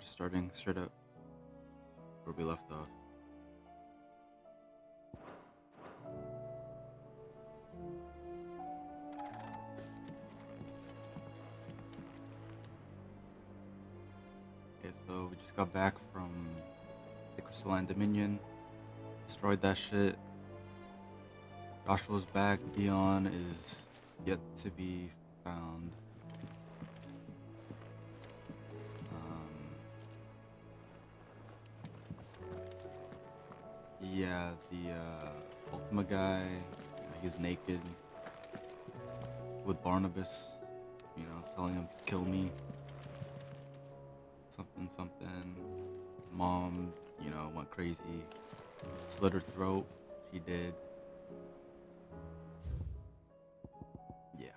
just starting straight up where we left off. Okay, so we just got back from the Crystalline Dominion, destroyed that shit. Joshua's back. Dion is yet to be found. Yeah, the Ultima guy, he was naked with Barnabas, telling him to kill me. Something, something. Mom, went crazy. Slit her throat. She did. Yeah.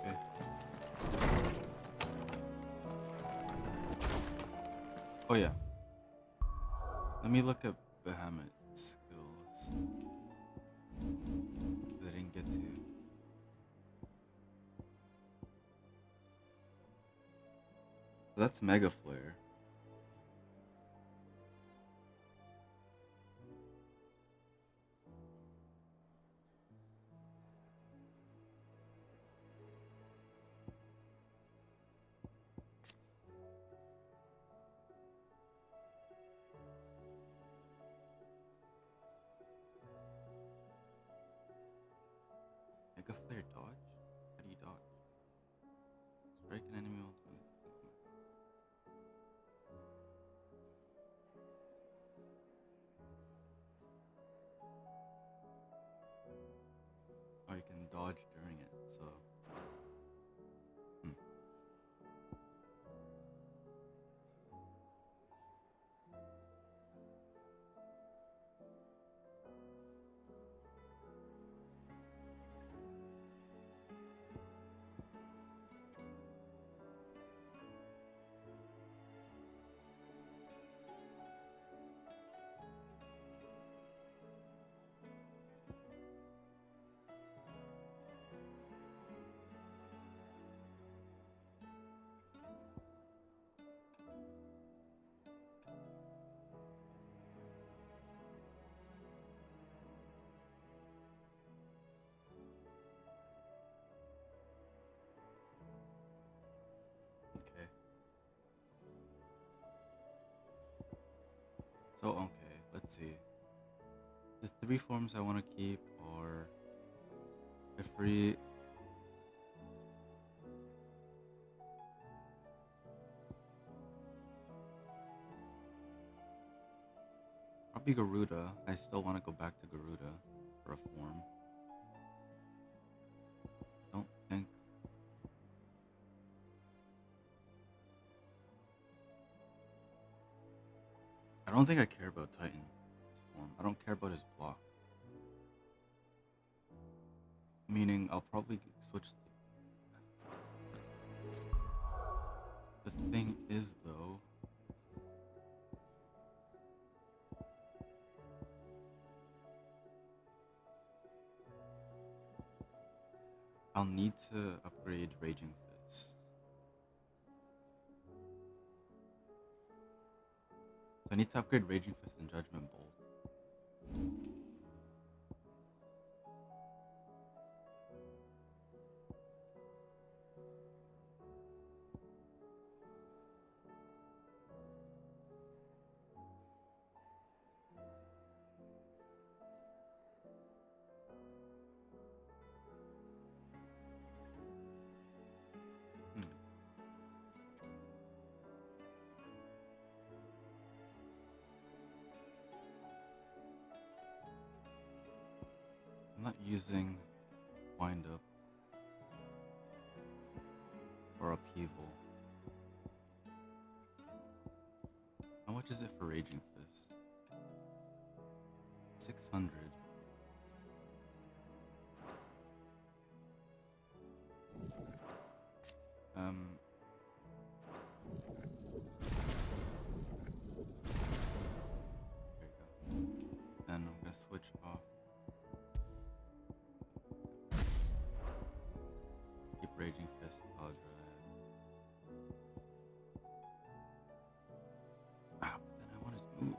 Okay. Oh yeah. Let me look at Bahamut's skills. I didn't get to. That's Mega Flare. Mega Flare dodge? How do you dodge? Strike an enemy ultimate. Oh, you can dodge during it, so. Hmm. Okay. So, okay, let's see. The three forms I want to keep are Ifrit, probably Garuda. I still want to go back to Garuda for a form. Don't think. I don't think I care about Titan's form. I don't care about his block. Meaning, I'll probably switch. The thing is, though, I'll need to upgrade Raging Fist. So I need to upgrade Raging Fist and Judgment Bolt. using wind up or upheaval. How much is it for Raging Fist? 600. There you go. Then I'm gonna switch off. Keep Raging Fist power drive. But then I want his moves.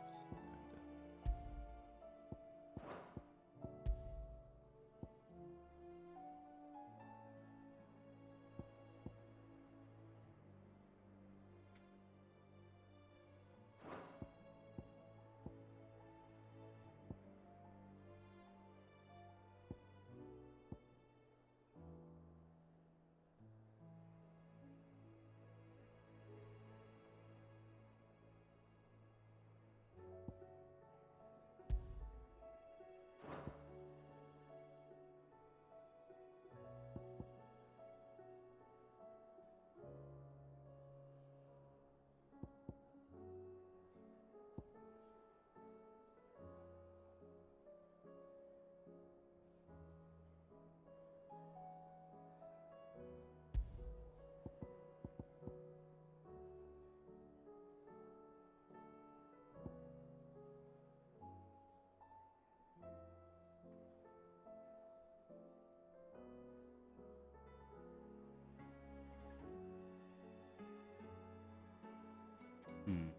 Hmm.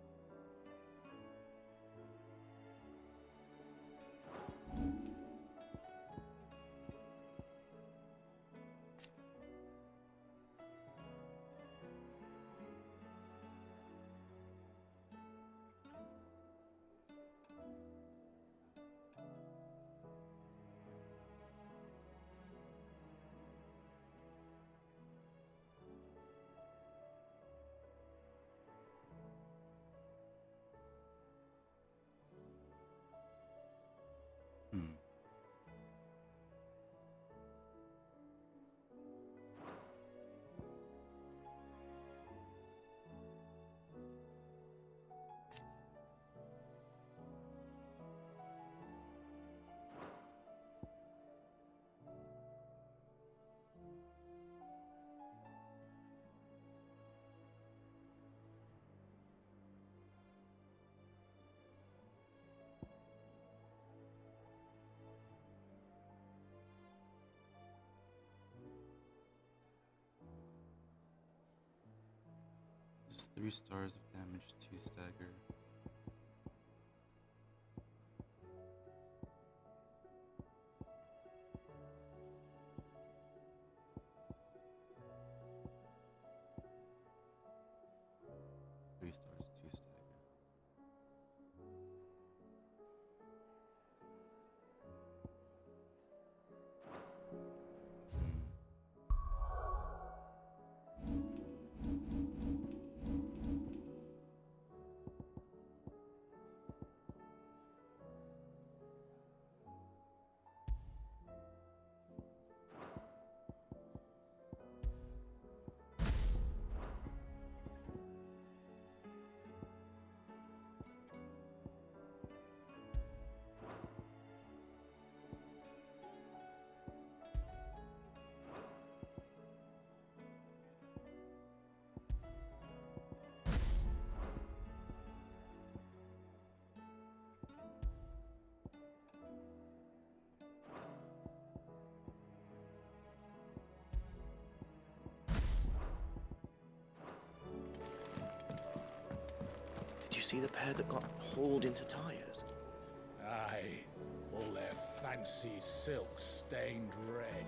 Hmm. Just 3 stars of damage, 2 stagger. Three stars, 2 stagger. Did you see the pair that got hauled into tyres? Aye, all their fancy silks stained red.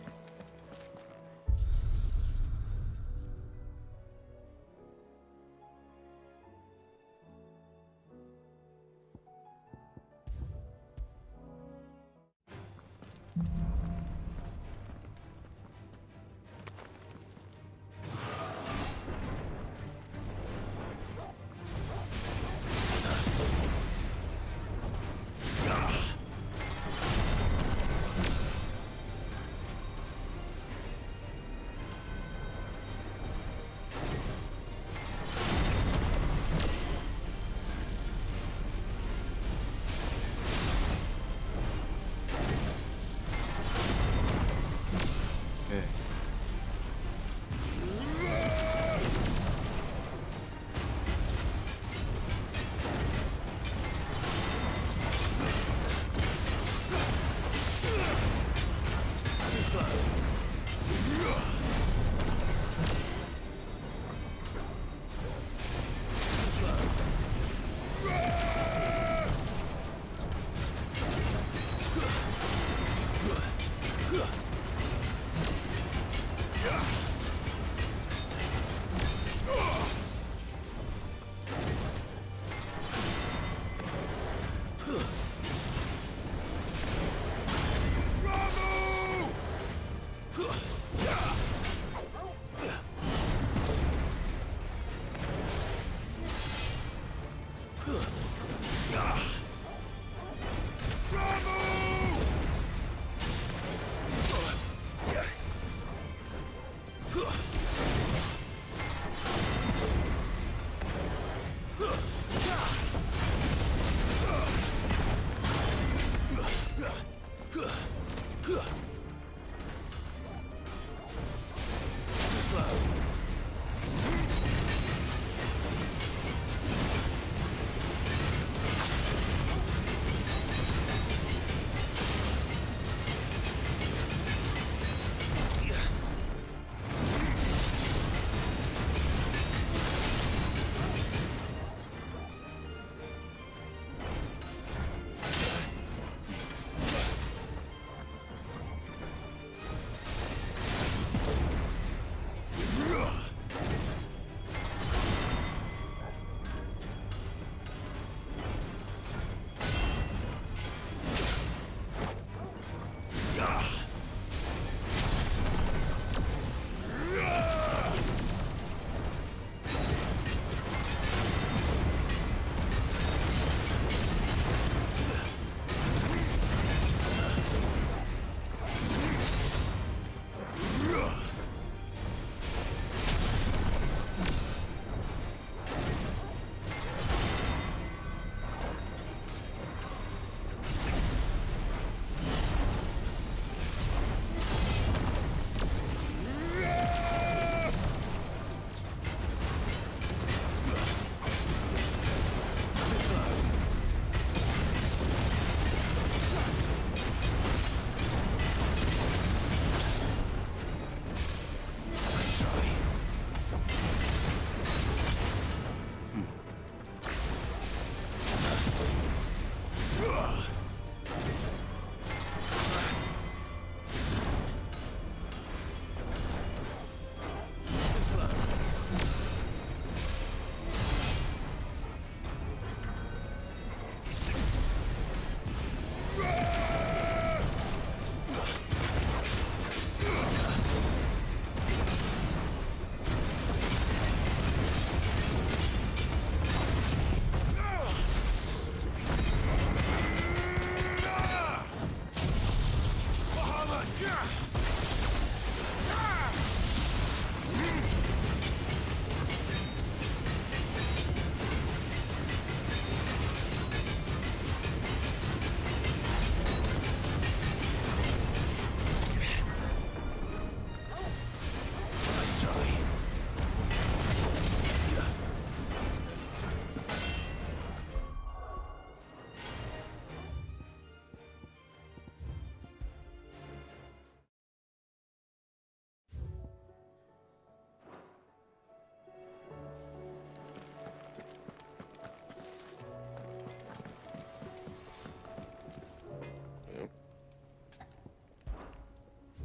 Sorry.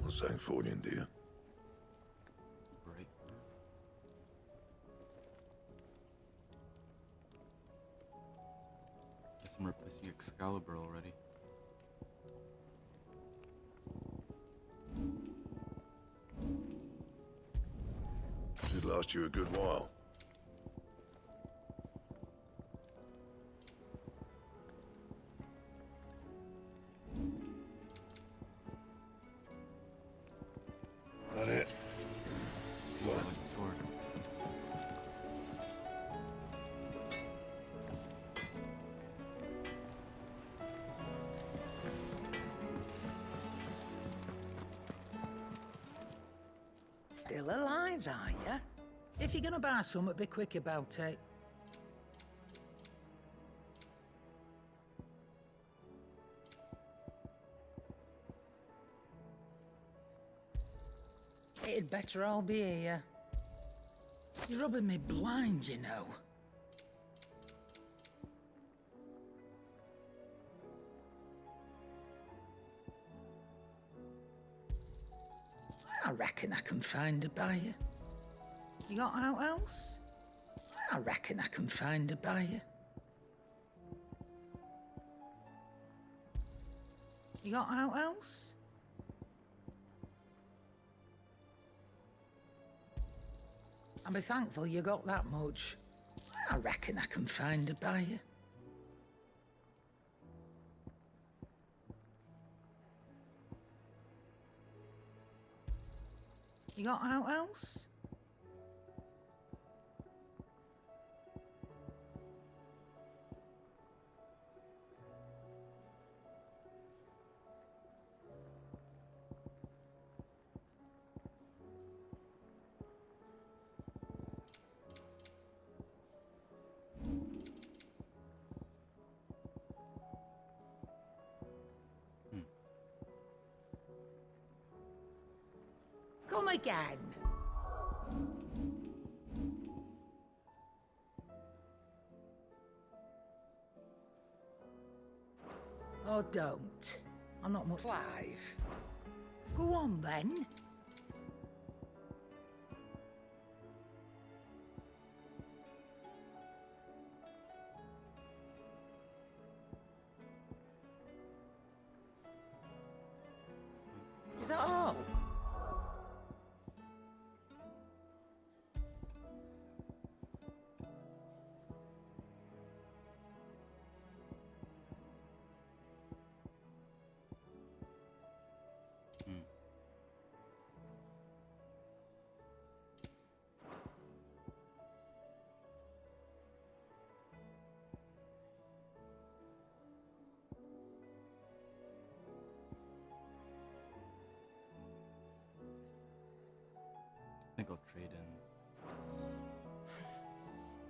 What's that for in, dear? Right. Guess I'm replacing Excalibur already. Should last you a good while. That it? Ooh, I like the sword. Still alive, are ya? If you're gonna buy something, be quick about it. It'd better all be here. You're rubbing me blind, you know. I reckon I can find a buyer. You got out else? I reckon I can find a buyer. You got out else? I'll be thankful you got that much. I reckon I can find a buyer. You got out else? Come again. Or don't. I'm not much live. Go on then. Is that all? I think I'll trade in.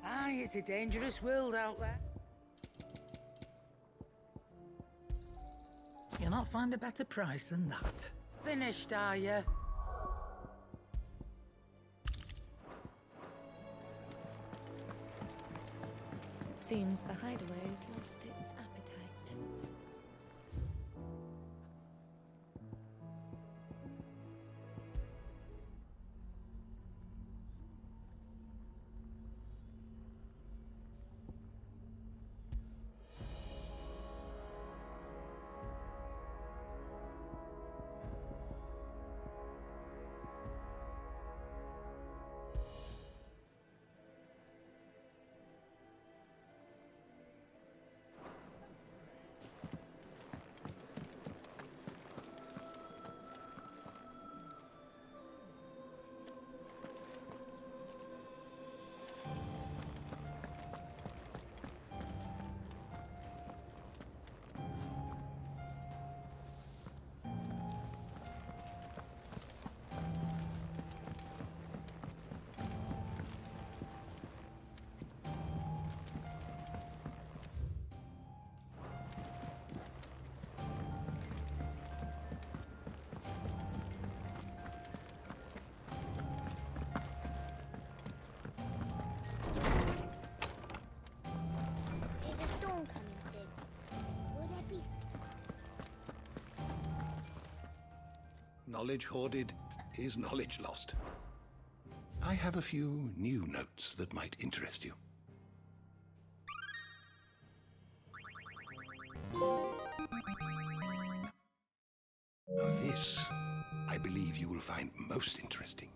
Aye, it's a dangerous world out there. You'll not find a better price than that. Finished, are you? It seems the hideaway has lost its appetite. Knowledge hoarded is knowledge lost. I have a few new notes that might interest you. This, I believe you will find most interesting.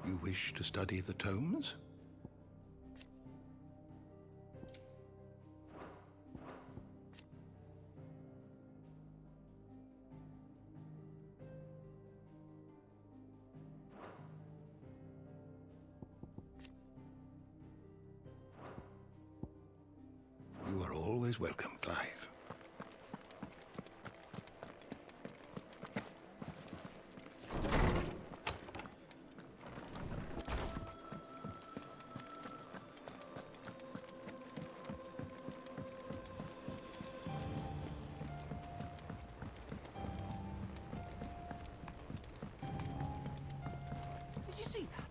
You wish to study the tomes? You are always welcome, Clive. Did you see that?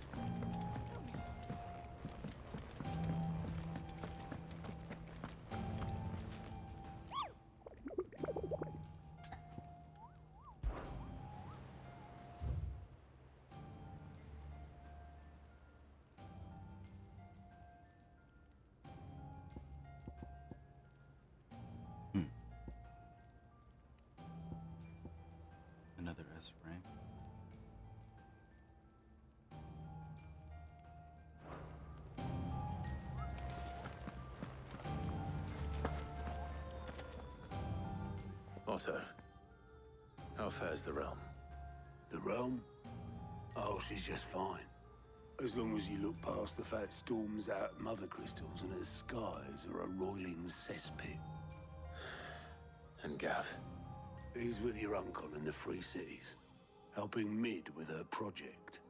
Another S rank. Otto, how fares the realm? The realm? Oh, she's just fine. As long as you look past the fat storms out mother crystals and her skies are a roiling cesspit. And Gav? He's with your uncle in the Free Cities, helping Mid with her project.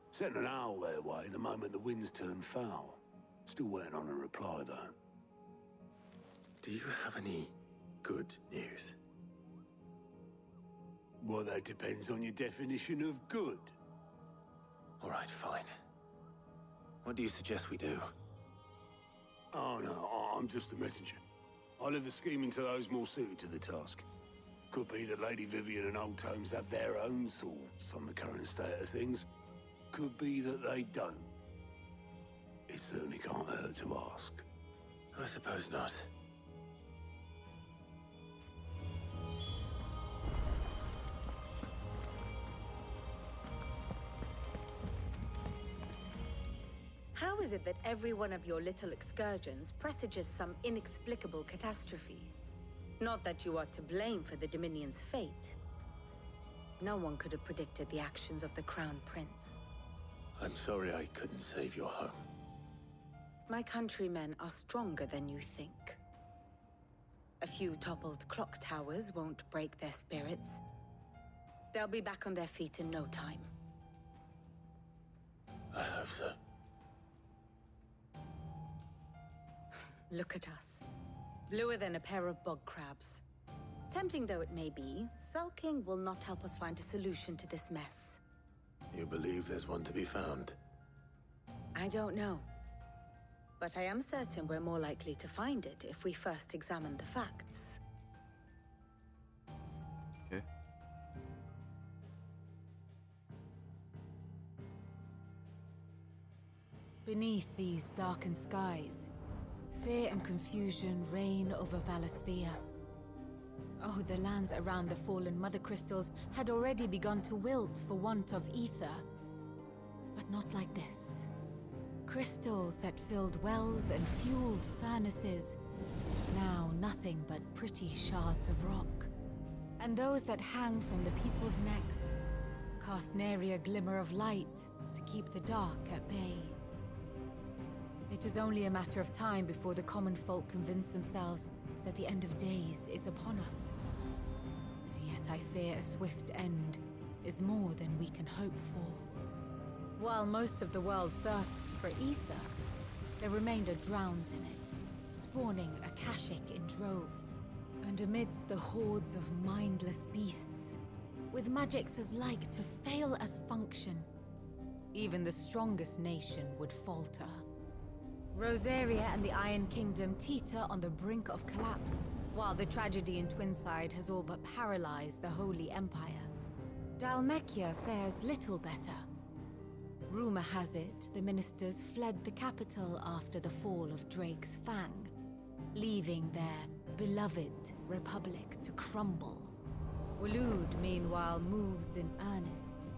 Sent an owl their way the moment the winds turned foul. Still waiting on a reply, though. Do you have any good news? Well, that depends on your definition of good. All right, fine. What do you suggest we do? Oh, no, I'm just a messenger. I leave the scheming to those more suited to the task. Could be that Lady Vivian and Old Tomes have their own thoughts on the current state of things. Could be that they don't. It certainly can't hurt to ask. I suppose not. How is it that every one of your little excursions presages some inexplicable catastrophe? Not that you are to blame for the Dominion's fate. No one could have predicted the actions of the Crown Prince. I'm sorry I couldn't save your home. My countrymen are stronger than you think. A few toppled clock towers won't break their spirits. They'll be back on their feet in no time. I hope so. Look at us. Bluer than a pair of bog crabs. Tempting though it may be, sulking will not help us find a solution to this mess. You believe there's one to be found? I don't know. But I am certain we're more likely to find it if we first examine the facts. Okay. Beneath these darkened skies, fear and confusion reign over Valisthea. Oh, the lands around the fallen Mother Crystals had already begun to wilt for want of ether. But not like this. Crystals that filled wells and fueled furnaces. Now nothing but pretty shards of rock. and those that hang from the people's necks cast nary a glimmer of light to keep the dark at bay. It is only a matter of time before the common folk convince themselves that the end of days is upon us. Yet I fear a swift end is more than we can hope for. While most of the world thirsts for ether, the remainder drowns in it, spawning Akashic in droves. And amidst the hordes of mindless beasts, with magics as like to fail as function, even the strongest nation would falter. Rosaria and the Iron Kingdom teeter on the brink of collapse, while the tragedy in Twinside has all but paralyzed the Holy Empire. Dhalmekia fares little better. Rumor has it the ministers fled the capital after the fall of Drake's Fang, leaving their beloved republic to crumble. Waloed, meanwhile, moves in earnest.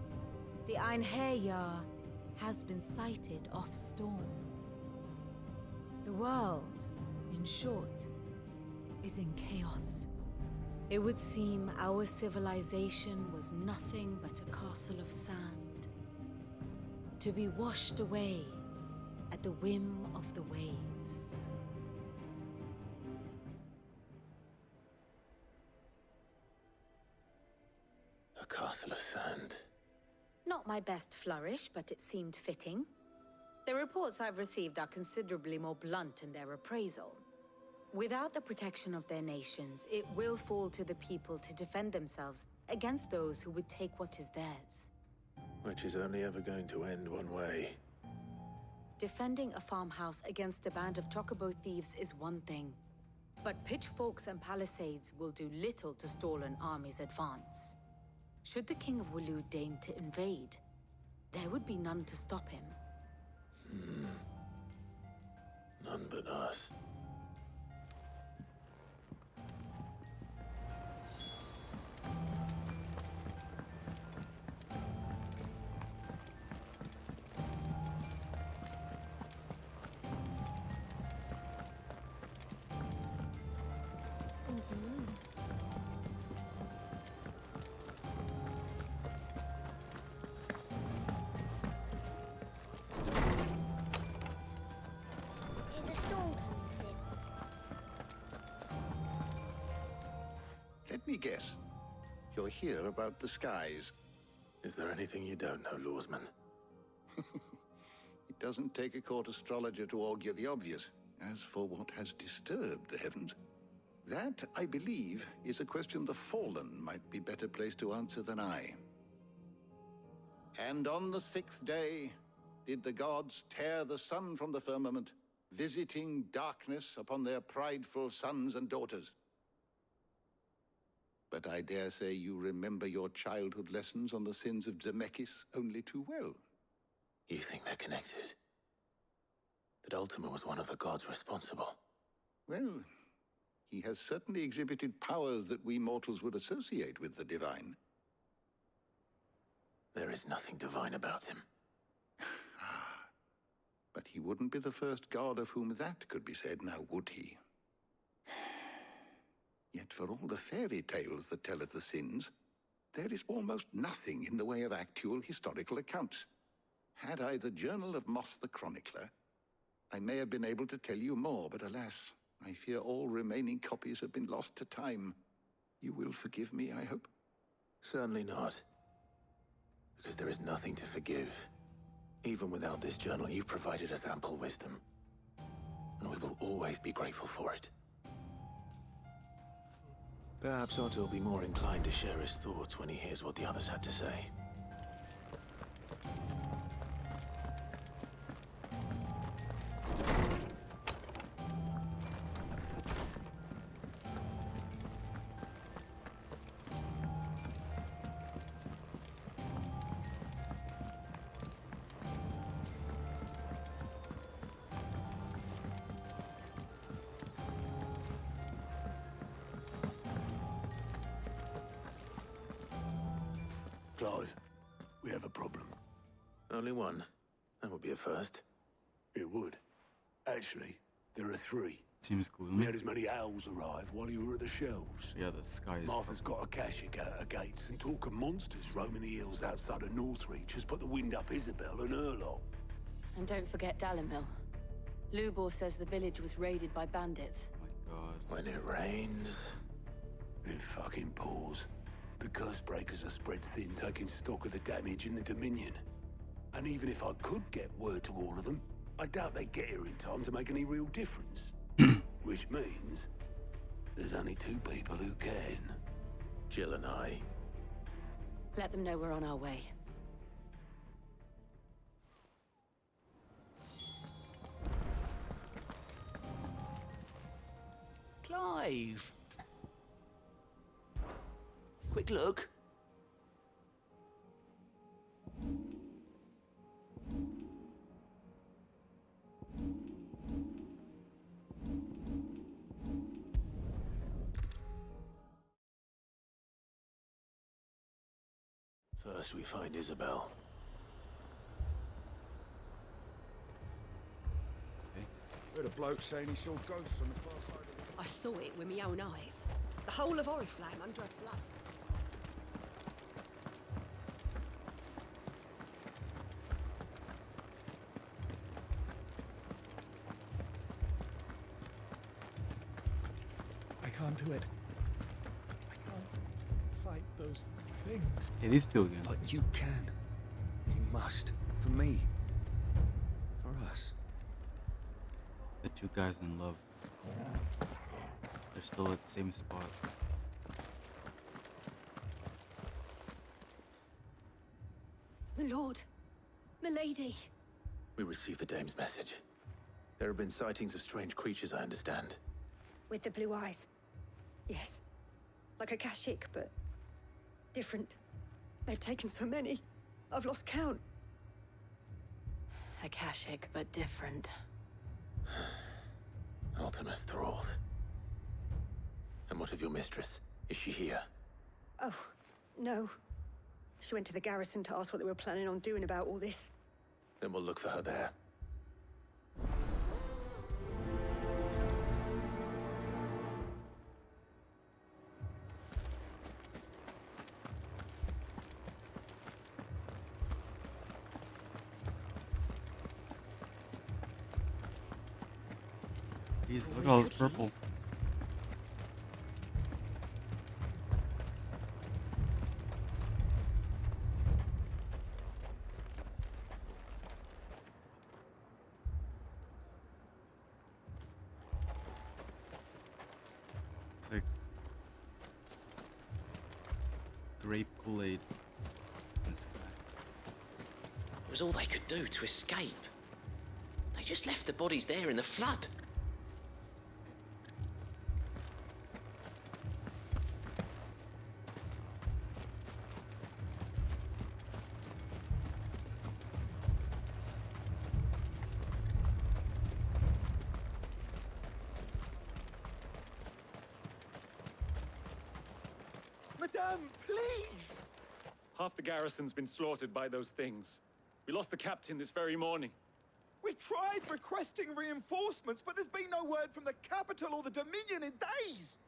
The Einherjar has been sighted off Storm. The world, in short, is in chaos. It would seem our civilization was nothing but a castle of sand, to be washed away at the whim of the waves. A castle of sand. Not my best flourish, but it seemed fitting. The reports I've received are considerably more blunt in their appraisal. Without the protection of their nations, it will fall to the people to defend themselves against those who would take what is theirs. Which is only ever going to end one way. Defending a farmhouse against a band of chocobo thieves is one thing, but pitchforks and palisades will do little to stall an army's advance. Should the King of Waloed deign to invade, there would be none to stop him. None but us. Is a storm coming soon? Let me guess. You're here about the skies. Is there anything you don't know, Lawsman? It doesn't take a court astrologer to augur the obvious. As for what has disturbed the heavens, that, I believe, is a question the Fallen might be better placed to answer than I. And on the sixth day did the gods tear the sun from the firmament, visiting darkness upon their prideful sons and daughters. But I dare say you remember your childhood lessons on the sins of Zemeckis only too well. You think they're connected? That Ultima was one of the gods responsible? Well, he has certainly exhibited powers that we mortals would associate with the divine. There is nothing divine about him. But he wouldn't be the first god of whom that could be said, now would he? Yet for all the fairy tales that tell of the sins, there is almost nothing in the way of actual historical accounts. Had I the Journal of Moss the Chronicler, I may have been able to tell you more, but alas, I fear all remaining copies have been lost to time. You will forgive me, I hope? Certainly not. Because there is nothing to forgive. Even without this journal, you've provided us ample wisdom. And we will always be grateful for it. Perhaps Otto will be more inclined to share his thoughts when he hears what the others had to say. Clive, we have a problem. Only one. That would be a first. It would. Actually, there are three. Seems We gloomy. had as many owls arrive while you were at the shelves. Yeah, the sky is. Martha's got a Akashic out her gates, and talk of monsters roaming the hills outside of Northreach has put the wind up Isabel and her lot. And don't forget Dalimil. Lubor says the village was raided by bandits. Oh my god. When it rains. It fucking pours. The curse breakers are spread thin, taking stock of the damage in the Dominion. And even if I could get word to all of them, I doubt they'd get here in time to make any real difference. Which means there's only two people who can. Jill and I. Let them know we're on our way. Clive! Quick look. First we find Isabel. Heard a bloke saying he saw ghosts on the far side of the... I saw it with my own eyes. The whole of Oriflamme under a flood. I can't do it. I can't fight those things. Hey, these two again. But you can. You must. For me. For us. The two guys in love. They're still at the same spot. My lord. Milady. We received the dame's message. There have been sightings of strange creatures, I understand. With the blue eyes. Yes. Like Akashic, but different. They've taken so many. I've lost count. Akashic, but different. Ultimus thralls. And what of your mistress? Is she here? Oh, no. She went to the garrison to ask what they were planning on doing about all this. Then we'll look for her there. Jeez, look at all this purple. It's like grape Kool-Aid in the sky. It was all they could do to escape. They just left the bodies there in the flood. Madame, please! Half the garrison's been slaughtered by those things. We lost the captain this very morning. We've tried requesting reinforcements, but there's been no word from the capital or the Dominion in days!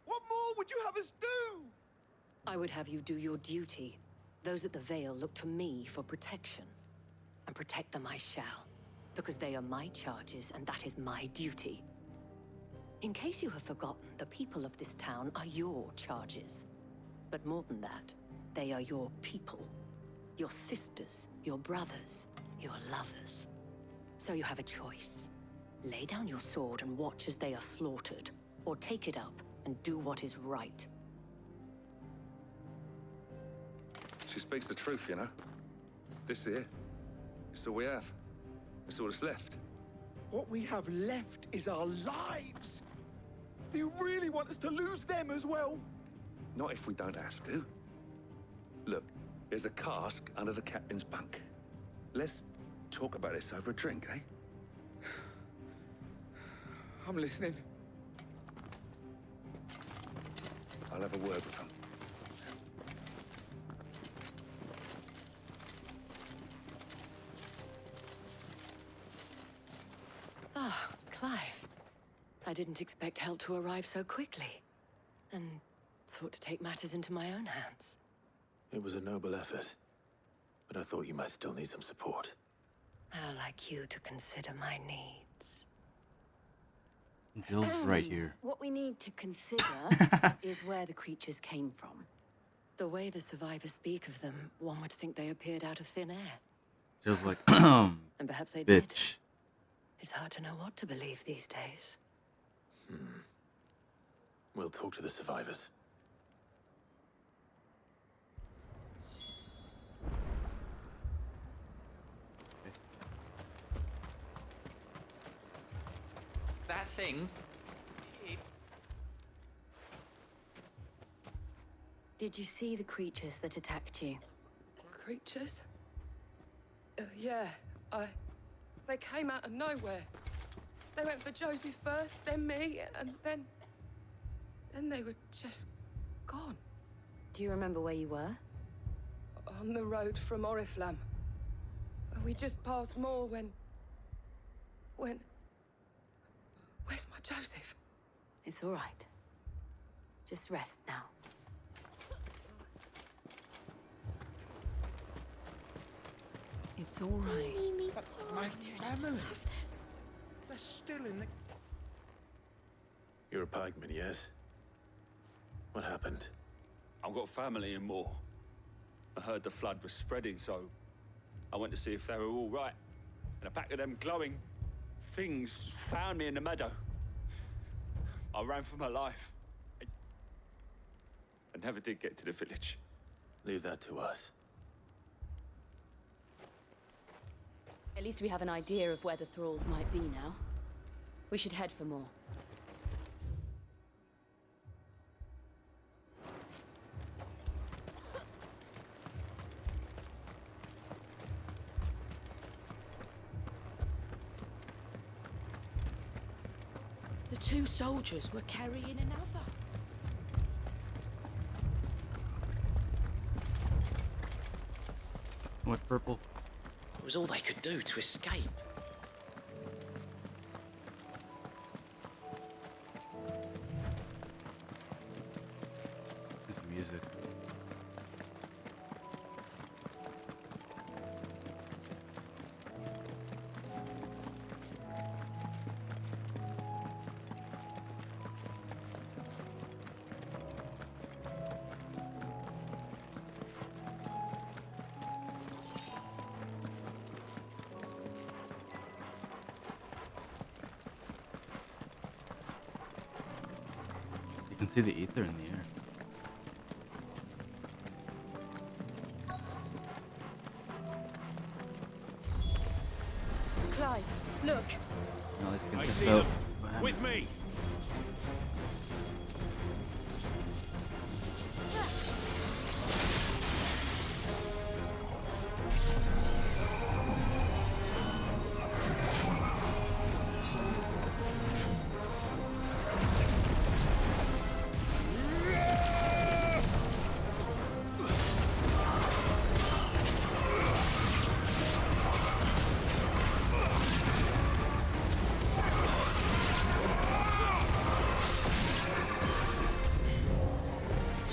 What more would you have us do? I would have you do your duty. Those at the Vale look to me for protection. And protect them I shall. Because they are my charges, and that is my duty. In case you have forgotten, the people of this town are your charges. But more than that, they are your people. Your sisters, your brothers, your lovers. So you have a choice. Lay down your sword and watch as they are slaughtered, or take it up and do what is right. She speaks the truth, you know. This here, it's all we have. It's all that's left. What we have left is our lives! Do you really want us to lose them as well? Not if we don't have to. Look, there's a cask under the captain's bunk. Let's talk about this over a drink, eh? I'm listening. I'll have a word with them. Ah, Clive. I didn't expect help to arrive so quickly, and sought to take matters into my own hands. It was a noble effort, but I thought you might still need some support. I'd like you to consider my needs. Jill's right here. What we need to consider is where the creatures came from. The way the survivors speak of them, one would think they appeared out of thin air. Jill's like, And perhaps they did. bitch. It's hard to know what to believe these days. We'll talk to the survivors. That thing... Did you see the creatures that attacked you? Creatures? Yeah, They came out of nowhere. They went for Joseph first, then me, and then they were just gone. Do you remember where you were? On the road from Oriflamme. We just passed Moor when... Where's my Joseph? It's all right. Just rest now. It's all right. But my family... They're still in the... You're a pikeman, yes? What happened? I've got family in Moor. I heard the flood was spreading, so I went to see if they were all right. And a pack of them glowing things found me in the meadow. I ran for my life. I never did get to the village. Leave that to us. At least we have an idea of where the thralls might be now. We should head for more. The two soldiers were carrying another. So much purple. It was all they could do to escape. This music. You can see the ether in the air. Clive, look. No, at least you can I test see out. them. With me.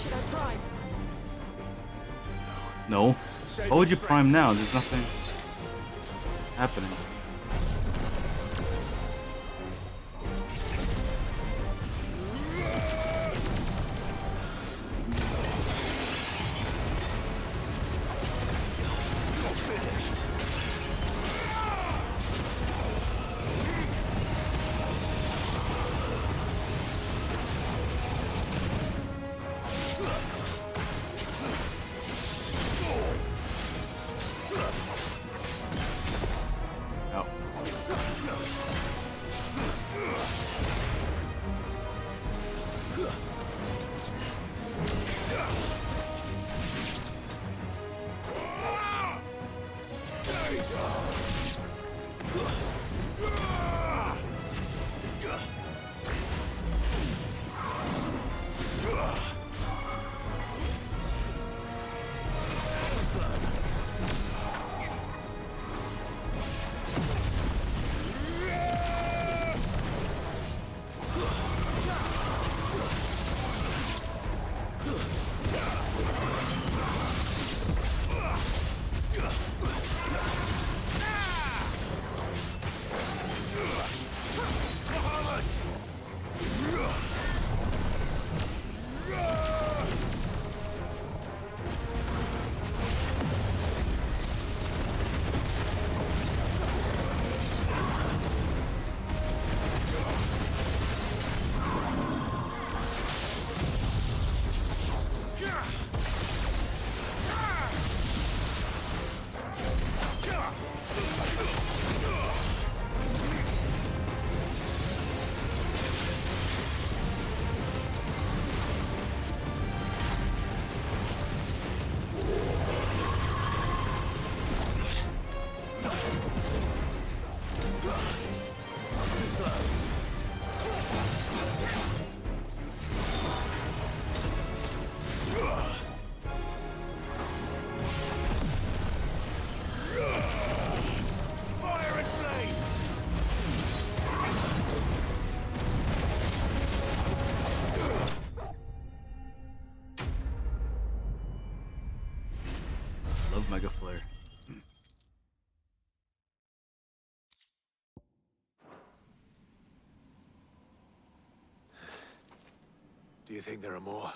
Should I prime? No. Why would you prime now? There's nothing happening. you think there are more?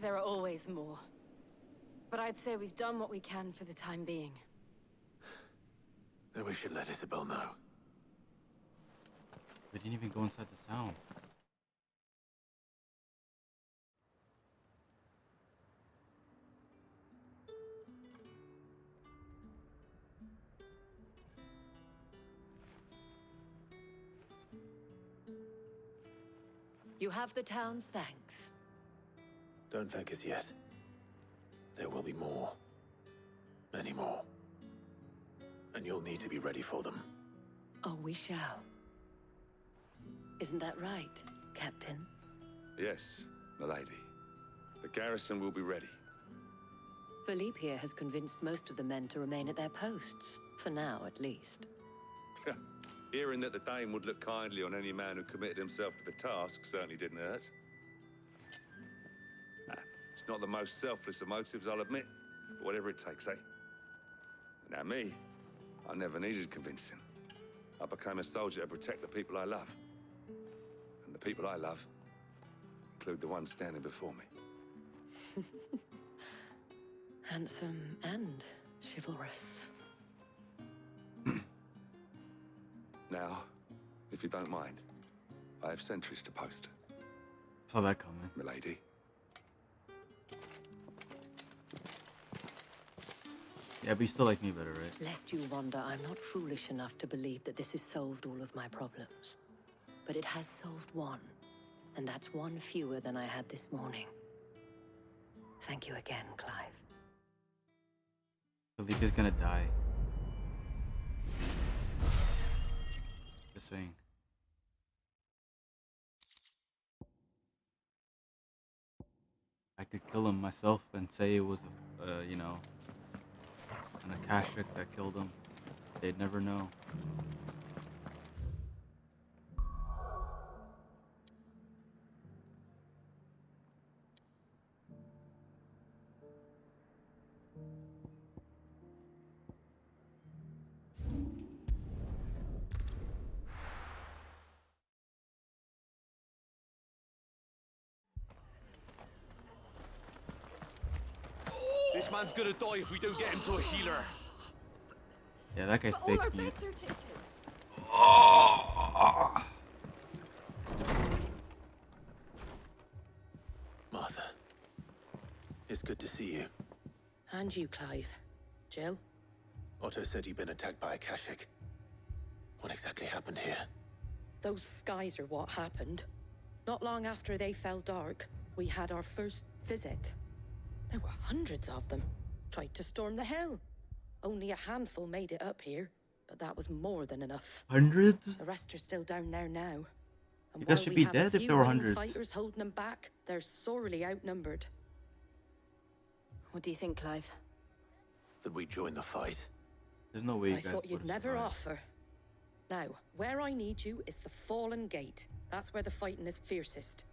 There are always more. But I'd say we've done what we can for the time being. Then we should let Isabel know. We didn't even go inside the town. You have the town's thanks. Don't thank us yet. There will be more. Many more. And you'll need to be ready for them. Oh, we shall. Isn't that right, Captain? Yes, milady. The garrison will be ready. Philippe here has convinced most of the men to remain at their posts. For now, at least. Hearing that the Dane would look kindly on any man who committed himself to the task certainly didn't hurt. It's not the most selfless of motives, I'll admit. But whatever it takes, eh? Now me, I never needed convincing. I became a soldier to protect the people I love. And the people I love include the ones standing before me. Handsome and chivalrous. Now, if you don't mind, I have sentries to post. Saw that coming. Milady. Yeah, but you still like me better, right? Lest you wonder, I'm not foolish enough to believe that this has solved all of my problems. But it has solved one. And that's one fewer than I had this morning. Thank you again, Clive. Philippe is gonna die. Just saying. I could kill him myself and say it was, you know, an Akashic that killed him. They'd never know. This man's gonna die if we don't get him to a healer. Yeah, that guy's All fake our meat. beds are taken. Martha, it's good to see you. And you, Clive. Jill? Otto said you'd been attacked by Akashic. What exactly happened here? Those skies are what happened. Not long after they fell dark, we had our first visit. There were hundreds of them. Tried to storm the hill. Only a handful made it up here, but that was more than enough. Hundreds? The rest are still down there now. And You guys while should we be have a dead if few there were wing hundreds. fighters holding them back, they're sorely outnumbered. What do you think, Clive? That we join the fight. There's no way you I guys thought you'd would never survive. offer. Now, where I need you is the Fallen Gate. That's where the fighting is fiercest.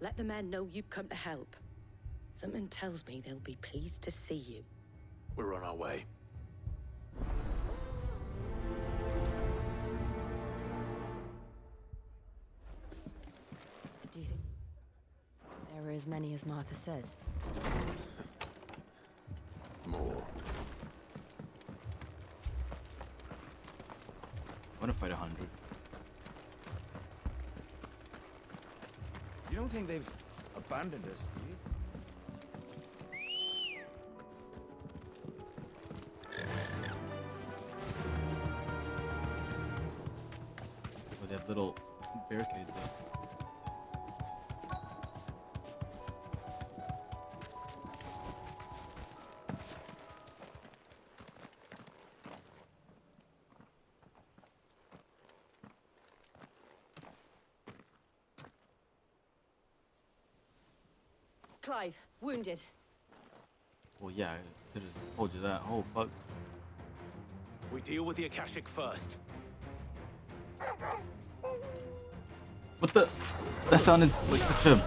Let the men know you've come to help. Something tells me they'll be pleased to see you. We're on our way. Do you think there are as many as Martha says? More. I want to fight 100. You don't think they've abandoned us, do you? With that little barricades up. Clive, wounded. Well, yeah, I could have told you that. Oh, fuck. We deal with the Akashic first. What the? That sounded like such a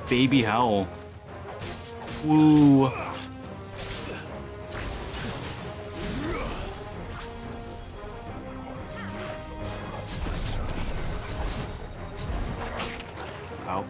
baby howl. Woo. Ow.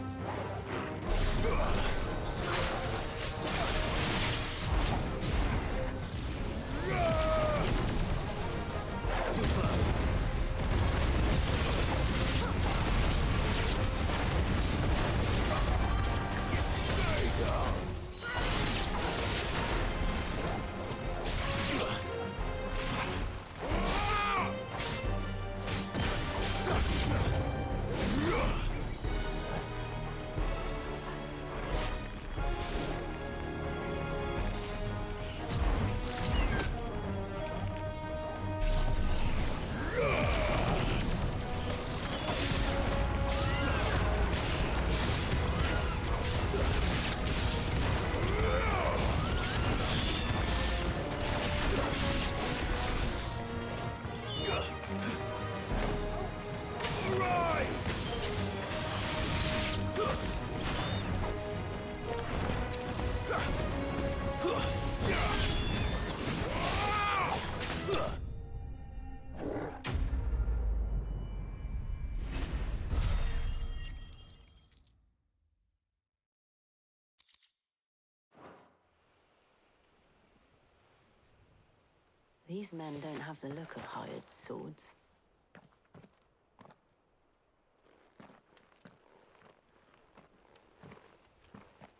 These men don't have the look of hired swords.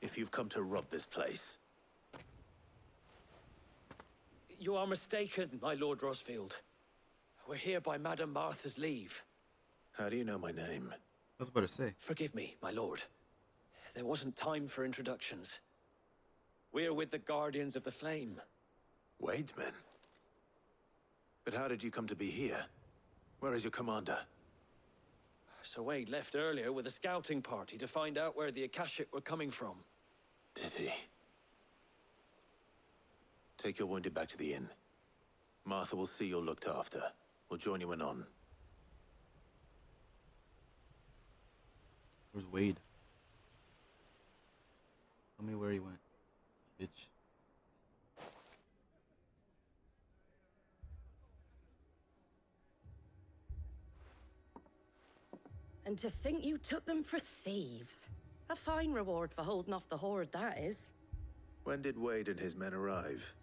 If you've come to rob this place, You are mistaken, my Lord Rosfield. We're here by Madame Martha's leave. how do you know my name? I was about to say. Forgive me, my lord. There wasn't time for introductions. We're with the Guardians of the Flame. Wade's men? But how did you come to be here? Where is your commander? Sir Wade left earlier with a scouting party to find out where the Akashic were coming from. Did he? Take your wounded back to the inn. Martha will see you're looked after. We'll join you anon. Where's Wade? Tell me where he went, bitch. And to think you took them for thieves. A fine reward for holding off the horde, that is. When did Wade and his men arrive?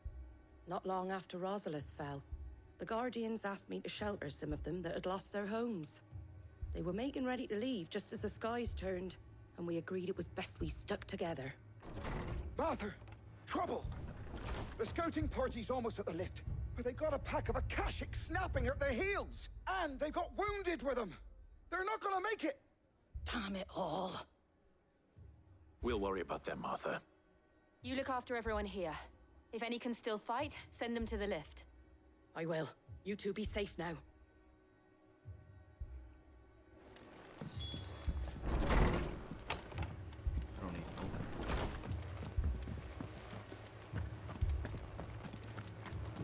Not long after Rosalith fell. The Guardians asked me to shelter some of them that had lost their homes. They were making ready to leave just as the skies turned, and we agreed it was best we stuck together. Martha! Trouble! The scouting party's almost at the lift, but they got a pack of Akashic snapping at their heels! And they got wounded with them! They're not gonna make it! Damn it all. We'll worry about them, Martha. You look after everyone here. If any can still fight, send them to the lift. I will. You two be safe now. I don't need help.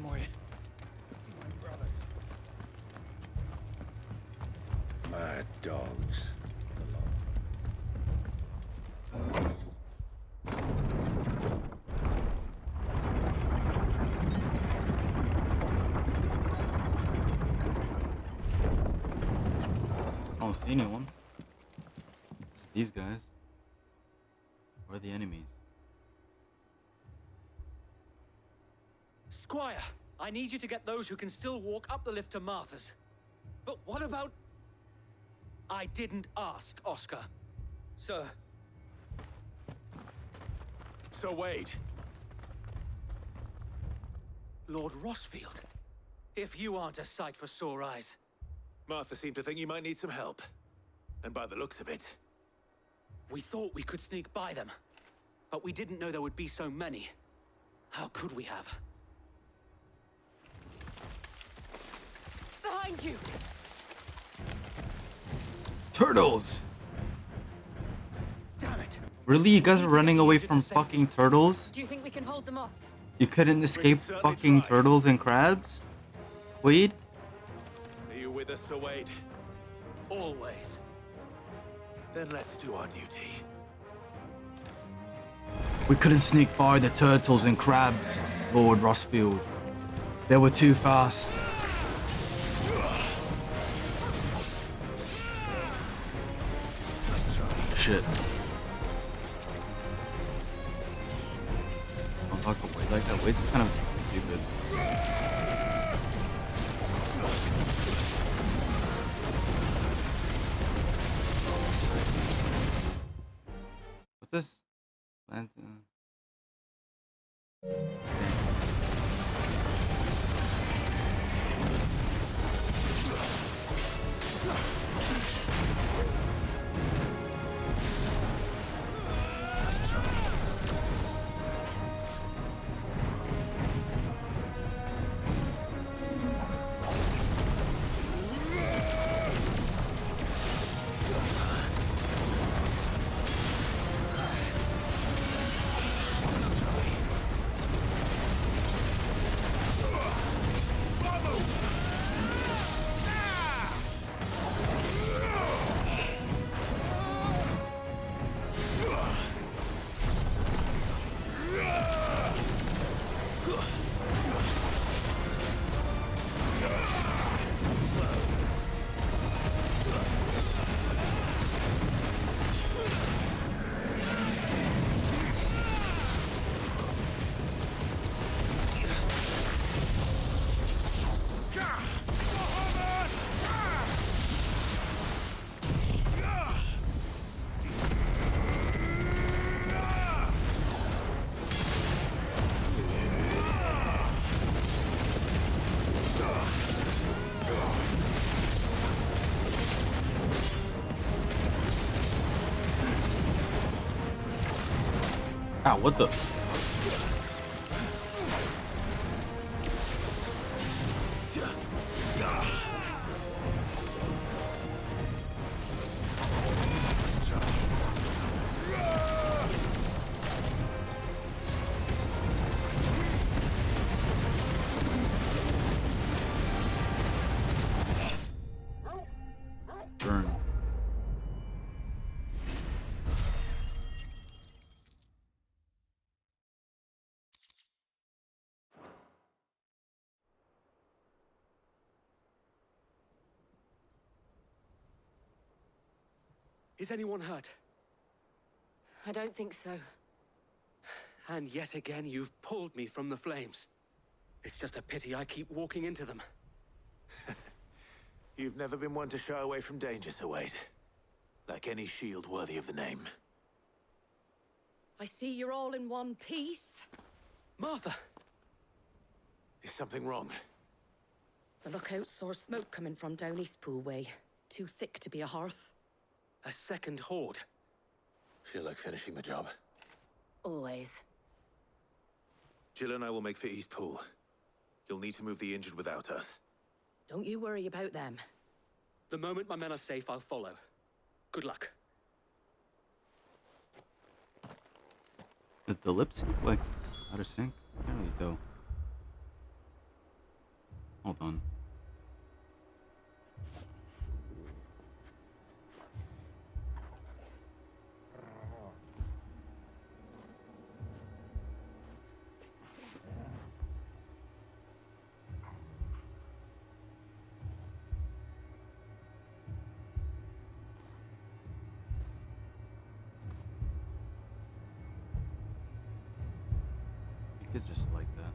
My brothers. Mad dogs. I don't see anyone. These guys. Where are the enemies? Squire, I need you to get those who can still walk up the lift to Martha's. But what about... I didn't ask, Oscar. Sir. Sir Wade. Lord Rosfield. If you aren't a sight for sore eyes. Martha seemed to think you might need some help. And by the looks of it... We thought we could sneak by them. But we didn't know there would be so many. How could we have? Behind you! Turtles! Damn it! Really? You guys are running away from fucking turtles? Do you think we can hold them off? You couldn't escape fucking turtles and crabs? Wade? Are you with us, Sir Wade? Always. Then let's do our duty. We couldn't sneak by the turtles and crabs, Lord Rosfield. They were too fast. Shit. I'm fucking Wade like that. Wade's kind of stupid. What's this? Wow, what the? Burn. Is anyone hurt? I don't think so. And yet again, you've pulled me from the flames. It's just a pity I keep walking into them. You've never been one to shy away from danger, Sir Wade. Like any shield worthy of the name. I see you're all in one piece. Martha! Is something wrong? The lookout saw smoke coming from down Eastpool way. Too thick to be a hearth. A second horde. Feel like finishing the job? Always. Jill and I will make for Eastpool. You'll need to move the injured without us. Don't you worry about them. The moment my men are safe, I'll follow. Good luck. Is the lip sync like out of sync? Apparently though. Hold on. It's just like that.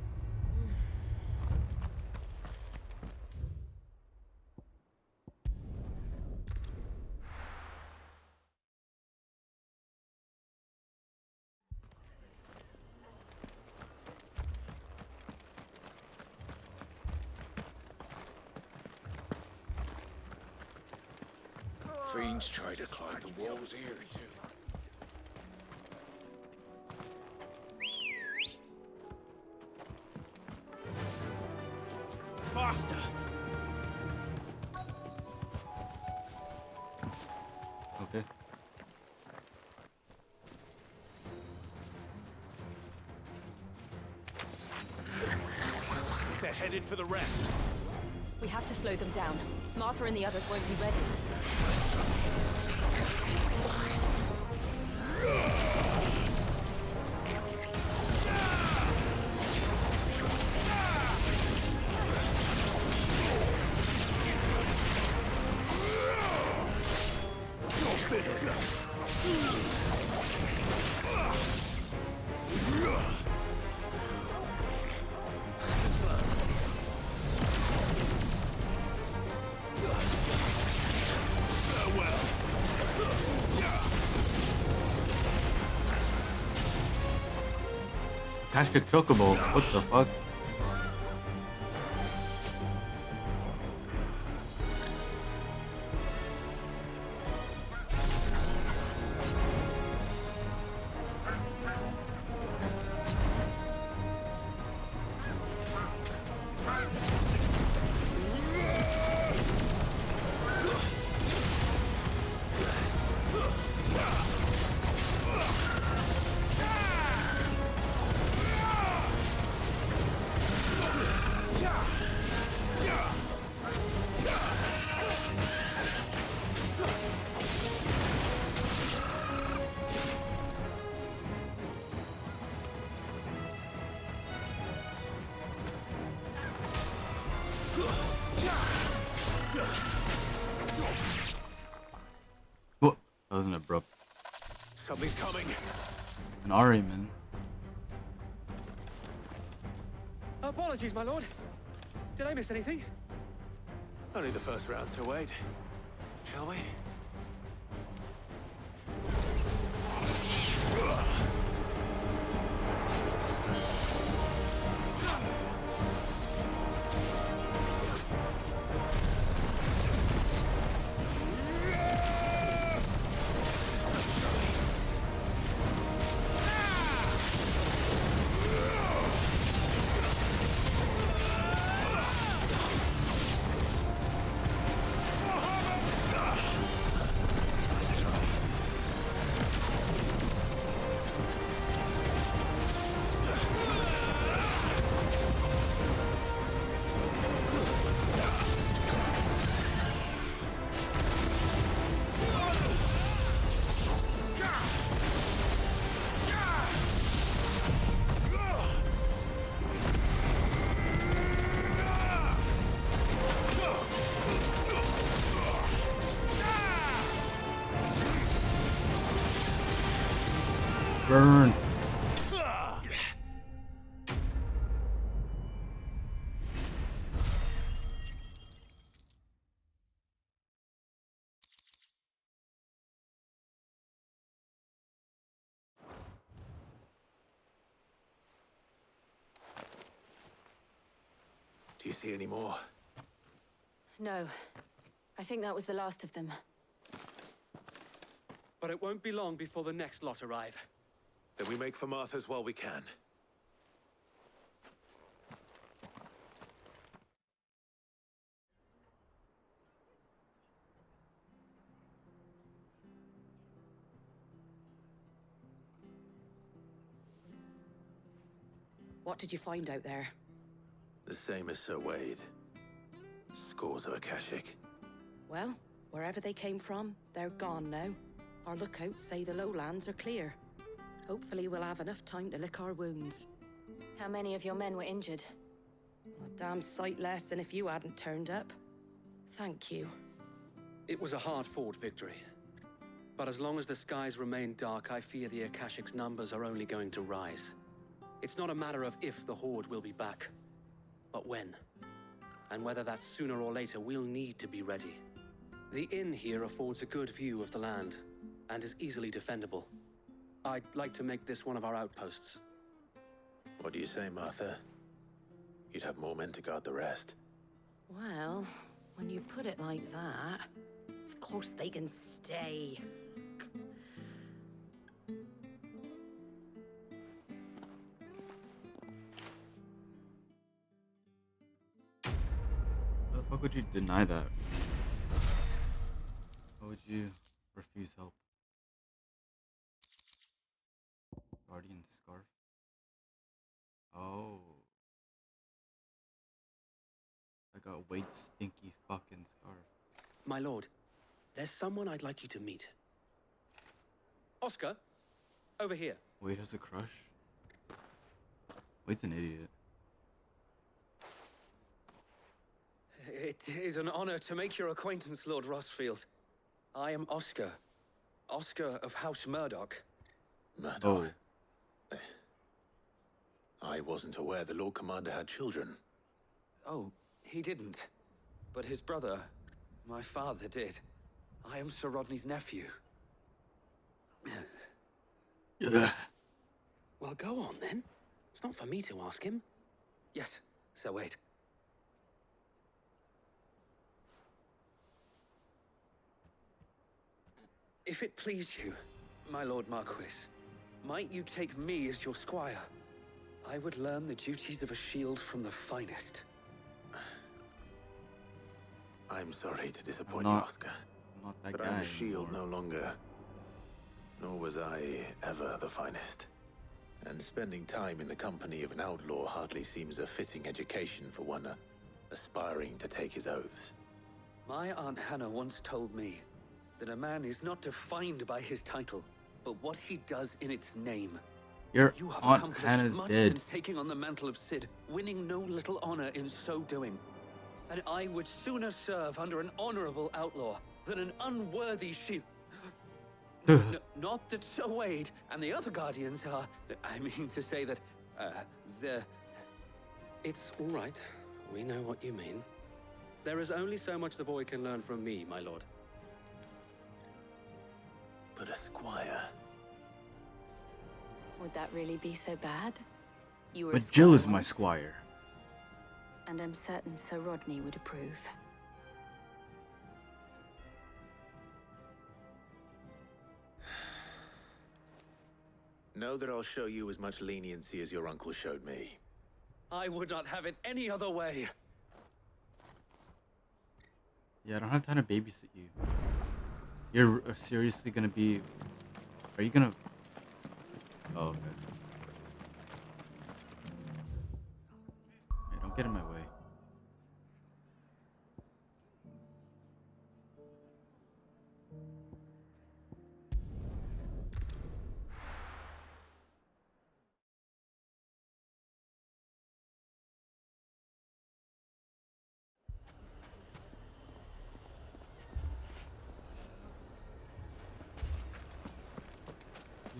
Fiends try to climb the walls here, too. Faster! Okay. They're headed for the rest. We have to slow them down. Martha and the others won't be ready. Catch the chocobo. What the fuck? What? That was an abrupt. Something's coming. An Ariman. Apologies, my lord. Did I miss anything? Only the first round, Sir Wade. Shall we? Burn. Do you see any more? No. I think that was the last of them. But it won't be long before the next lot arrive. Then we make for Martha's while we can. What did you find out there? The same as Sir Wade. Scores of Akashic. Well, wherever they came from, they're gone now. Our lookouts say the lowlands are clear. Hopefully we'll have enough time to lick our wounds. How many of your men were injured? A damn sight less than if you hadn't turned up. Thank you. It was a hard-fought victory. But as long as the skies remain dark, I fear the Akashic's numbers are only going to rise. It's not a matter of if the Horde will be back, but when. And whether that's sooner or later, we'll need to be ready. The inn here affords a good view of the land, and is easily defendable. I'd like to make this one of our outposts. What do you say, Martha? You'd have more men to guard the rest. Well, when you put it like that, of course they can stay. How the fuck would you deny that? Why would you refuse help? Guardian scarf. Oh. Like a white stinky fucking scarf. My lord, there's someone I'd like you to meet. Oscar, over here. Wade has a crush? Wade's an idiot. It is an honor to make your acquaintance, Lord Rossfield. I am Oscar. Oscar of House Murdoch. Murdoch? Oh. I wasn't aware the Lord Commander had children. Oh, he didn't. But his brother, my father, did. I am Sir Rodney's nephew. Well, go on then. It's not for me to ask him. Yes, Sir Wade. If it please you, my Lord Marquis, might you take me as your squire? I would learn the duties of a shield from the finest. I'm sorry to disappoint I'm you, not- Oscar. I'm not that But guy I'm a shield anymore. no longer. Nor was I ever the finest. And spending time in the company of an outlaw hardly seems a fitting education for one aspiring to take his oaths. My Aunt Hannah once told me that a man is not defined by his title, but what he does in its name. Your You have Aunt accomplished Hannah's much dead. since taking on the mantle of Cid, winning no little honor in so doing. And I would sooner serve under an honorable outlaw than an unworthy shield. Not that Sir Wade and the other Guardians are... I mean to say that, they're... It's all right. We know what you mean. There is only so much the boy can learn from me, my lord. But a squire... Would that really be so bad? You were a But Jill squire is my once, squire. and I'm certain Sir Rodney would approve. Know that I'll show you as much leniency as your uncle showed me. I would not have it any other way. Yeah, I don't have time to babysit you. You're seriously gonna be... Are you gonna... Oh, okay. Hey, don't get in my way.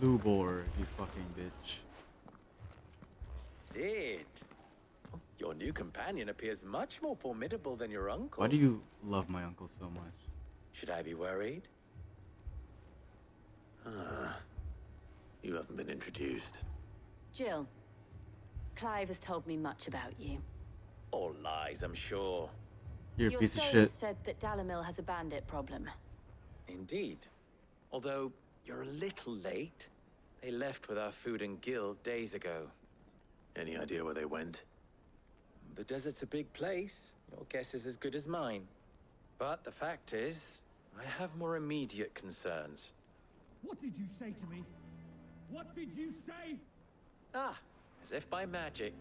Lubor, you fucking bitch. Sid. Your new companion appears much more formidable than your uncle. Why do you love my uncle so much? Should I be worried? You haven't been introduced. Jill, Clive has told me much about you. All lies, I'm sure. You're a Your piece of sailors shit. said that Dalamil has a bandit problem. Indeed. Although, you're a little late. They left with our food and guild days ago. Any idea where they went? The desert's a big place. Your guess is as good as mine. But the fact is, I have more immediate concerns. What did you say to me? What did you say? Ah, as if by magic.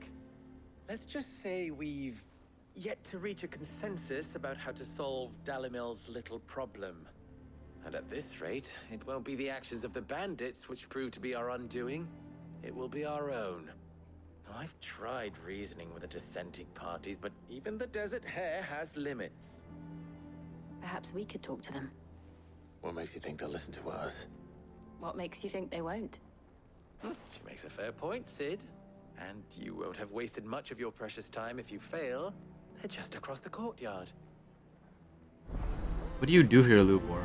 Let's just say we've yet to reach a consensus about how to solve Dalamil's little problem. And at this rate, it won't be the actions of the bandits which prove to be our undoing. It will be our own. Now, I've tried reasoning with the dissenting parties, but even the Desert Hare has limits. Perhaps we could talk to them. What makes you think they'll listen to us? What makes you think they won't? She makes a fair point, Sid. And you won't have wasted much of your precious time if you fail. They're just across the courtyard. What do you do here, Lubor?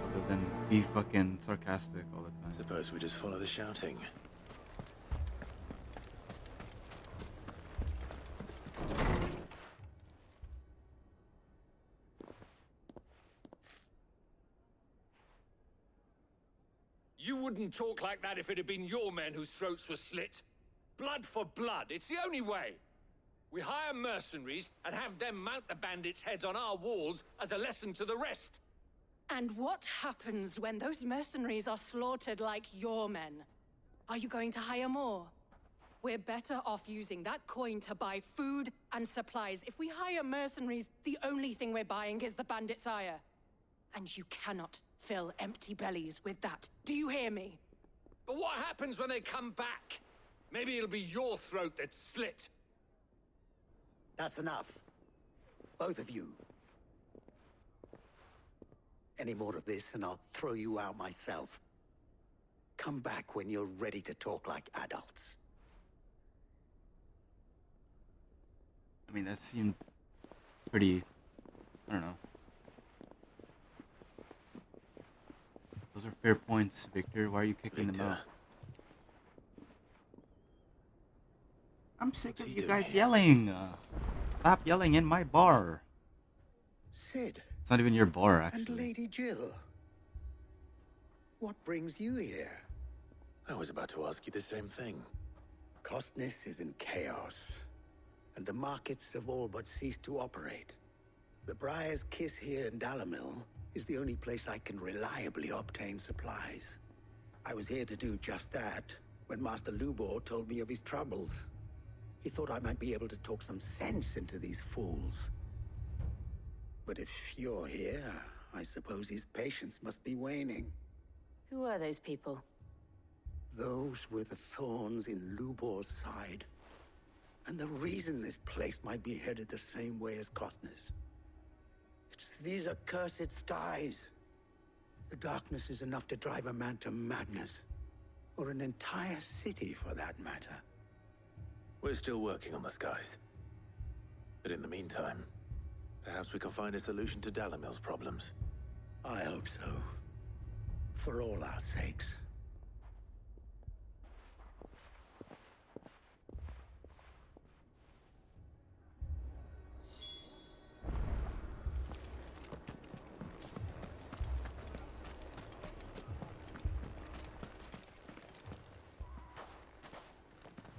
Other than be fucking sarcastic all the time. Suppose we just follow the shouting. You wouldn't talk like that if it had been your men whose throats were slit. Blood for blood, it's the only way. We hire mercenaries and have them mount the bandits' heads on our walls as a lesson to the rest. And what happens when those mercenaries are slaughtered like your men? Are you going to hire more? We're better off using that coin to buy food and supplies. If we hire mercenaries, the only thing we're buying is the bandits' ire. And you cannot fill empty bellies with that. Do you hear me? But what happens when they come back? Maybe it'll be your throat that's slit. That's enough. Both of you. Any more of this and I'll throw you out myself. Come back when you're ready to talk like adults. I mean, that seemed pretty, I don't know. Those are fair points, Victor. Why are you kicking them out? I'm sick of you guys yelling. Stop yelling in my bar. Sid. It's not even your bar, actually. And Lady Jill. What brings you here? I was about to ask you the same thing. Costness is in chaos, and the markets have all but ceased to operate. The Briar's Kiss here in Dalamil is the only place I can reliably obtain supplies. I was here to do just that when Master Lubor told me of his troubles. He thought I might be able to talk some sense into these fools. But if you're here, I suppose his patience must be waning. Who are those people? Those were the thorns in Lubor's side. And the reason this place might be headed the same way as Costness. It's these accursed skies. The darkness is enough to drive a man to madness. Or an entire city, for that matter. We're still working on the skies. But in the meantime, perhaps we can find a solution to Dalamil's problems. I hope so. For all our sakes.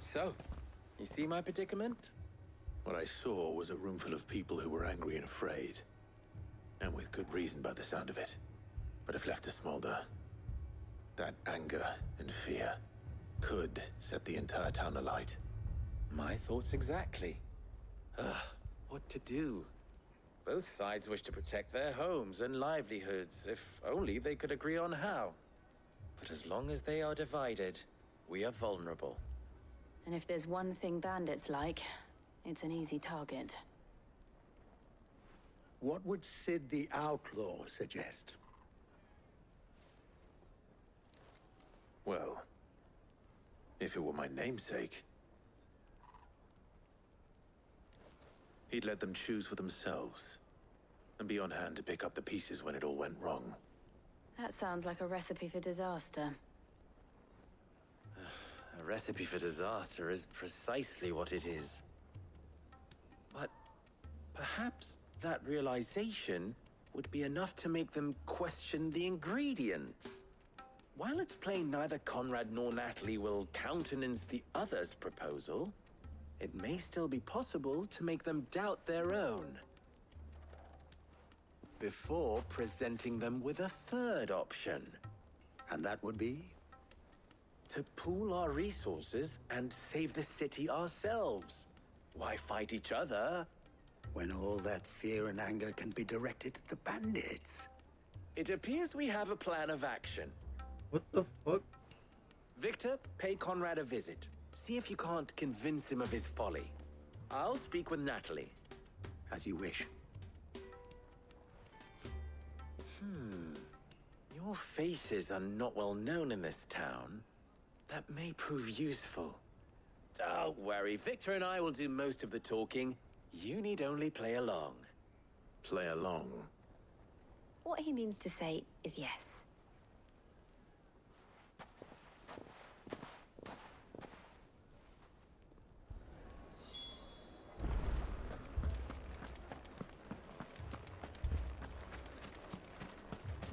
So, you see my predicament? What I saw was a room full of people who were angry and afraid. And with good reason by the sound of it. But if left to smolder, that anger and fear could set the entire town alight. My thoughts exactly. What to do? Both sides wish to protect their homes and livelihoods, if only they could agree on how. But as long as they are divided, we are vulnerable. And if there's one thing bandits like, it's an easy target. What would Sid the Outlaw suggest? Well, if it were my namesake, he'd let them choose for themselves and be on hand to pick up the pieces when it all went wrong. That sounds like a recipe for disaster. A recipe for disaster is precisely what it is. But perhaps that realization would be enough to make them question the ingredients. While it's plain neither Conrad nor Natalie will countenance the other's proposal, it may still be possible to make them doubt their own. Before presenting them with a third option. And that would be? To pool our resources and save the city ourselves. Why fight each other? When all that fear and anger can be directed at the bandits. It appears we have a plan of action. What the fuck? Victor, pay Conrad a visit. See if you can't convince him of his folly. I'll speak with Natalie. As you wish. Your faces are not well known in this town. That may prove useful. Don't worry, Victor and I will do most of the talking. You need only play along. Play along? What he means to say is yes.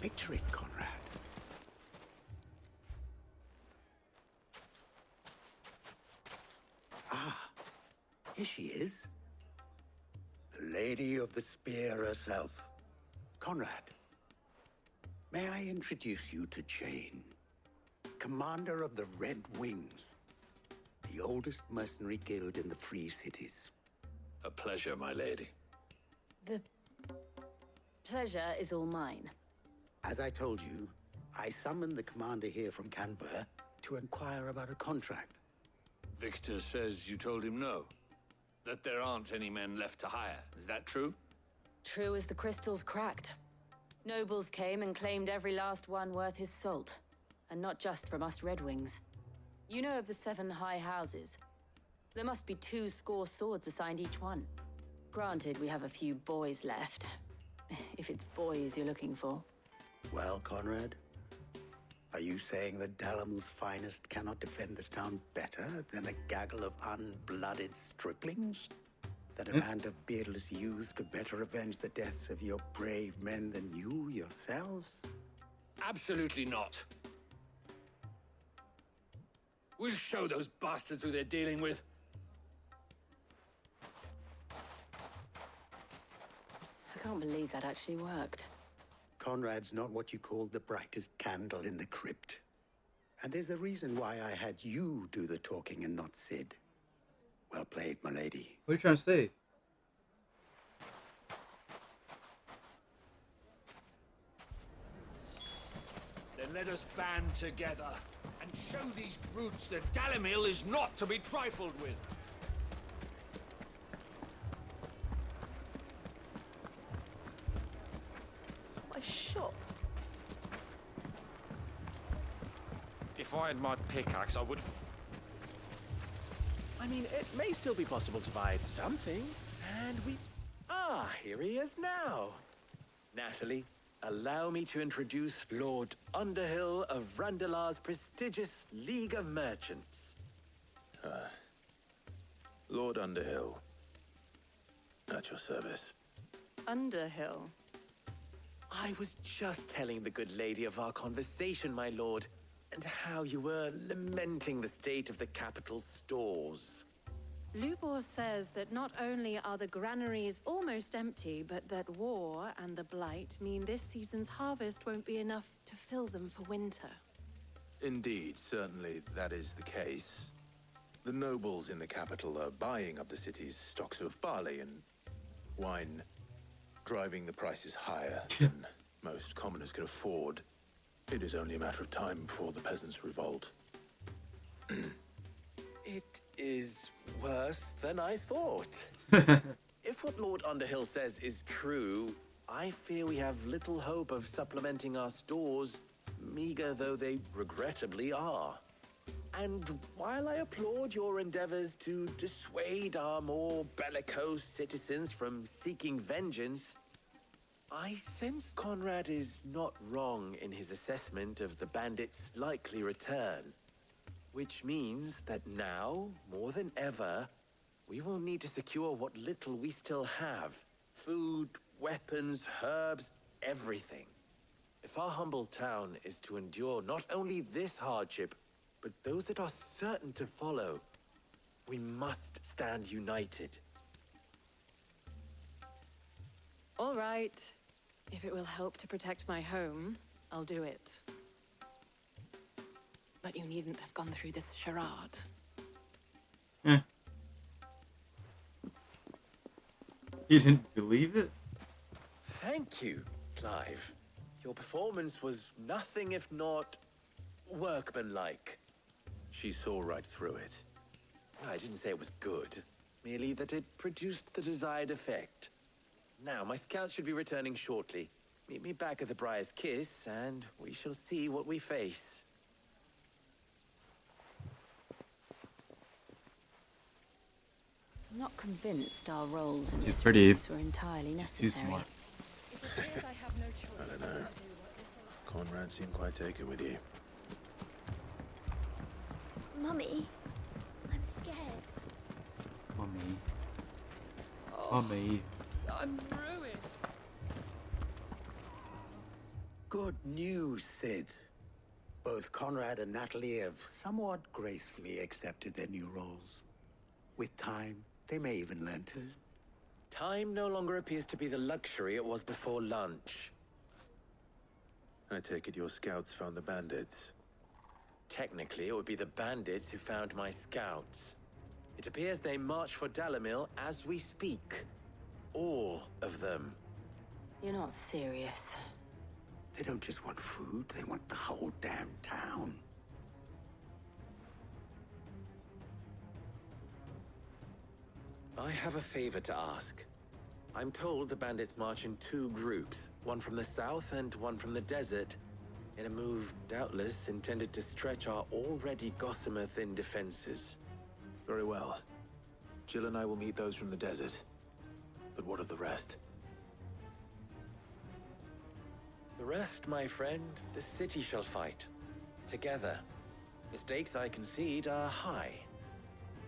Picture it, Conrad. Ah, here she is. The Lady of the Spear herself. Conrad, may I introduce you to Jane, commander of the Red Wings, the oldest mercenary guild in the Free Cities. A pleasure, my lady. The pleasure is all mine. As I told you, I summoned the commander here from Canberra to inquire about a contract. Victor says you told him no. That there aren't any men left to hire. Is that true? True as the crystals cracked. Nobles came and claimed every last one worth his salt. And not just from us Red Wings. You know of the 7 high houses. There must be 2 swords assigned each one. Granted, we have a few boys left. If it's boys you're looking for. Well, Conrad, are you saying that Dalamil's finest cannot defend this town better than a gaggle of unblooded striplings? That a band of beardless youths could better avenge the deaths of your brave men than you yourselves? Absolutely not. We'll show those bastards who they're dealing with. I can't believe that actually worked. Conrad's not what you called the brightest candle in the crypt. And there's a reason why I had you do the talking and not Sid. Well played, my lady. What are you trying to say? Then let us band together and show these brutes that Dalimil is not to be trifled with. My shop. If I had my pickaxe, I would... I mean, it may still be possible to buy something, and we... Ah, here he is now. Natalie, allow me to introduce Lord Underhill of Randalar's prestigious League of Merchants. Lord Underhill. At your service. Underhill. I was just telling the good lady of our conversation, my lord, and how you were lamenting the state of the capital's stores. Lubor says that not only are the granaries almost empty, but that war and the Blight mean this season's harvest won't be enough to fill them for winter. Indeed, certainly that is the case. The nobles in the capital are buying up the city's stocks of barley and wine, driving the prices higher than most commoners can afford. It is only a matter of time before the peasants revolt. It is worse than I thought. If what Lord Underhill says is true, I fear we have little hope of supplementing our stores meager though they regrettably are. And while I applaud your endeavors to dissuade our more bellicose citizens from seeking vengeance, I sense Conrad is not wrong in his assessment of the bandits' likely return. Which means that now, more than ever, we will need to secure what little we still have. Food, weapons, herbs, everything. If our humble town is to endure not only this hardship, but those that are certain to follow, we must stand united. All right. If it will help to protect my home, I'll do it. But you needn't have gone through this charade. You didn't believe it? Thank you, Clive. Your performance was nothing if not workmanlike. She saw right through it. I didn't say it was good, merely that it produced the desired effect. Now, my scouts should be returning shortly. Meet me back at the Briar's Kiss, and we shall see what we face. I'm not convinced our roles in She's this pretty. race were entirely necessary. She's smart. I don't know. Conrad seemed quite taken with you. Mummy, I'm scared. Mummy. Mummy. I'm ruined. Good news, Sid. Both Conrad and Natalie have somewhat gracefully accepted their new roles. With time, they may even learn to. Time no longer appears to be the luxury it was before lunch. I take it your scouts found the bandits. Technically, it would be the bandits who found my scouts. It appears they march for Dalimil as we speak. All of them. You're not serious. They don't just want food, they want the whole damn town. I have a favor to ask. I'm told the bandits march in two groups, one from the south and one from the desert, in a move doubtless intended to stretch our already gossamer-thin defenses. Very well. Jill and I will meet those from the desert. But what of the rest? The rest, my friend, the city shall fight. Together. The stakes, I concede, are high.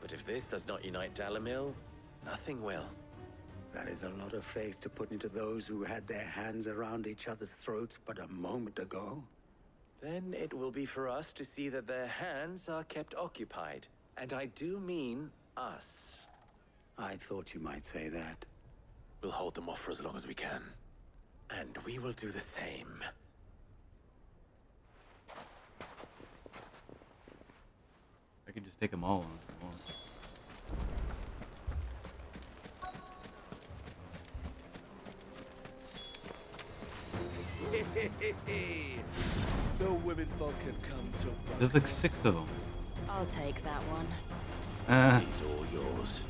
But if this does not unite Dalimil, nothing will. That is a lot of faith to put into those who had their hands around each other's throats but a moment ago. Then it will be for us to see that their hands are kept occupied. And I do mean us. I thought you might say that. We'll hold them off for as long as we can. And we will do the same. I can just take them all on if I want. The women folk have come to There's like 6 of them. I'll take that one. He's all yours.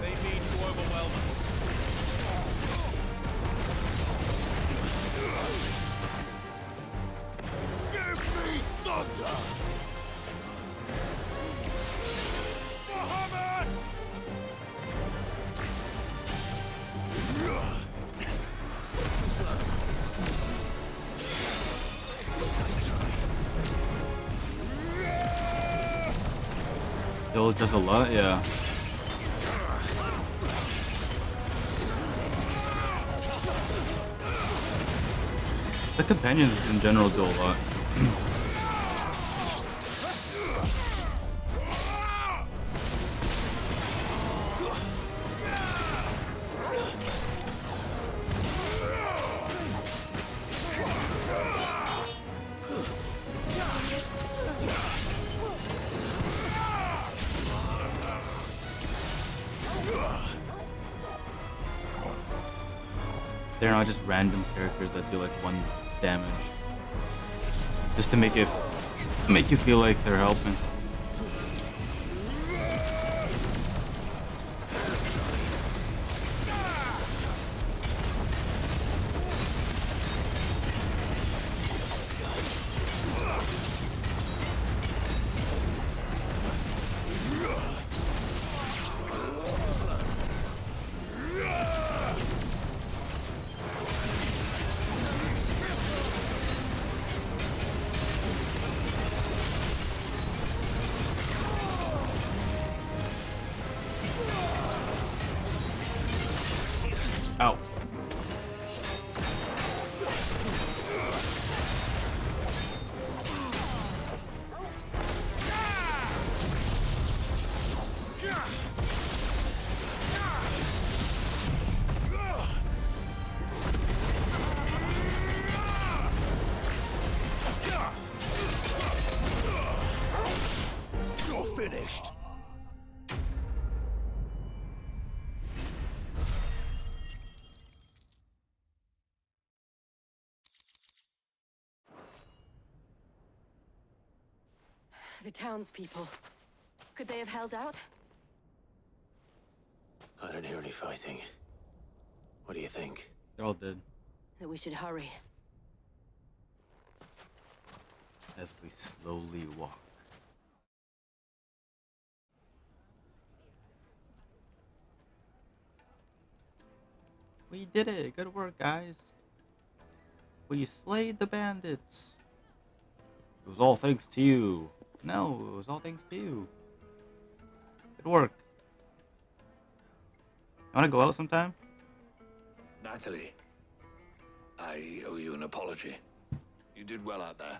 They mean to overwhelm us. Give me thunder! Muhammad! Still does a lot, yeah. The companions in general do a lot. they're not just random characters that do like 1 damage, just to make you feel like they're helping. Ow. You're finished. The townspeople. Could they have held out? I don't hear any fighting. What do you think? They're all dead. That we should hurry. As we slowly walk. We did it! Good work, guys! We slayed the bandits! It was all thanks to you. No, it was all thanks to you. Good work. You wanna go out sometime? Natalie, I owe you an apology. You did well out there.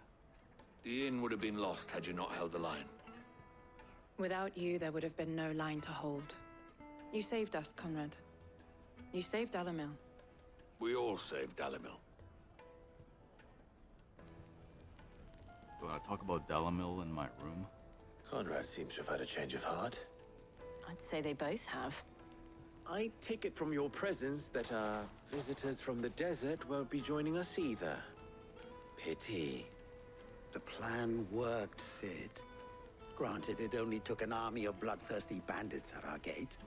The inn would have been lost had you not held the line. Without you, there would have been no line to hold. You saved us, Conrad. You saved Dalimil. We all saved Dalimil. You wanna talk about Dalimil in my room? Conrad seems to have had a change of heart. I'd say they both have. I take it from your presence that our visitors from the desert won't be joining us either. Pity. The plan worked, Sid. Granted, it only took an army of bloodthirsty bandits at our gate.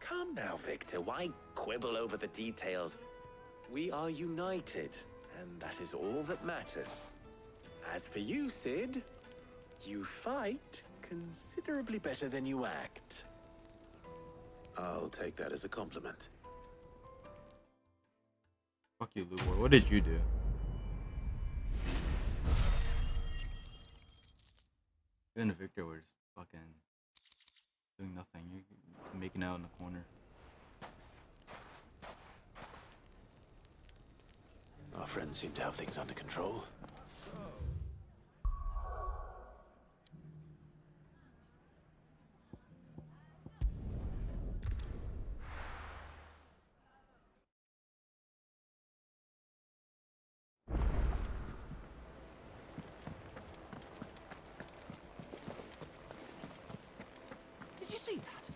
Calm now, Victor. Why quibble over the details? We are united, and that is all that matters. As for you, Sid, you fight considerably better than you act. I'll take that as a compliment. Fuck you, Lubor. What did you do? You and Victor were just fucking doing nothing. You're making out in the corner. Our friends seem to have things under control. Did you see that?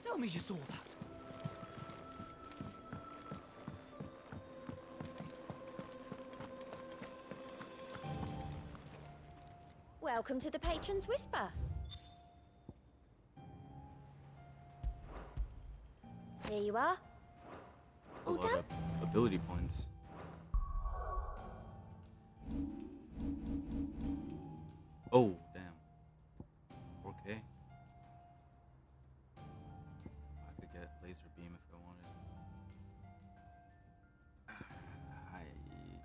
Tell me you saw that. Welcome to the Patron's Whisper. Here you are. A lot of ability points. Oh, damn. Okay. I could get laser beam if I wanted. I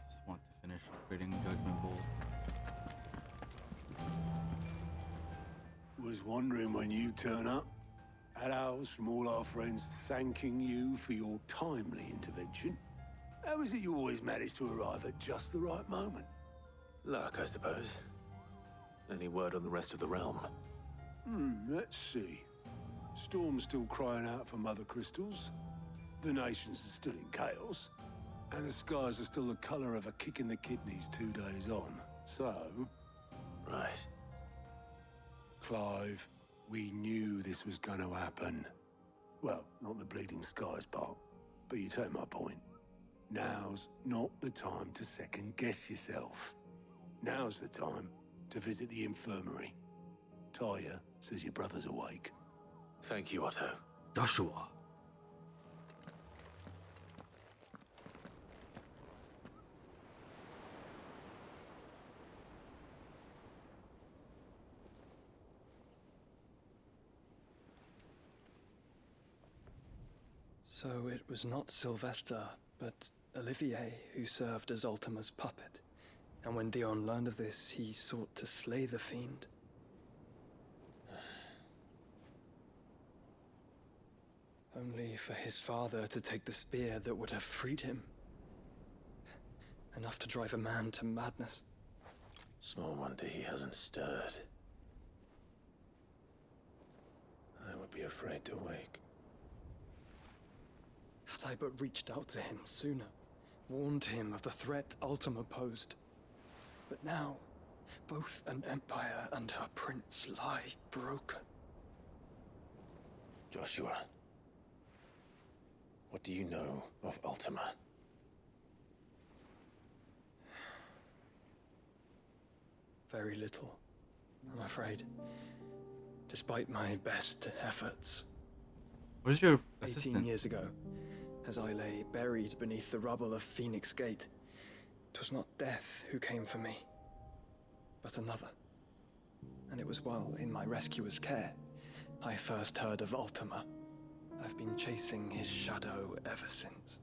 just want to finish upgrading Judgment Bolt. Was wondering when you turn up. Had owls from all our friends thanking you for your timely intervention. How is it you always manage to arrive at just the right moment? Luck, I suppose. Any word on the rest of the realm? Let's see. Storm's still crying out for mother crystals. The nations are still in chaos. And the skies are still the color of a kick in the kidneys 2 days on. So... Right. Clive, we knew this was going to happen. Well, not the bleeding skies part. But you take my point. Now's not the time to second-guess yourself. Now's the time to visit the infirmary. Talia says your brother's awake. Thank you, Otto. Joshua. So it was not Sylvester, but Olivier who served as Ultima's puppet. And when Dion learned of this, he sought to slay the fiend. Only for his father to take the spear that would have freed him. Enough to drive a man to madness. Small wonder he hasn't stirred. I would be afraid to wake. Had I but reached out to him sooner, warned him of the threat Ultima posed. But now, both an empire and her prince lie broken. Joshua, what do you know of Ultima? Very little, I'm afraid. Despite my best efforts. Where's your 18 assistant? years ago, as I lay buried beneath the rubble of Phoenix Gate, 'twas not death who came for me, but another. And it was while in my rescuer's care, I first heard of Ultima. I've been chasing his shadow ever since.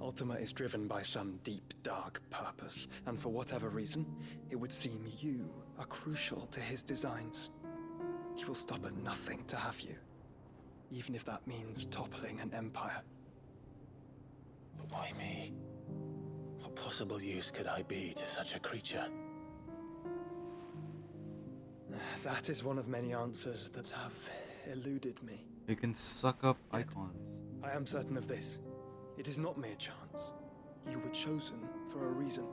Ultima is driven by some deep, dark purpose, and for whatever reason, it would seem you are crucial to his designs. He will stop at nothing to have you, even if that means toppling an empire. But why me? What possible use could I be to such a creature? That is one of many answers that have eluded me. You can suck up icons. I am certain of this. It is not mere chance. You were chosen for a reason.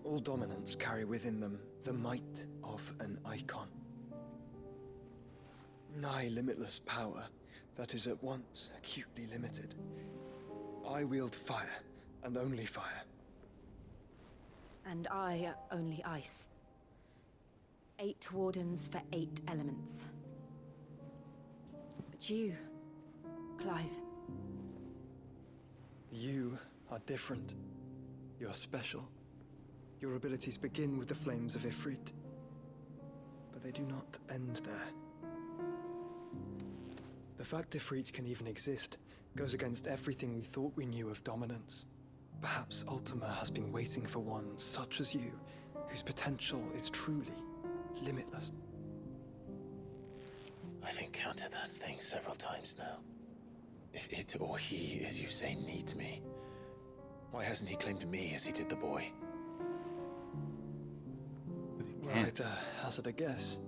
All dominants carry within them the might of an icon. Nigh limitless power that is at once acutely limited. I wield fire, and only fire. And I only ice. 8 wardens for 8 elements. But you, Clive. You are different. You're special. Your abilities begin with the flames of Ifrit. But they do not end there. The fact Ifrit can even exist goes against everything we thought we knew of dominance. Perhaps Ultima has been waiting for one such as you, whose potential is truly limitless. I've encountered that thing several times now. If it or he, as you say, needs me, why hasn't he claimed me as he did the boy? Right, hazard a guess.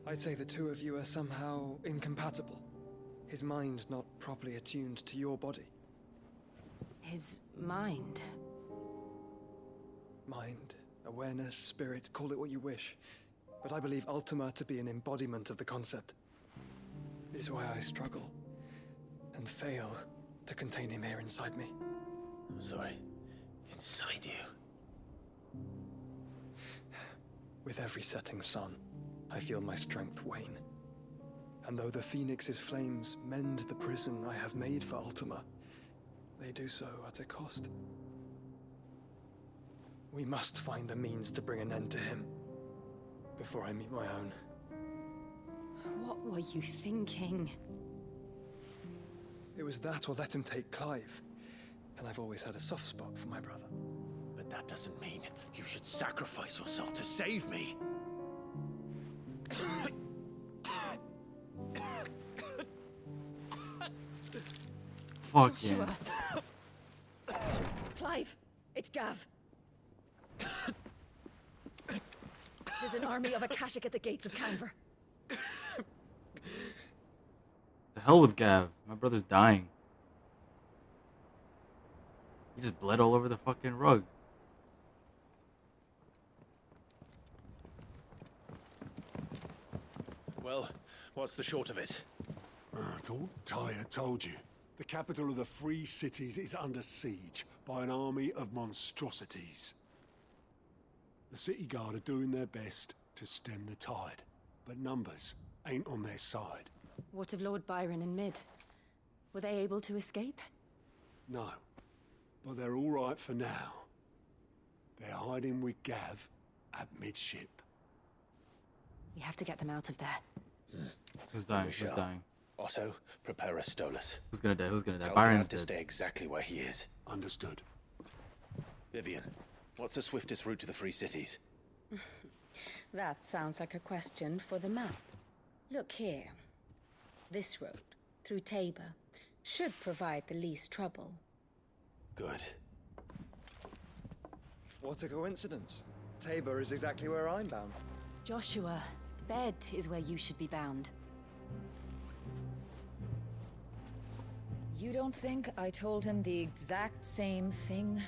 I'd say the two of you are somehow incompatible. His mind not properly attuned to your body. His mind? Mind, awareness, spirit, call it what you wish. But I believe Ultima to be an embodiment of the concept. This is why I struggle and fail to contain him here inside me. I'm sorry. Inside you? With every setting sun, I feel my strength wane. And though the Phoenix's flames mend the prison I have made for Ultima, they do so at a cost. We must find a means to bring an end to him before I meet my own. What were you thinking? It was that or let him take Clive. And I've always had a soft spot for my brother. But that doesn't mean you should sacrifice yourself to save me. Fuck yeah. Clive, it's Gav. There's an army of Akashic at the gates of Canver. The hell with Gav. My brother's dying. He just bled all over the fucking rug. Well, what's the short of it? I thought Tyre told you. The capital of the Free Cities is under siege by an army of monstrosities. The city guard are doing their best to stem the tide, but numbers ain't on their side. What of Lord Byron and Mid? Were they able to escape? No, but they're all right for now. They're hiding with Gav at midship. We have to get them out of there. Who's dying? Who's dying? Otto, prepare a Stolas. Who's gonna die? Who's gonna die? Tell Byron's Gav to dead. stay exactly where he is. Understood. Vivian, what's the swiftest route to the Free Cities? That sounds like a question for the map. Look here. This road, through Tabor, should provide the least trouble. Good. What a coincidence. Tabor is exactly where I'm bound. Joshua, bed is where you should be bound. You don't think I told him the exact same thing?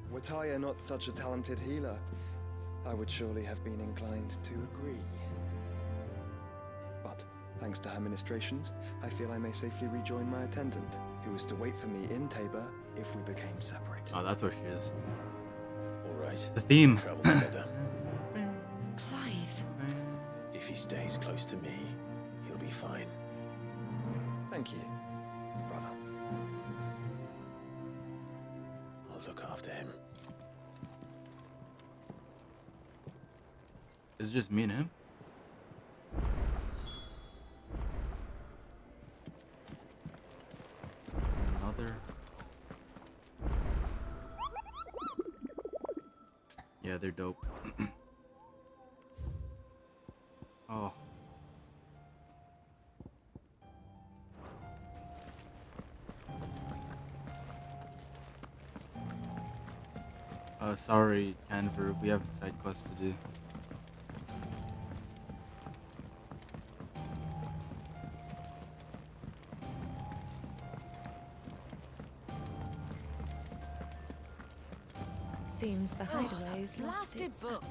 Were Tyre not such a talented healer, I would surely have been inclined to agree. But, thanks to her ministrations, I feel I may safely rejoin my attendant, who was to wait for me in Tabor if we became separate. Oh, that's where she is. All right. The theme. Travel together. Clive. If he stays close to me, he'll be fine. Thank you, brother. I'll look after him. Is it just me and him? Another. Yeah, they're dope. Oh. Sorry, Canver, we have a side quest to do. Seems the hideaway is lost. Blasted book.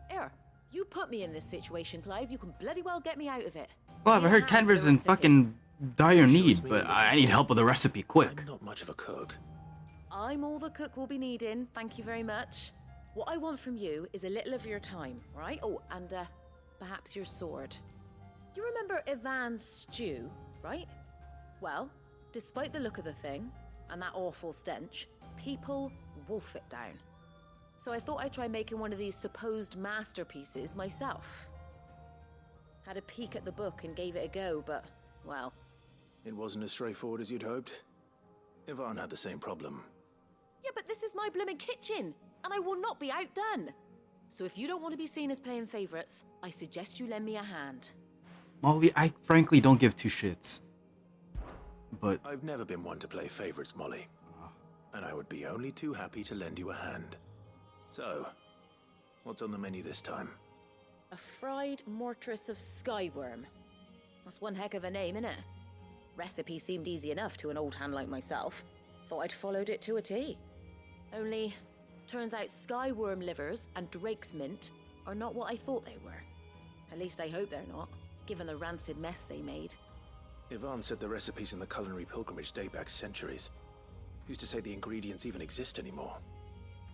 Here, you put me in this situation, Clive. You can bloody well get me out of it. Clive, I heard Canver's in fucking dire need, but I need help with the recipe quick. I'm not much of a cook. I'm all the cook will be needing, thank you very much. What I want from you is a little of your time, right? Oh, and perhaps your sword. You remember Ivan's stew, right? Well, despite the look of the thing, and that awful stench, people wolf it down. So I thought I'd try making one of these supposed masterpieces myself. Had a peek at the book and gave it a go, but, well... It wasn't as straightforward as you'd hoped. Ivan had the same problem. Yeah, but this is my blimmin' kitchen, and I will not be outdone. So if you don't want to be seen as playing favorites, I suggest you lend me a hand. Molly, I frankly don't give two shits. But... I've never been one to play favorites, Molly. And I would be only too happy to lend you a hand. So, what's on the menu this time? A fried mortress of skyworm. That's one heck of a name, innit? Recipe seemed easy enough to an old hand like myself. Thought I'd followed it to a T. Only, turns out skyworm livers and drake's mint are not what I thought they were. At least I hope they're not, given the rancid mess they made. Ivan said the recipes in the culinary pilgrimage date back centuries. Who's to say the ingredients even exist anymore?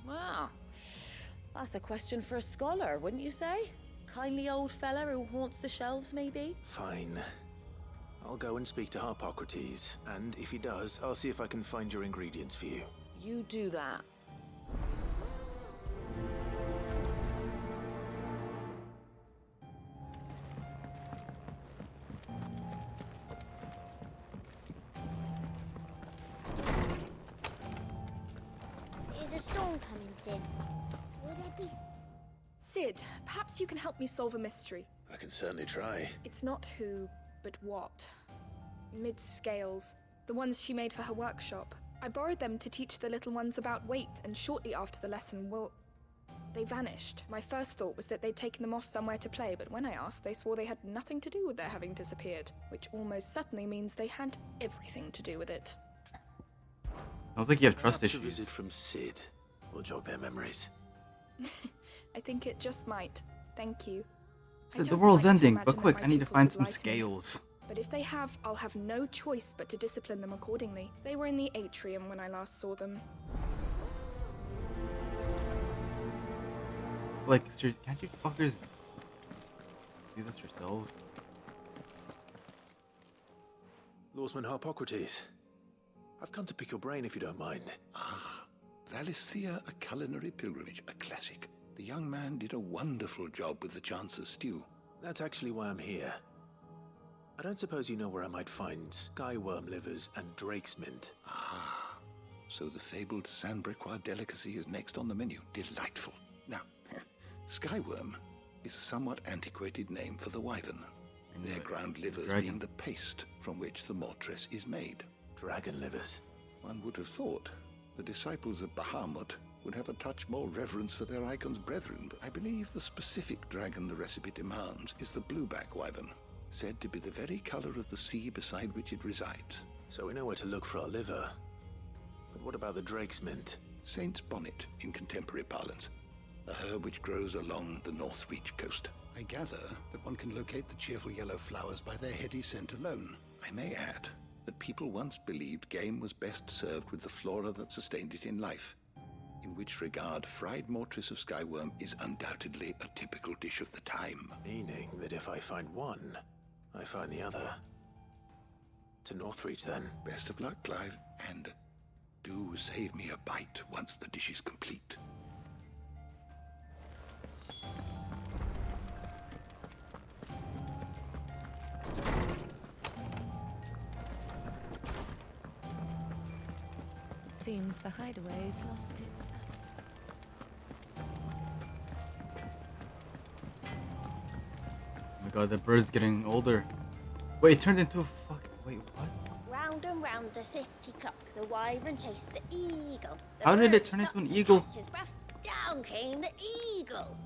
Well, that's a question for a scholar, wouldn't you say? Kindly old fella who haunts the shelves, maybe? Fine. I'll go and speak to Harpocrates, and if he does, I'll see if I can find your ingredients for you. You do that. Is a storm coming, Sid? Will there be... Sid, perhaps you can help me solve a mystery. I can certainly try. It's not who, but what. Miggzz scales, the ones she made for her workshop. I borrowed them to teach the little ones about weight, and shortly after the lesson, they vanished. My first thought was that they'd taken them off somewhere to play, but when I asked, they swore they had nothing to do with their having disappeared, which almost certainly means they had everything to do with it. I don't think you have trust Perhaps issues. a visit from Sid will jog their memories. I think it just might. Thank you. Sid, the world's ending, but quick, I need to find some scales. But if they have, I'll have no choice but to discipline them accordingly. They were in the atrium when I last saw them. Like, seriously, can't you fuckers do this yourselves? Lawsman Harpocrates, I've come to pick your brain if you don't mind. Ah, Valisthea, a culinary pilgrimage, a classic. The young man did a wonderful job with the Chance's stew. That's actually why I'm here. I don't suppose you know where I might find skyworm livers and drake's mint. Ah, so the fabled Sandbrequois delicacy is next on the menu. Delightful. Now, skyworm is a somewhat antiquated name for the wyvern. Their ground livers being the paste from which the mortress is made. Dragon livers. One would have thought the disciples of Bahamut would have a touch more reverence for their icon's brethren, but I believe the specific dragon the recipe demands is the blueback wyvern, said to be the very color of the sea beside which it resides. So we know where to look for our liver. But what about the drake's mint? Saint's bonnet in contemporary parlance, a herb which grows along the North Reach coast. I gather that one can locate the cheerful yellow flowers by their heady scent alone. I may add that people once believed game was best served with the flora that sustained it in life, in which regard fried mortress of skyworm is undoubtedly a typical dish of the time. Meaning that if I find one, I find the other. To Northreach, then. Best of luck, Clive, and do save me a bite once the dish is complete. Seems the hideaway's lost its... Oh my god, the bird's getting older. Wait, it turned into a fucking... Wait, what? Round and round the city clock, the wyvern chased the eagle. The How did it bird turn into stopped an to eagle? catch his breath. Down came the eagle.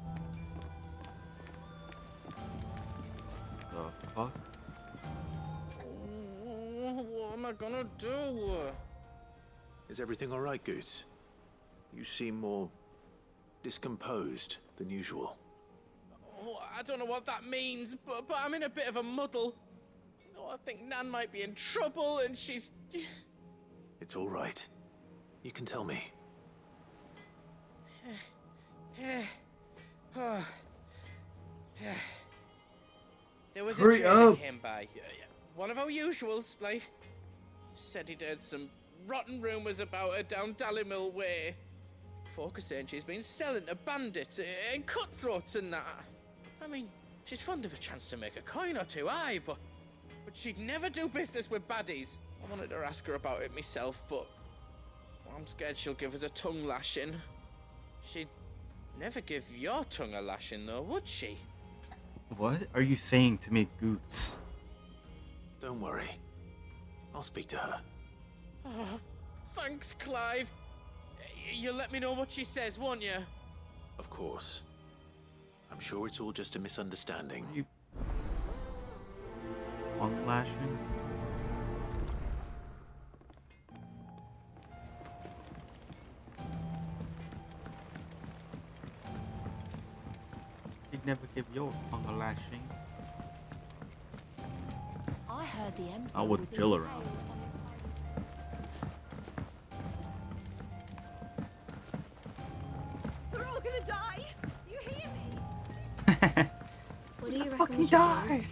The fuck? What am I gonna do? Is everything all right, Goots? You seem more discomposed than usual. Oh, I don't know what that means, but I'm in a bit of a muddle. Oh, I think Nan might be in trouble, and she's... It's all right. You can tell me. There was Hurry a train up. that came by. One of our usuals, like, said he'd heard some rotten rumours about her down Dalimil Way. Folk are saying she's been selling to bandits and cutthroats and that. I mean, she's fond of a chance to make a coin or two, aye, but she'd never do business with baddies. I wanted to ask her about it myself, but I'm scared she'll give us a tongue lashing. She'd never give your tongue a lashing, though, would she? What are you saying to me, Goots? Don't worry. I'll speak to her. Oh, thanks, Clive. You'll let me know what she says, won't you? Of course. I'm sure it's all just a misunderstanding. You... Tongue lashing? He'd never give your tongue a lashing. I heard the Emperor Not with was Jill impaled around. on his- We're all gonna die! You hear me? What do you reckon Fucking we should die! do?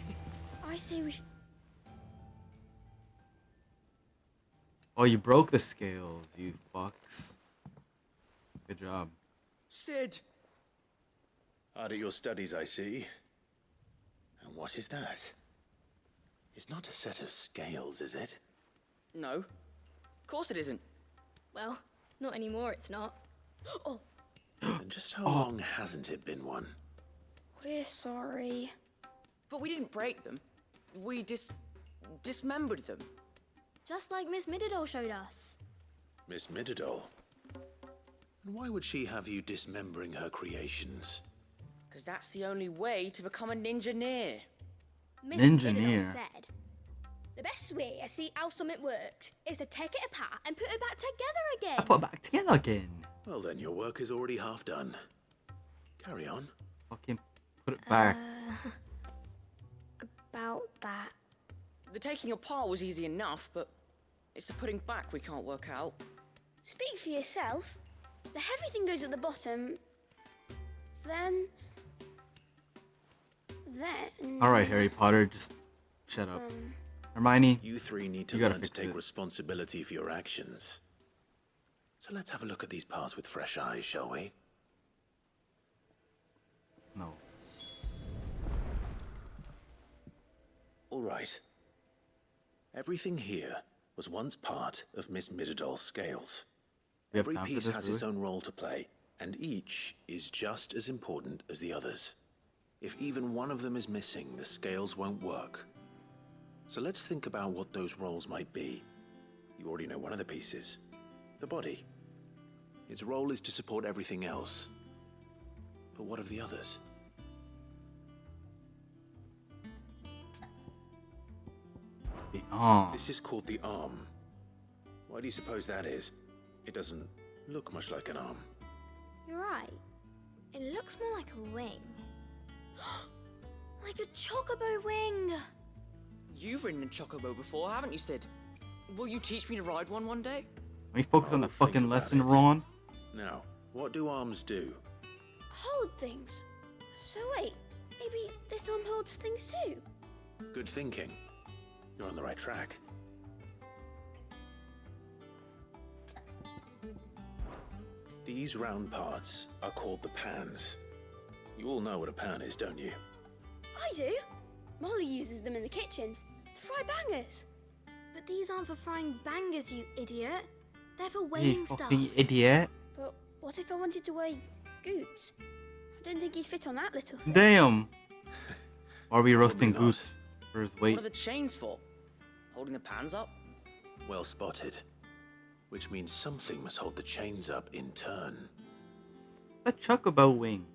I say we should... Oh, you broke the scales, you fucks. Good job. Sid! Hard at your studies, I see. And what is that? It's not a set of scales, is it? No. Of course it isn't. Well, not anymore, it's not. Oh, And just how long hasn't it been one? we're sorry. But we didn't break them. We dismembered them. Just like Miss Mididol showed us. Miss Mididol? And why would she have you dismembering her creations? Because that's the only way to become a ninja-neer. Miss Ninja-neer. Mididol said, the best way to see how something worked is to take it apart and put it back together again. I put it back together again. Well then, your work is already half done. Carry on. Fucking put it back. About that. The taking apart was easy enough, but it's the putting back we can't work out. Speak for yourself. The heavy thing goes at the bottom. Then... All right, Harry Potter, just shut up. Hermione, you three need to you gotta learn to fix take it. responsibility for your actions. So let's have a look at these parts with fresh eyes, shall we? No. All right. Everything here was once part of Miss Midadol's scales. We have Every time for piece this, has its own role to play, and each is just as important as the others. If even one of them is missing, the scales won't work. So let's think about what those roles might be. You already know one of the pieces, the body. Its role is to support everything else. But what of the others? The arm. This is called the arm. Why do you suppose that is? It doesn't look much like an arm. You're right. It looks more like a wing. Like a chocobo wing! You've ridden a chocobo before, haven't you, Sid? Will you teach me to ride one day? Let me focus on the fucking lesson, Ron. Now, what do arms do? Hold things. So wait, maybe this arm holds things too? Good thinking. You're on the right track. These round parts are called the pans. You all know what a pan is, don't you? I do. Molly uses them in the kitchens to fry bangers. But these aren't for frying bangers, you idiot. They're for weighing You stuff. fucking idiot. But what if I wanted to weigh Goose? I don't think he'd fit on that little thing. Damn. Are we roasting Goose for his weight? What are the chains for? Holding the pans up? Well spotted. Which means something must hold the chains up in turn. A chocobo wing.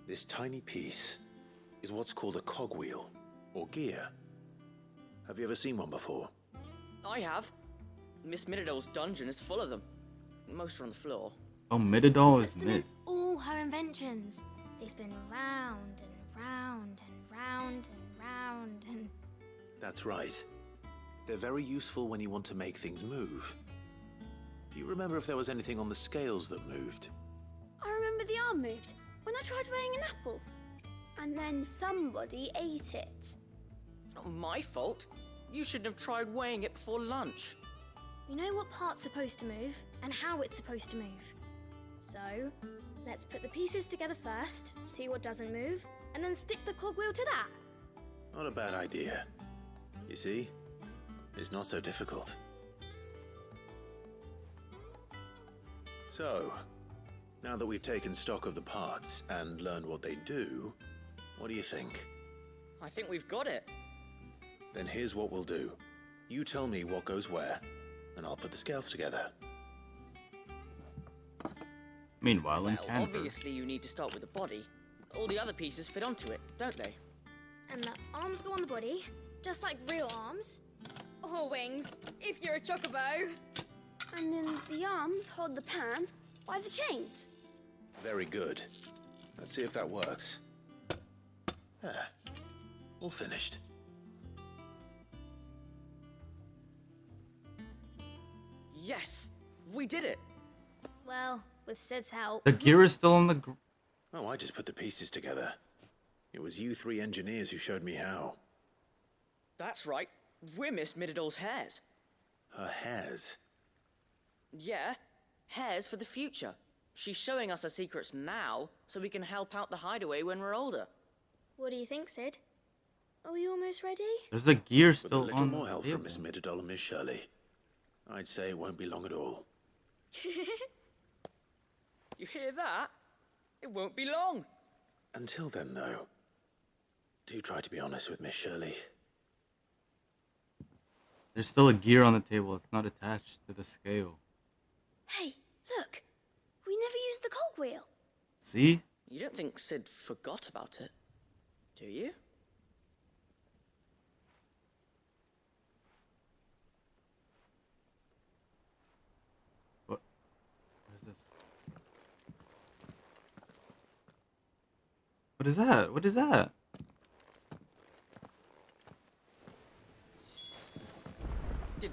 This tiny piece is what's called a cogwheel, or gear. Have you ever seen one before? I have. Miss Midadol's dungeon is full of them. Most are on the floor. Oh, Midadol is Puts them in mid. all her inventions. They spin round and round and round and round and... That's right. They're very useful when you want to make things move. Do you remember if there was anything on the scales that moved? I remember the arm moved when I tried weighing an apple. And then somebody ate it. Not my fault. You shouldn't have tried weighing it before lunch. We know what part's supposed to move and how it's supposed to move. So, let's put the pieces together first, see what doesn't move, and then stick the cogwheel to that. Not a bad idea. You see? It's not so difficult. So, now that we've taken stock of the parts and learned what they do, what do you think? I think we've got it. Then here's what we'll do. You tell me what goes where, and I'll put the scales together. Meanwhile, in Well, Canberra. obviously you need to start with the body. All the other pieces fit onto it, don't they? And the arms go on the body, just like real arms. Or wings, if you're a chocobo. And then the arms hold the pans by the chains. Very good. Let's see if that works. There. All finished. Yes! We did it! Well, with Sid's help. The gear is still on the... Oh, I just put the pieces together. It was you three engineers who showed me how. That's right. We're Miss Midadol's hairs. Her hairs? Yeah, hairs for the future. She's showing us her secrets now, so we can help out the hideaway when we're older. What do you think, Sid? Are you almost ready? There's a gear With a still little on more the help table. from Miss Midadol and Miss Shirley, I'd say it won't be long at all. You hear that? It won't be long. Until then, though, do try to be honest with Miss Shirley. There's still a gear on the table. It's not attached to the scale. Hey, look. We never used the cogwheel. See? You don't think Sid forgot about it, do you? What is this? What is that? What is that?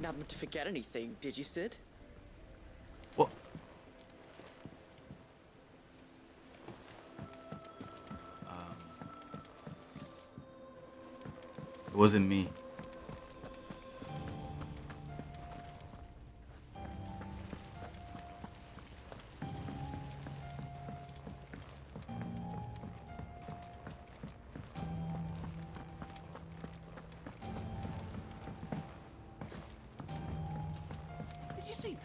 didn't happen to forget anything, did you, Sid? What? It wasn't me. Did you see that?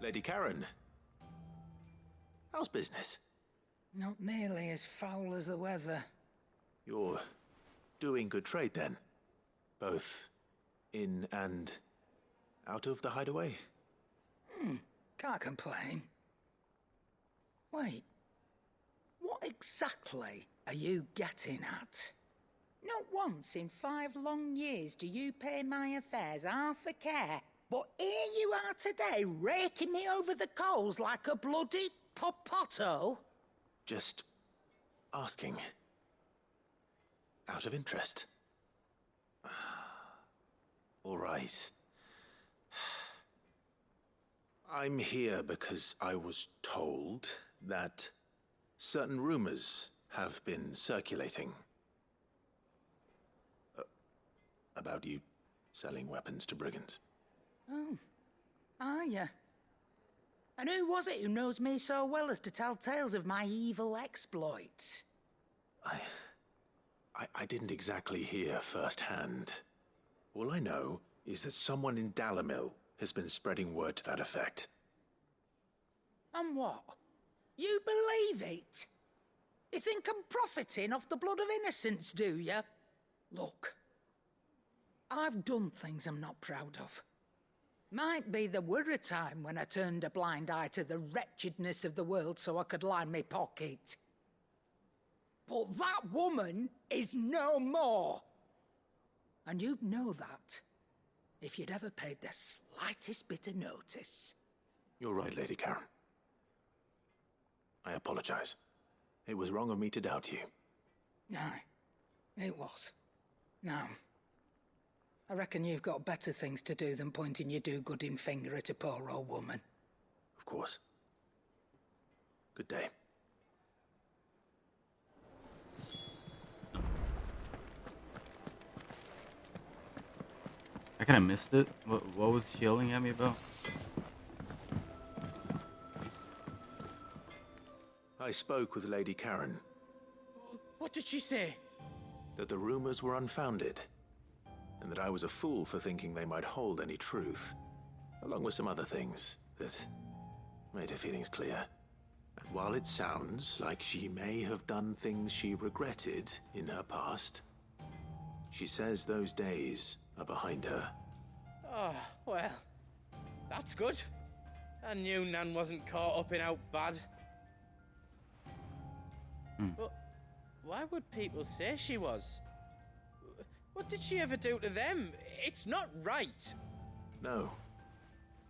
Lady Karen. How's business? Not nearly as foul as the weather. You're doing good trade then? Both in and out of the hideaway? Can't complain. Wait. What exactly are you getting at? Not once in 5 long years do you pay my affairs half a care. But here you are today, raking me over the coals like a bloody popoto. Just asking. Out of interest. All right. I'm here because I was told that certain rumors have been circulating. About you selling weapons to brigands. Oh, are you? And who was it who knows me so well as to tell tales of my evil exploits? I didn't exactly hear firsthand. All I know is that someone in Dalimil has been spreading word to that effect. And what? You believe it? You think I'm profiting off the blood of innocents, do you? Look, I've done things I'm not proud of. Might be there were a time when I turned a blind eye to the wretchedness of the world so I could line my pocket. But that woman is no more. And you'd know that if you'd ever paid the slightest bit of notice. You're right, Lady Karen. I apologize. It was wrong of me to doubt you. No, it was. Now, I reckon you've got better things to do than pointing your do-gooding finger at a poor old woman. Of course. Good day. I kind of missed it. What was she yelling at me about? I spoke with Lady Karen. What did she say? That the rumors were unfounded, and that I was a fool for thinking they might hold any truth, along with some other things that made her feelings clear. And while it sounds like she may have done things she regretted in her past, she says those days are behind her. Oh, well, that's good. I knew Nan wasn't caught up in out bad. But why would people say she was? What did she ever do to them? It's not right. No,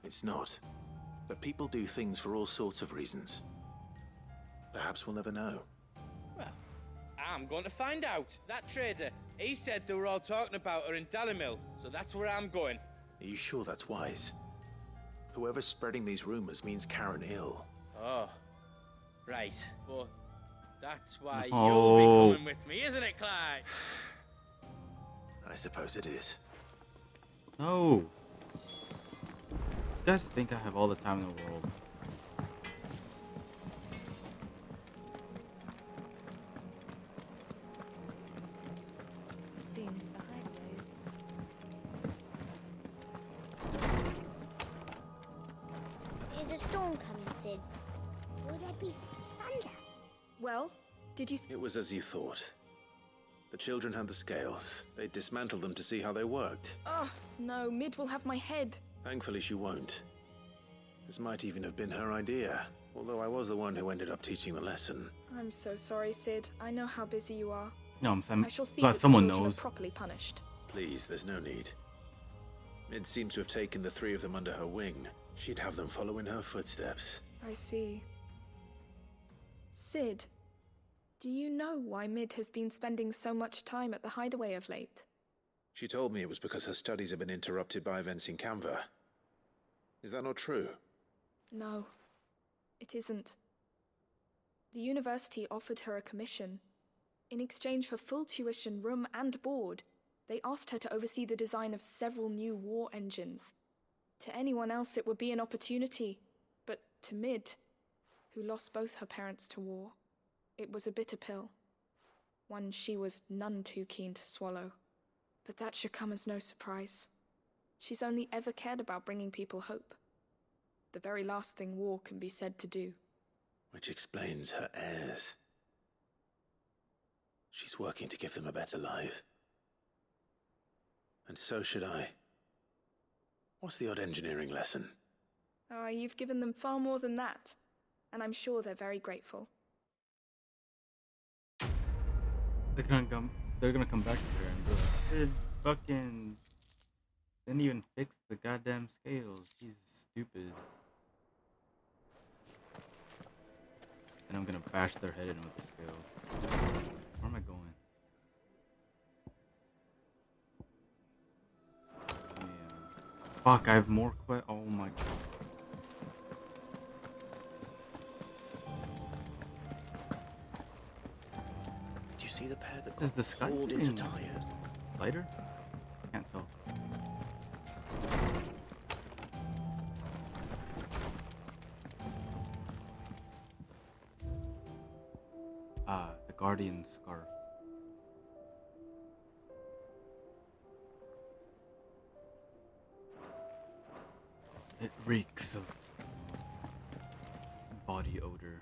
it's not. But people do things for all sorts of reasons. Perhaps we'll never know. Well, I'm going to find out. That trader, he said they were all talking about her in Dalimil, so that's where I'm going. Are you sure that's wise? Whoever's spreading these rumors means Karen ill. Oh, right. Well, that's why Oh. you'll be coming with me, isn't it, Clyde? I suppose it is. No. You guys think I have all the time in the world. Seems the highways. Is a storm coming, Sid? Will there be thunder? Well, did you... It was as you thought. The children had the scales. They dismantled them to see how they worked. Oh, no, Mid will have my head. Thankfully she won't. This might even have been her idea, although I was the one who ended up teaching the lesson. I'm so sorry, Sid. I know how busy you are. No, I'm saying I shall see glad that someone the children knows. are properly punished. Please, there's no need. Mid seems to have taken the 3 of them under her wing. She'd have them following her footsteps. I see. Sid, do you know why Mid has been spending so much time at the hideaway of late? She told me it was because her studies have been interrupted by events in Canva. Is that not true? No, it isn't. The university offered her a commission. In exchange for full tuition, room and board, they asked her to oversee the design of several new war engines. To anyone else it would be an opportunity, but to Mid, who lost both her parents to war, it was a bitter pill. One she was none too keen to swallow. But that should come as no surprise. She's only ever cared about bringing people hope. The very last thing war can be said to do. Which explains her heirs. She's working to give them a better life. And so should I. What's the odd engineering lesson? Oh, you've given them far more than that. And I'm sure they're very grateful. They're gonna come back here and be like, Sid fucking didn't even fix the goddamn scales. He's stupid. And I'm gonna bash their head in with the scales. Where am I going? Fuck, I have more oh my god. Do you see the pair that Is the got sky pulled into getting tires? lighter? Can't tell. Ah, the Guardian scarf. It reeks of body odor.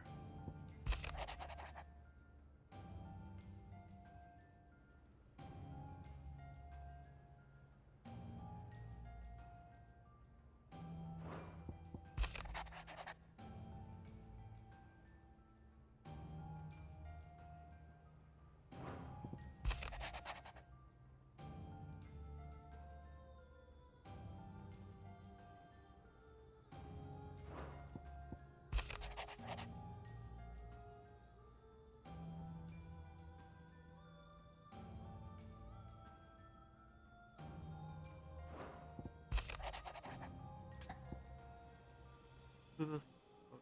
Who the fuck?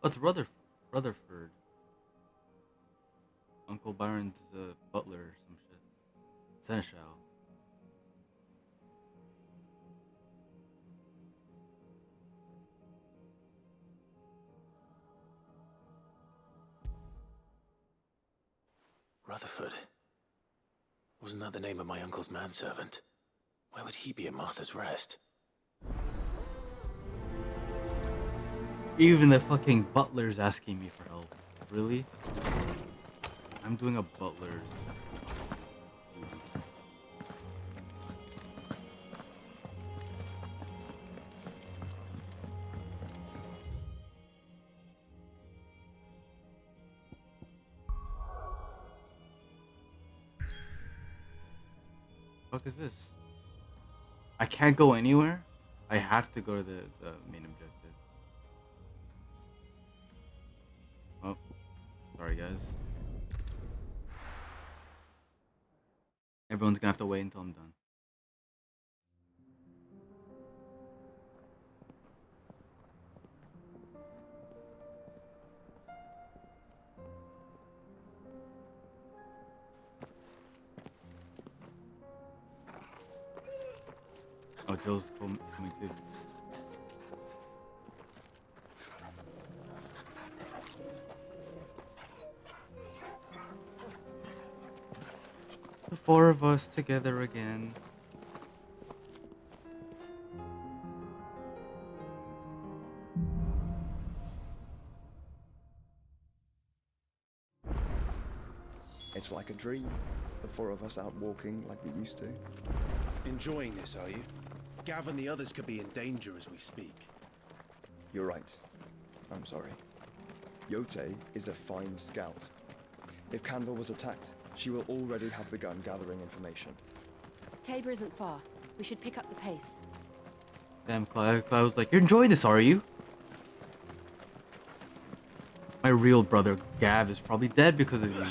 Oh, it's Rutherford. Uncle Byron's butler or some shit. Seneschal. Rutherford. Wasn't that the name of my uncle's manservant? Where would he be at Martha's Rest? Even the fucking butler's asking me for help. Really? I'm doing a butler's. What the fuck is this? I can't go anywhere? I have to go to the main objective. Oh, sorry guys. Everyone's gonna have to wait until I'm done. Oh, Joe's coming too. The four of us together again. It's like a dream. The four of us out walking like we used to. Enjoying this, are you? Gav and the others could be in danger as we speak. You're right. I'm sorry. Yote is a fine scout. If Canva was attacked, she will already have begun gathering information. Tabor isn't far. We should pick up the pace. Damn, Clive was like, "You're enjoying this, are you?" My real brother Gav is probably dead because of you.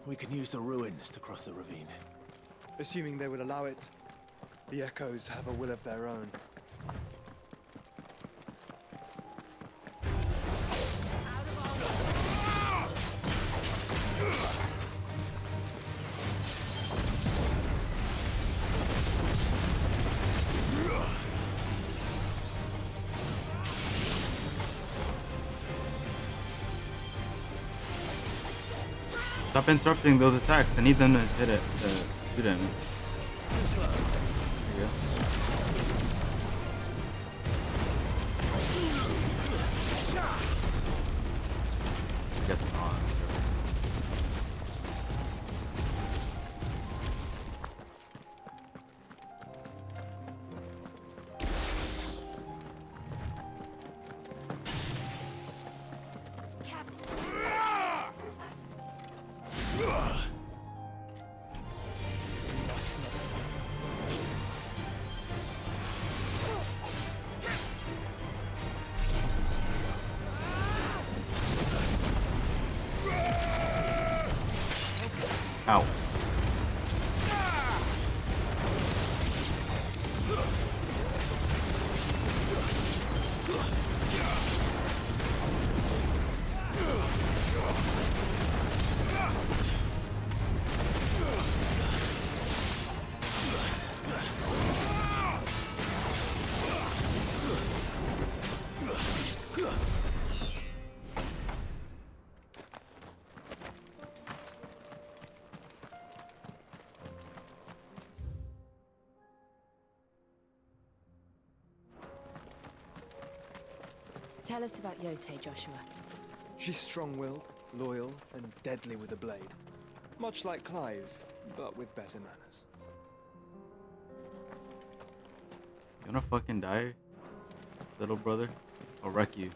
We can use the ruins to cross the ravine. Assuming they will allow it. The echoes have a will of their own. Stop interrupting those attacks. I need them to hit it. Shoot at me. There you go. I guess not. Ow. Tell us about Yote, Joshua. She's strong-willed, loyal, and deadly with a blade. Much like Clive, but with better manners. You wanna fucking die, little brother? I'll wreck you.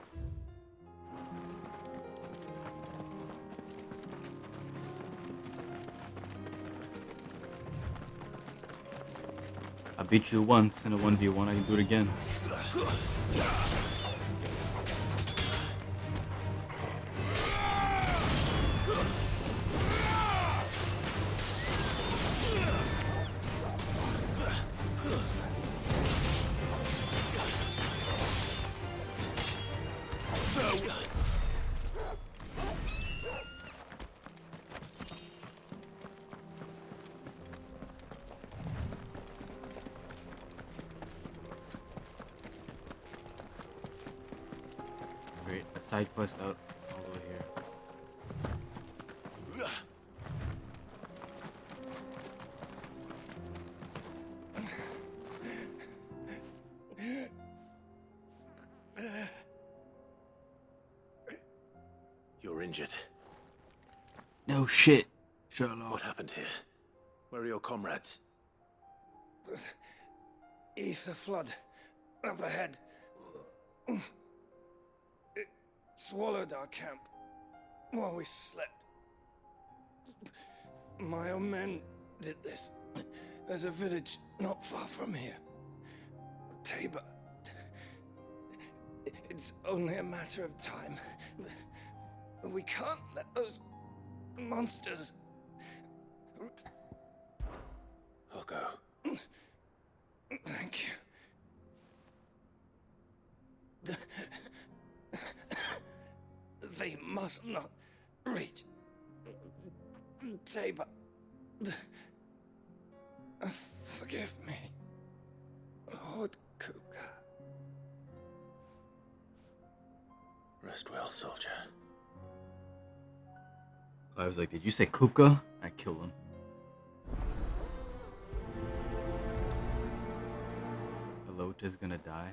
I beat you once in a 1v1, I can do it again. Great, a side quest out all the way here. You're injured. No shit, Sherlock. What happened here? Where are your comrades? Ether flood. Up ahead. It swallowed our camp while we slept. My own men did this. There's a village not far from here. Tabor. It's only a matter of time. We can't let those monsters... I'll go. Thank you. They must not reach Tabor. Forgive me, Lord Kuka. Rest well, soldier. I was like, did you say Kupka? I kill him. Elota's gonna die.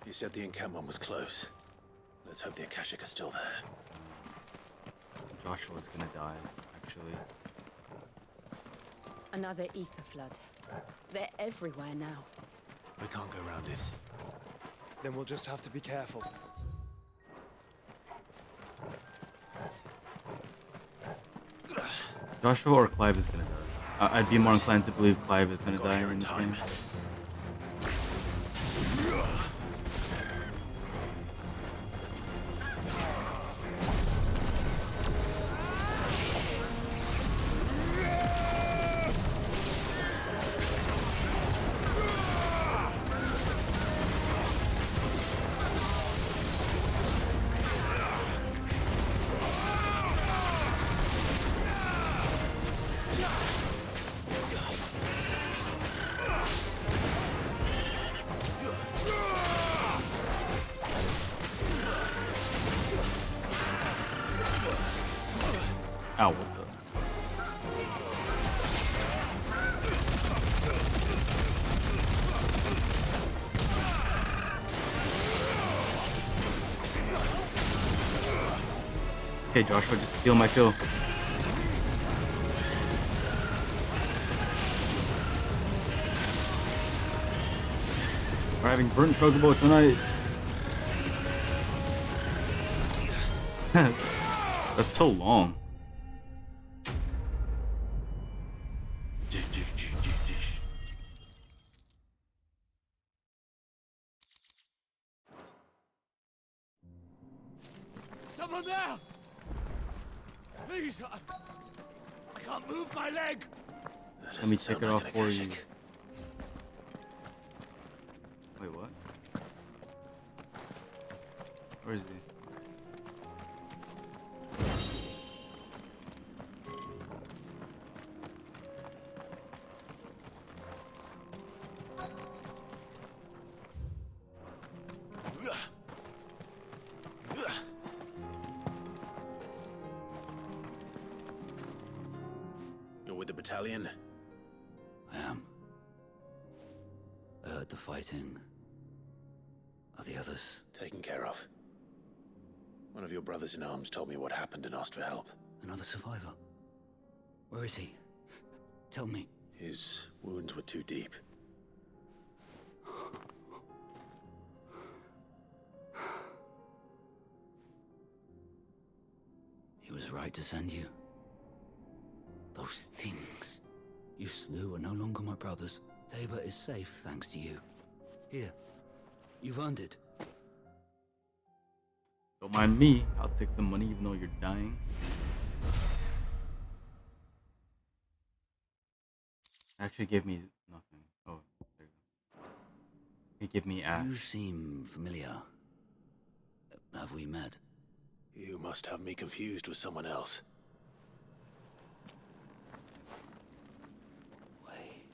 You said the encampment was close. Let's hope the Akashic are still there. Joshua's gonna die, actually. Another ether flood. They're everywhere now. We can't go around it. Then we'll just have to be careful. Joshua or Clive is gonna die. I'd be more inclined to believe Clive is gonna die in this game. Ow, what the? Okay, Joshua, just steal my kill. We're having burnt chocobo tonight. That's so long. Someone there! Please, I can't move my leg. Let me take it off for you. Wait, what? Where is he? You're with the battalion? I am. I heard the fighting. Are the others? Taken care of. One of your brothers in arms told me what happened and asked for help. Another survivor? Where is he? Tell me. His wounds were too deep. He was right to send you. Those things you slew are no longer my brothers. Tabor is safe thanks to you. Here, you've earned it. Don't mind me. I'll take some money even though you're dying. Actually gave me nothing. Oh, there you go. He gave me ash. You seem familiar. Have we met? You must have me confused with someone else. Wait.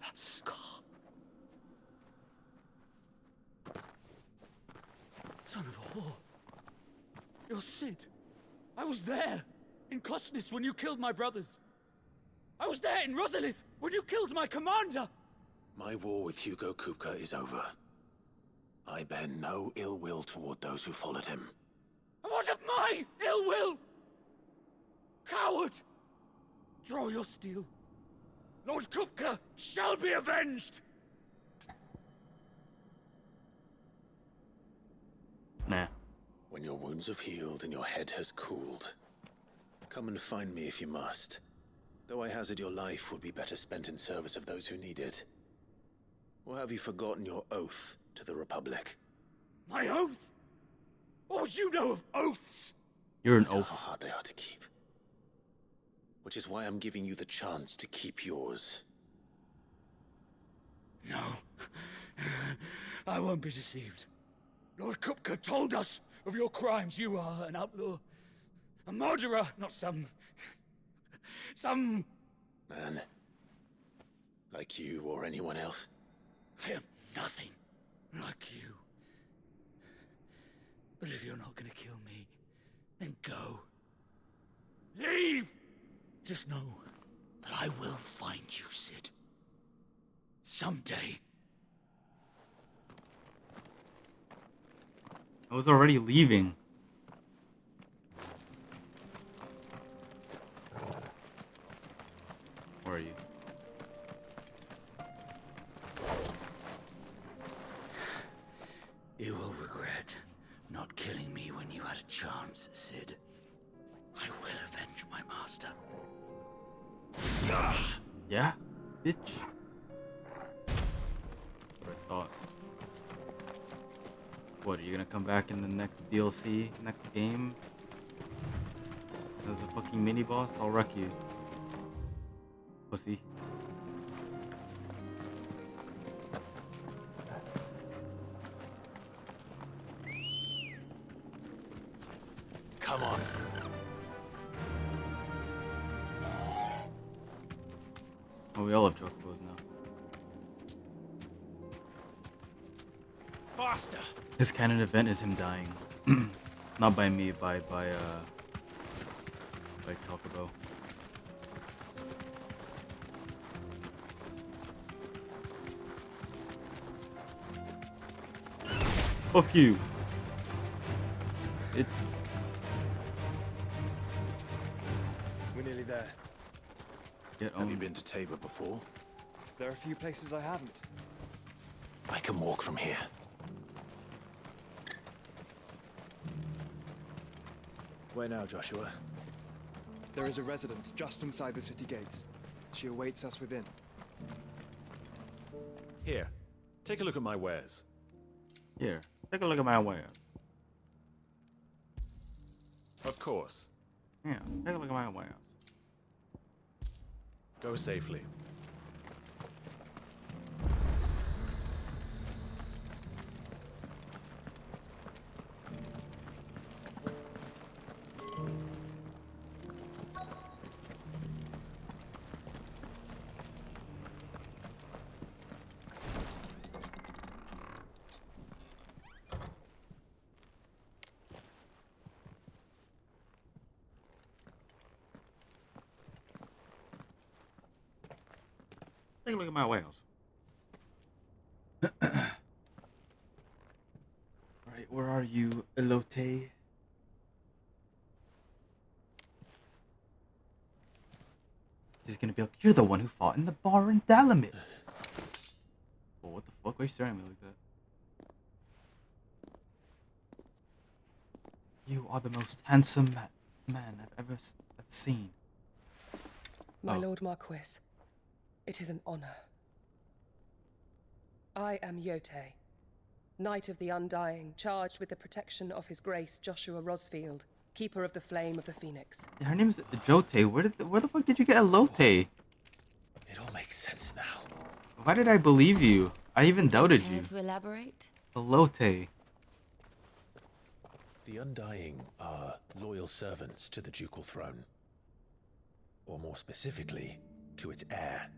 That scar. Son of a whore. You're Sid. I was there in Cosnis when you killed my brothers. I was there in Rosalith when you killed my commander. My war with Hugo Kupka is over. I bear no ill will toward those who followed him. And what of my ill will? Coward! Draw your steel. Lord Kupka shall be avenged! Nah. When your wounds have healed and your head has cooled, come and find me if you must. Though I hazard your life would be better spent in service of those who need it. Or have you forgotten your oath to the Republic? My oath? What would you know of oaths? You're an How oaf. hard they are to keep. Which is why I'm giving you the chance to keep yours. No. I won't be deceived. Lord Kupka told us of your crimes. You are an outlaw. A murderer, not some man. Like you or anyone else. I am nothing like you. But if you're not gonna kill me, then go. Leave! Just know that I will find you, Sid. Someday. I was already leaving. Where are you? You will regret not killing me when you had a chance, Sid. I will Yeah, bitch. What I thought. What, are you gonna come back in the next DLC, next game? As a fucking mini boss? I'll wreck you. Pussy. Come on. Oh, we all have chocobos now. Faster. This canon event is him dying. Not by me, by Chocobo. Fuck you. We're nearly there. Have you been to Tabor before? There are a few places I haven't. I can walk from here. Where now, Joshua? There is a residence just inside the city gates. She awaits us within. Here, take a look at my wares. Here, take a look at my wares. Of course. Yeah, take a look at my wares. Go safely. Take a look at my whales. Alright, where are you, Elote? He's gonna be like, you're the one who fought in the bar in Dalamit. Oh, what the fuck? Why are you staring at me like that? You are the most handsome man I've ever seen. My Lord Marquis, it is an honor. I am Yote, Knight of the Undying, charged with the protection of His Grace Joshua Rosfield, Keeper of the Flame of the Phoenix. Yeah, her name's Jote. Where the fuck did you get Elote? It all makes sense now. Why did I believe you? I even doubted you. Care to elaborate? Elote. The Undying are loyal servants to the ducal throne. Or more specifically, to its heir.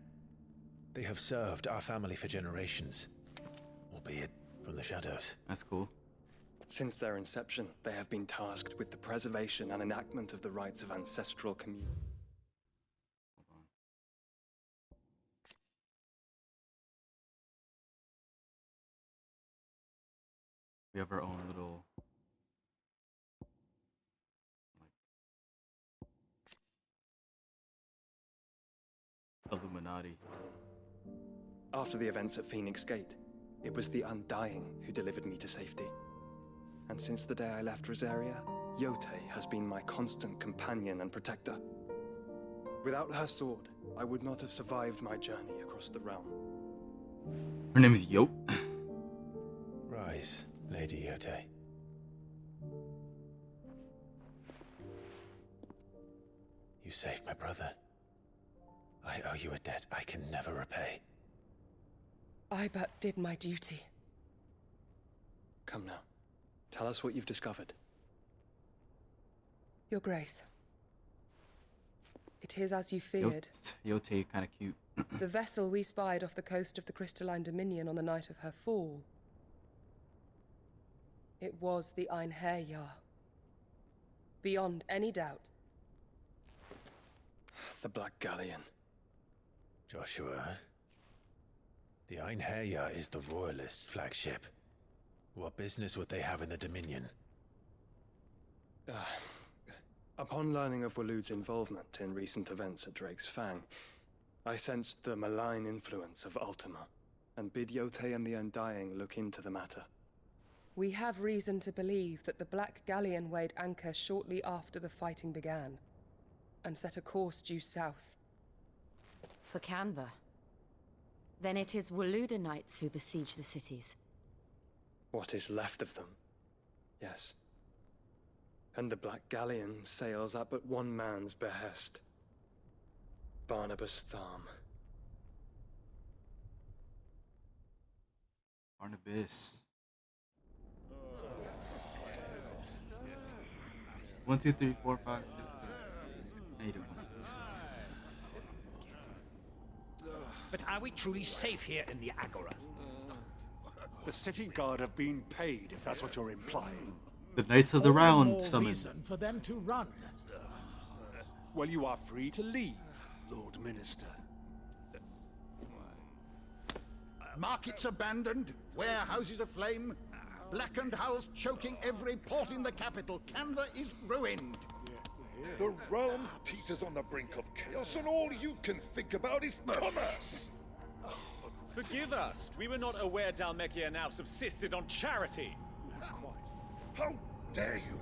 They have served our family for generations, albeit from the shadows. That's cool. Since their inception, they have been tasked with the preservation and enactment of the rights of ancestral community. We have our own little Illuminati. After the events at Phoenix Gate, it was the Undying who delivered me to safety. And since the day I left Rosaria, Yote has been my constant companion and protector. Without her sword, I would not have survived my journey across the realm. Her name is Yote. Rise, Lady Yote. You saved my brother. I owe you a debt I can never repay. I but did my duty. Come now. Tell us what you've discovered. Your Grace. It is as you feared. Yote, kind of cute. The vessel we spied off the coast of the Crystalline Dominion on the night of her fall. It was the Einherjar. Beyond any doubt. The Black Galleon. Joshua, the Einherjar is the Royalists' flagship. What business would they have in the Dominion? Upon learning of Waloed's involvement in recent events at Drake's Fang, I sensed the malign influence of Ultima, and bid Yote and the Undying look into the matter. We have reason to believe that the Black Galleon weighed anchor shortly after the fighting began, and set a course due south. For Canva. Then it is Waluda knights who besiege the cities. What is left of them? Yes. And the Black Galleon sails at but one man's behest. Barnabas Tharm. Barnabas. 1, 2, 3, 4, 5, 6, 7, 8. 8 of them. But are we truly safe here in the Agora? The city guard have been paid, if that's what you're implying. The Knights of the All the Round more summon. reason for them to run. Well, you are free to leave, Lord Minister. Markets abandoned, warehouses aflame, blackened hulls choking every port in the capital. Canva is ruined. The realm teeters on the brink of chaos, and all you can think about is commerce. Forgive us. We were not aware Dhalmekia now subsisted on charity. How dare you?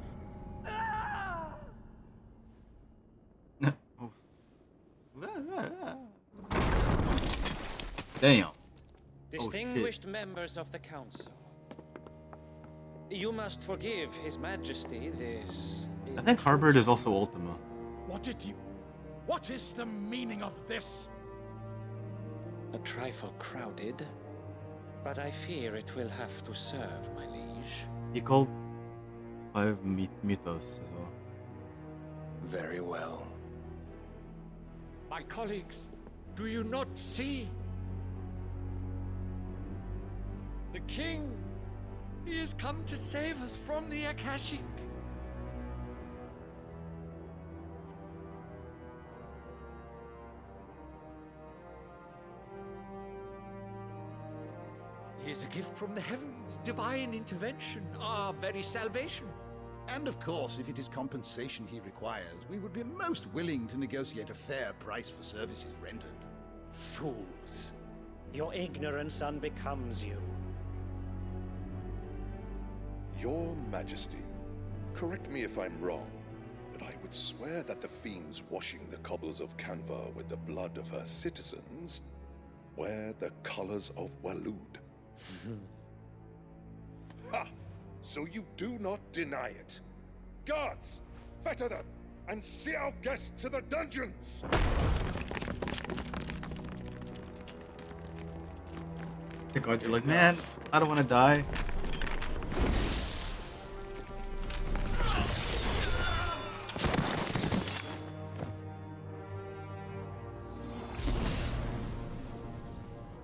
Damn. Distinguished members of the council, you must forgive His Majesty this. I think Harvard is also Ultima. What is the meaning of this? A trifle crowded, but I fear it will have to serve, my liege. He called Clive Mythos as well. Very well. My colleagues, do you not see? The king! He has come to save us from the Akashic. He is a gift from the heavens, divine intervention, our very salvation. And of course, if it is compensation he requires, we would be most willing to negotiate a fair price for services rendered. Fools. Your ignorance unbecomes you. Your Majesty, correct me if I'm wrong, but I would swear that the fiends washing the cobbles of Canva with the blood of her citizens wear the colors of Walud. Ha! So you do not deny it. Guards, fetter them, and see our guests to the dungeons! The guards are like, man, I don't want to die.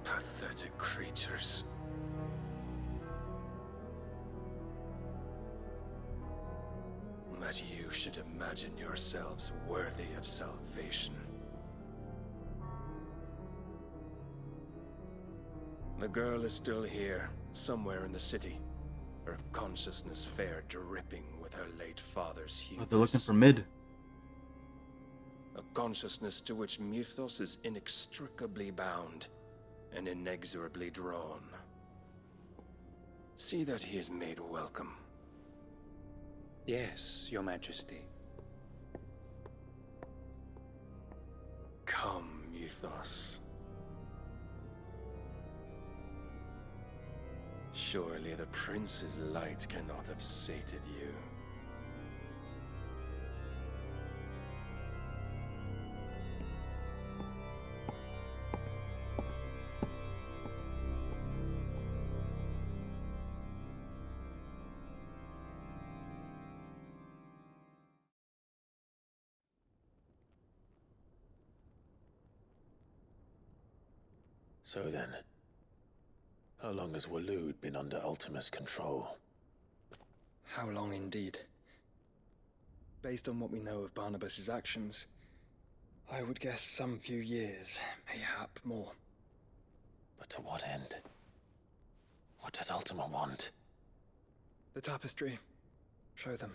Pathetic creatures. That you should imagine yourselves worthy of salvation. The girl is still here, somewhere in the city. Her consciousness fair dripping with her late father's hubris. Oh, they're looking for mid. A consciousness to which Mythos is inextricably bound and inexorably drawn. See that he is made welcome. Yes, Your Majesty. Come, Mythos. Surely the prince's light cannot have sated you. So then, how long has Walud been under Ultima's control? How long indeed? Based on what we know of Barnabas's actions, I would guess some few years, mayhap more. But to what end? What does Ultima want? The tapestry. Show them.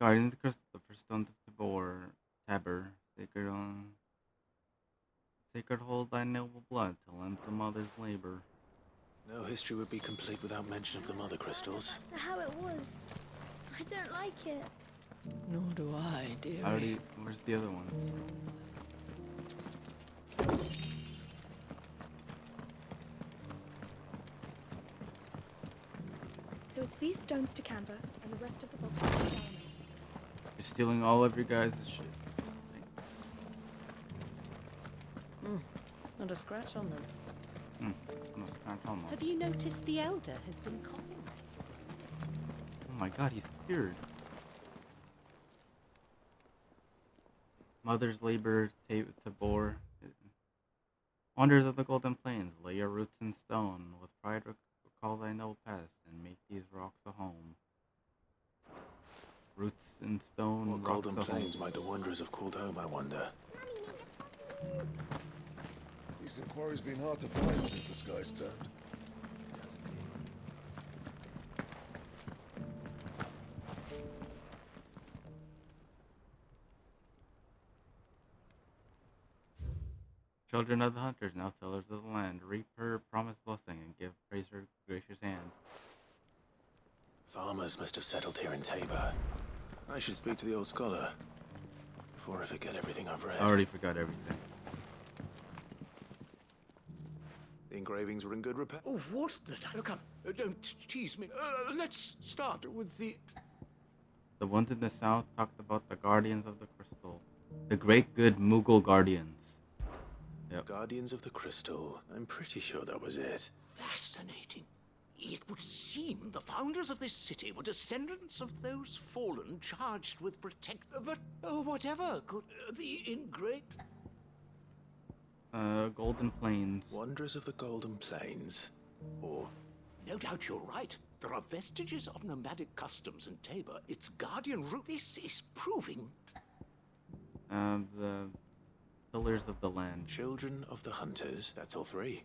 Guardians of the Crystal, the first stone of Tabor, sacred hold thy noble blood till ends the mother's labor. No history would be complete without mention of the mother crystals. That's how it was. I don't like it. Nor do I, dearie. Where's the other ones? So it's these stones to Canva, and the rest of the boxes. You're stealing all of your guys' shit. Thanks. Not a scratch on them. No scratch on them. Have you noticed the Elder has been coughing less? Oh my god, he's cured. Mother's labor, Tabor. Wonders of the Golden Plains, lay your roots in stone. With pride recall thy noble past, and make these rocks a home. Roots in stone, What rocks Golden a Plains home. might the wanderers have called home, I wonder? Decent quarry's been hard to find since the skies turned. Children of the hunters, now tillers of the land, reap her promised blessing and give praise her gracious hand. Farmers must have settled here in Tabor. I should speak to the old scholar before I forget everything I've read. I already forgot everything. The engravings were in good repair. Oh, what the... Look up. Don't tease me. Let's start with the... The ones in the south talked about the guardians of the crystal. The great good Mughal guardians. Yep. Guardians of the Crystal. I'm pretty sure that was it. Fascinating. It would seem the founders of this city were descendants of those fallen charged with but whatever could the Golden Plains. Wanderers of the Golden Plains. Or... No doubt you're right. There are vestiges of nomadic customs in Tabor. Its guardian root. This is proving... The pillars of the land. Children of the hunters. That's all three.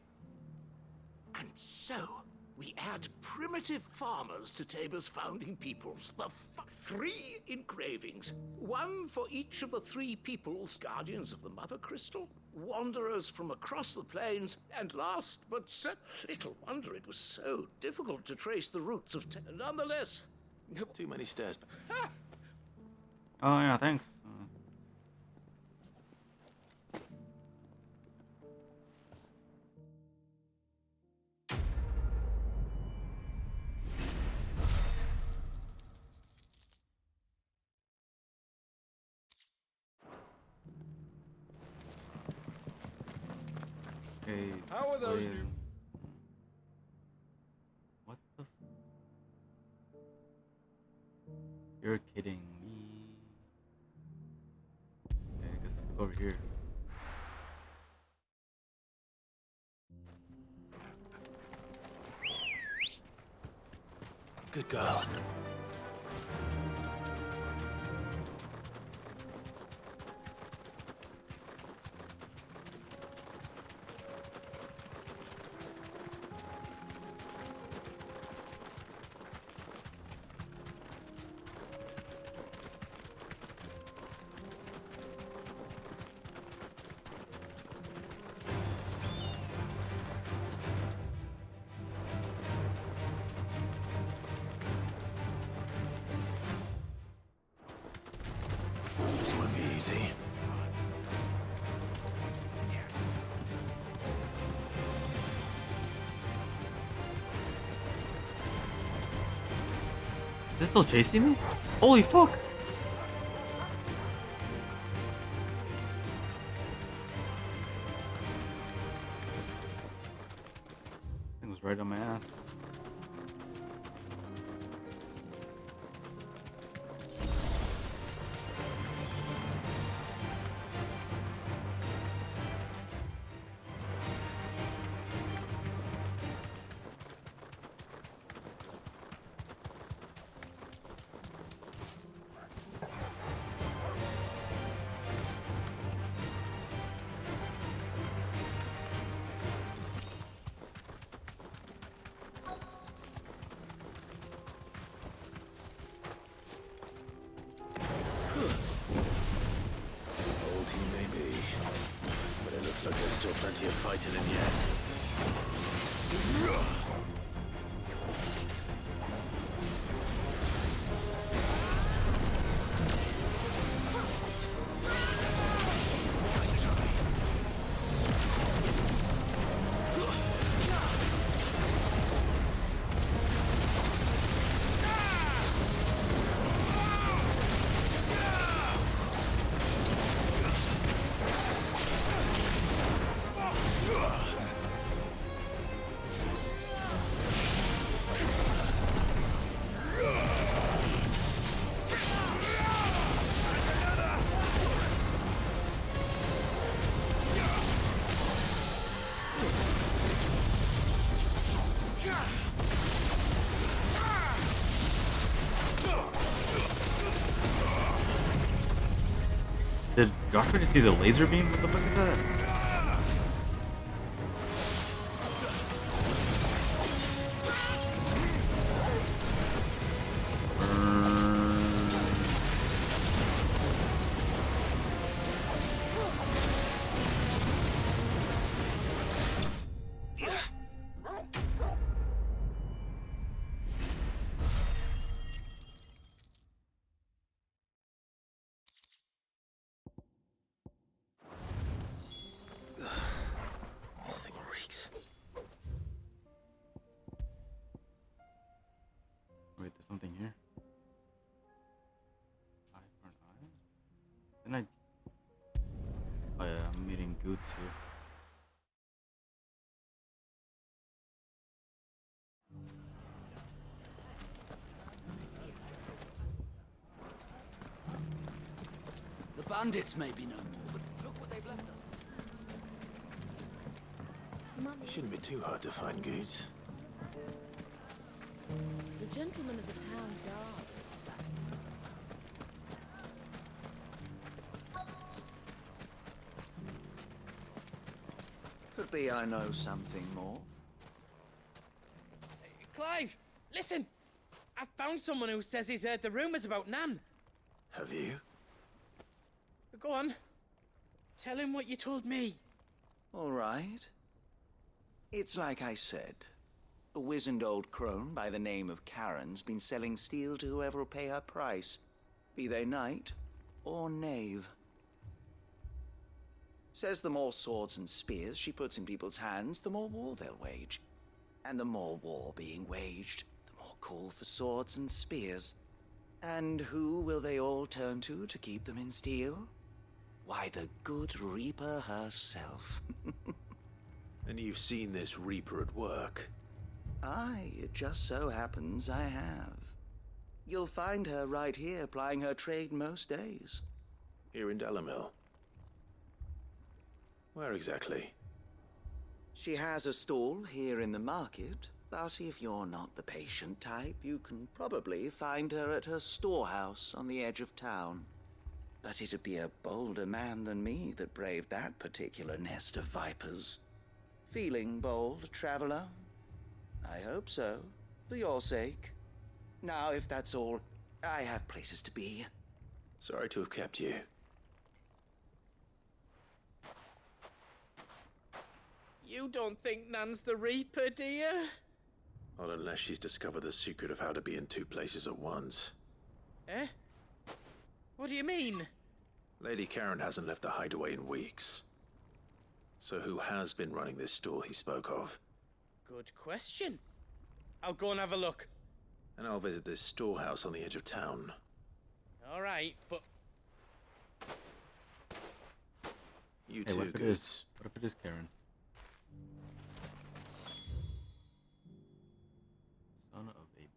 And so, we add primitive farmers to Tabor's founding peoples. The three engravings. One for each of the three peoples, guardians of the Mother Crystal, wanderers from across the plains, and last but little wonder it was so difficult to trace the roots of nonetheless. Too many stairs. Oh yeah, thanks. Okay. How are those new? What the? You're kidding me. Okay, I guess I have to go over here. Good girl. This won't be easy. Is this still chasing me? Holy fuck! It was right on my ass. Plenty of fighting in yet. Did Joshua just use a laser beam? What the fuck is that? This thing reeks. Wait, there's something here. Eye for an eye? Didn't I? Oh yeah, I'm meeting Goots here. The bandits may be no more, but look what they've left us. It shouldn't be too hard to find goods. The gentleman of the town guard is back. Could be I know something more. Clive, listen! I found someone who says he's heard the rumors about Nan. Have you? Go on. Tell him what you told me. All right. It's like I said. A wizened old crone by the name of Karen's been selling steel to whoever'll pay her price, be they knight or knave. Says the more swords and spears she puts in people's hands, the more war they'll wage. And the more war being waged, the more call for swords and spears. And who will they all turn to keep them in steel? Why, the good Reaper herself. And you've seen this Reaper at work? Aye, it just so happens I have. You'll find her right here plying her trade most days. Here in Delamil? Where exactly? She has a stall here in the market, but if you're not the patient type, you can probably find her at her storehouse on the edge of town. But it'd be a bolder man than me that braved that particular nest of vipers. Feeling bold, traveler? I hope so, for your sake. Now, if that's all, I have places to be. Sorry to have kept you. You don't think Nan's the Reaper, do you? Not unless she's discovered the secret of how to be in two places at once. Eh? What do you mean? Lady Karen hasn't left the hideaway in weeks. So who has been running this stall he spoke of? Good question. I'll go and have a look. And I'll visit this storehouse on the edge of town. All right, but... You Hey, too, what if it Goods. is? What if it is Karen? Son of a bitch.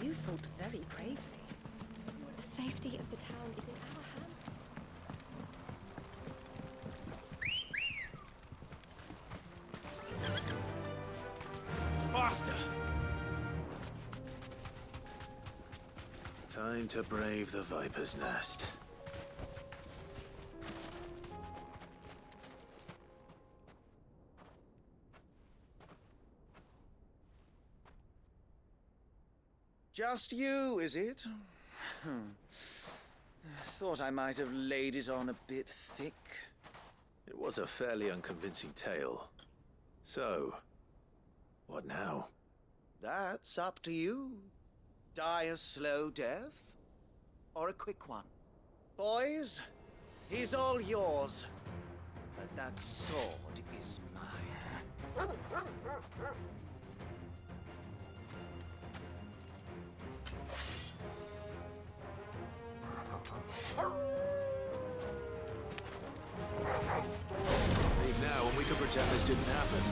You fought very bravely. The safety of the town is in our hands. Faster! Time to brave the Viper's Nest. Just you, is it? Thought I might have laid it on a bit thick. It was a fairly unconvincing tale. So, what now? That's up to you. Die a slow death, or a quick one. Boys, he's all yours. But that sword is mine. Leave now and we can pretend this didn't happen.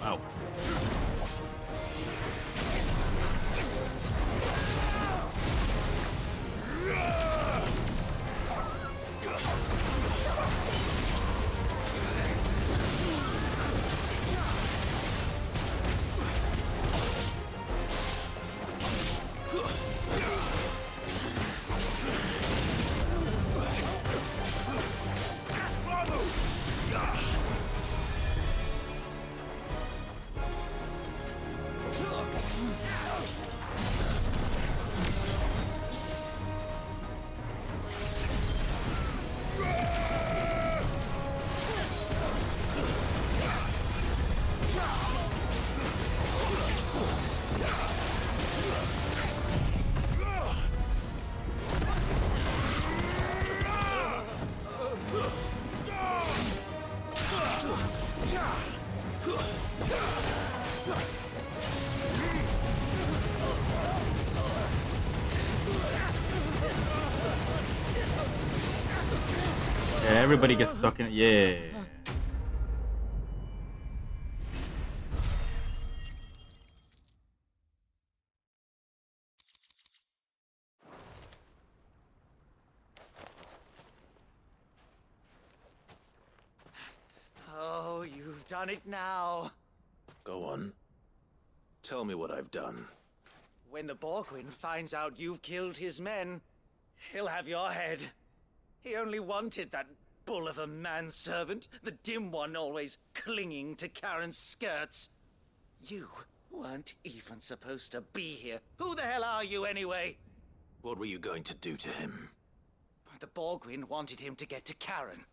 Wow. Yeah, everybody gets stuck in it. Yeah. Oh, you've done it now. Go on. Tell me what I've done. When the Borgwyn finds out you've killed his men, he'll have your head. He only wanted that bull of a manservant, the dim one always clinging to Karen's skirts. You weren't even supposed to be here. Who the hell are you anyway? What were you going to do to him? The Borgwyn wanted him to get to Karen.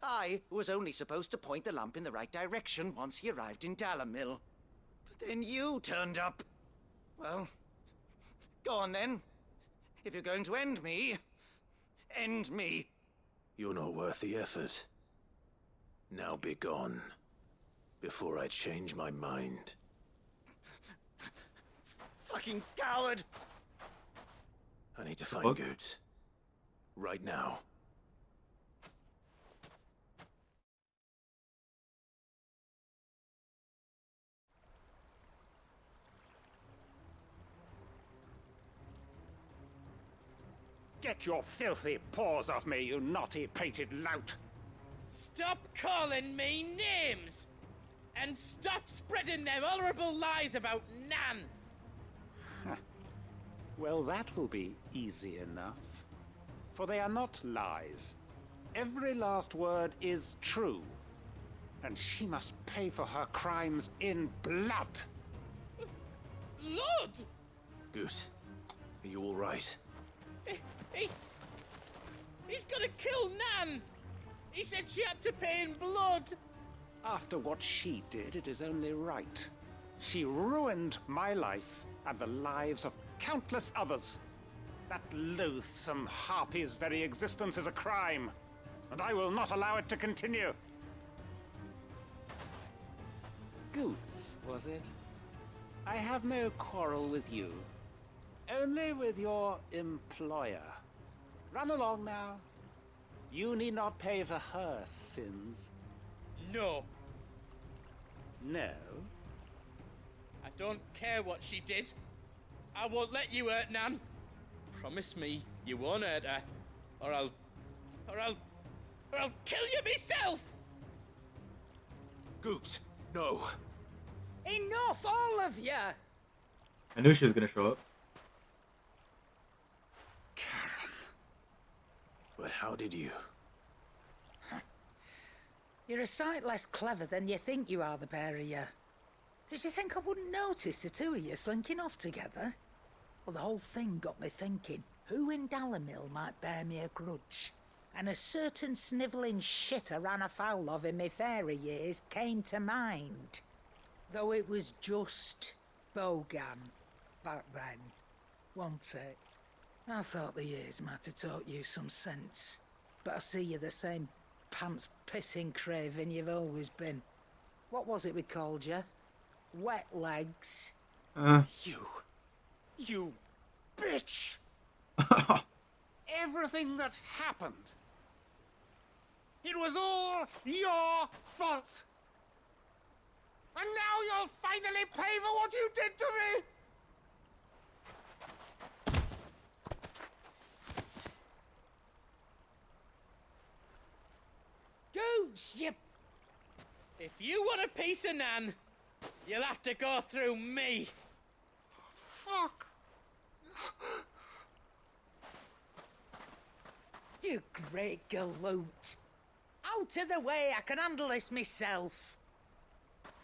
I was only supposed to point the lamp in the right direction once he arrived in Dalamil. But then you turned up. Well, go on then. If you're going to end me, end me. You're not worth the effort. Now be gone, before I change my mind. Fucking coward! I need to find Goots. Right now. Get your filthy paws off me, you naughty-pated lout! Stop calling me names! And stop spreading them horrible lies about Nan! Well, that will be easy enough. For they are not lies. Every last word is true. And she must pay for her crimes in blood. Blood? Goot, are you all right? He's gonna kill Nan! He said she had to pay in blood! After what she did, it is only right. She ruined my life and the lives of countless others. That loathsome harpy's very existence is a crime, and I will not allow it to continue. Goots, was it? I have no quarrel with you. Only with your employer. Run along now. You need not pay for her sins. No. No? I don't care what she did. I won't let you hurt Nan. Promise me you won't hurt her, or I'll kill you myself! Goots, no. Enough, all of you! I knew she was gonna show up. But how did you? You're a sight less clever than you think you are, the pair of you. Did you think I wouldn't notice the two of you slinking off together? Well, the whole thing got me thinking, who in Dalamil might bear me a grudge? And a certain snivelling shit I ran afoul of in my fairy years came to mind. Though it was just Bogan back then, wasn't it? I thought the years might have taught you some sense, but I see you're the same pants-pissing craven you've always been. What was it we called you? Wet legs? You bitch! Everything that happened, it was all your fault! And now you'll finally pay for what you did to me! Goose, you... If you want a piece of Nan, you'll have to go through me. Fuck! You great galoot. Out of the way, I can handle this myself.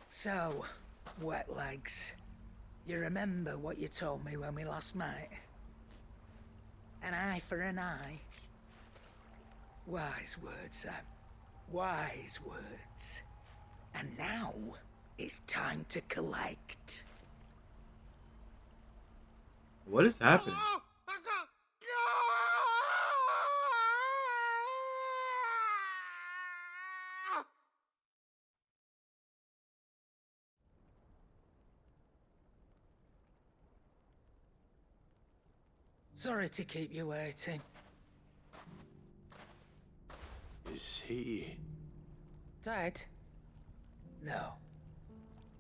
So, wet legs, you remember what you told me when we last met? An eye for an eye. Wise words, Sam. Wise words. And now, it's time to collect. What is happening? Sorry to keep you waiting. Is he... Dead? No.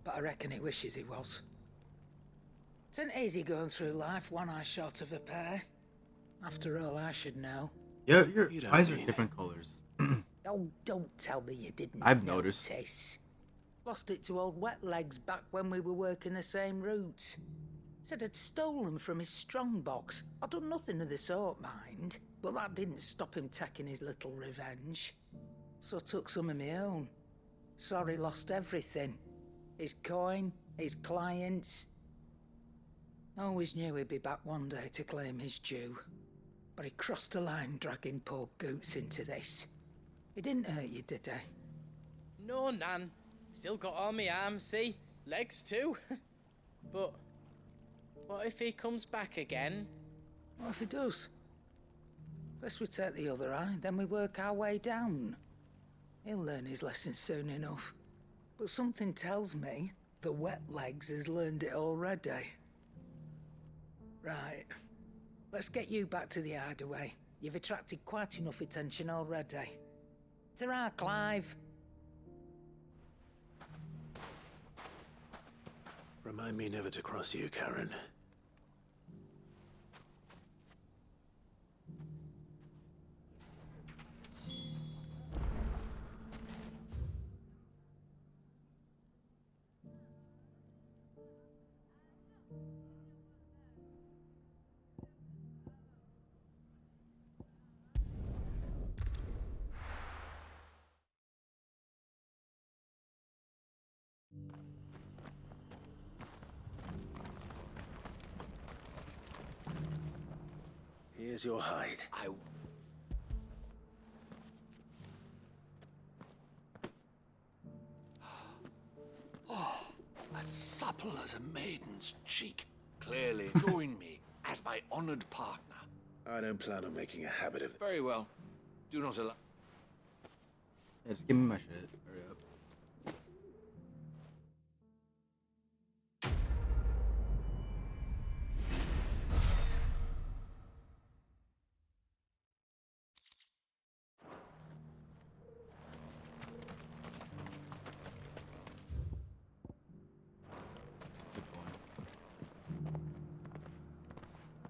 But I reckon he wishes he was. It ain't easy going through life one eye short of a pair. After all, I should know. Yeah, your eyes are different colors. Oh, don't tell me you didn't I've noticed. notice. Lost it to old Wet Legs back when we were working the same routes. Said I'd stolen from his strongbox. I'd done nothing of the sort, mind. But that didn't stop him taking his little revenge. So I took some of my own. Sorry, lost everything. His coin, his clients. Always knew he'd be back one day to claim his due. But he crossed a line dragging poor Goots into this. He didn't hurt you, did he? No, Nan. Still got all my arms, see? Legs too. But what if he comes back again? What if he does? First we take the other eye, then we work our way down. He'll learn his lesson soon enough. But something tells me the Wet Legs has learned it already. Right. Let's get you back to the hideaway. You've attracted quite enough attention already. Ta-ra, Clive. Remind me never to cross you, Karen. Here's your hide. Oh, as supple as a maiden's cheek. Clearly, join me as my honored partner. I don't plan on making a habit of... Very well. Do not allow... Yeah, just give me my shit. Hurry up.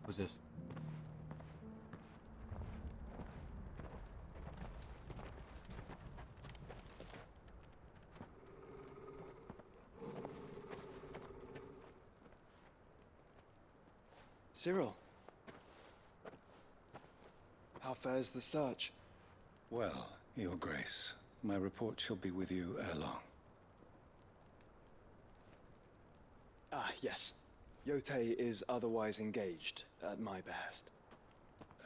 What's this? Cyril. How fares the search? Well, Your Grace, My report shall be with you ere long. Ah, yes. Yotei is otherwise engaged, at my behest.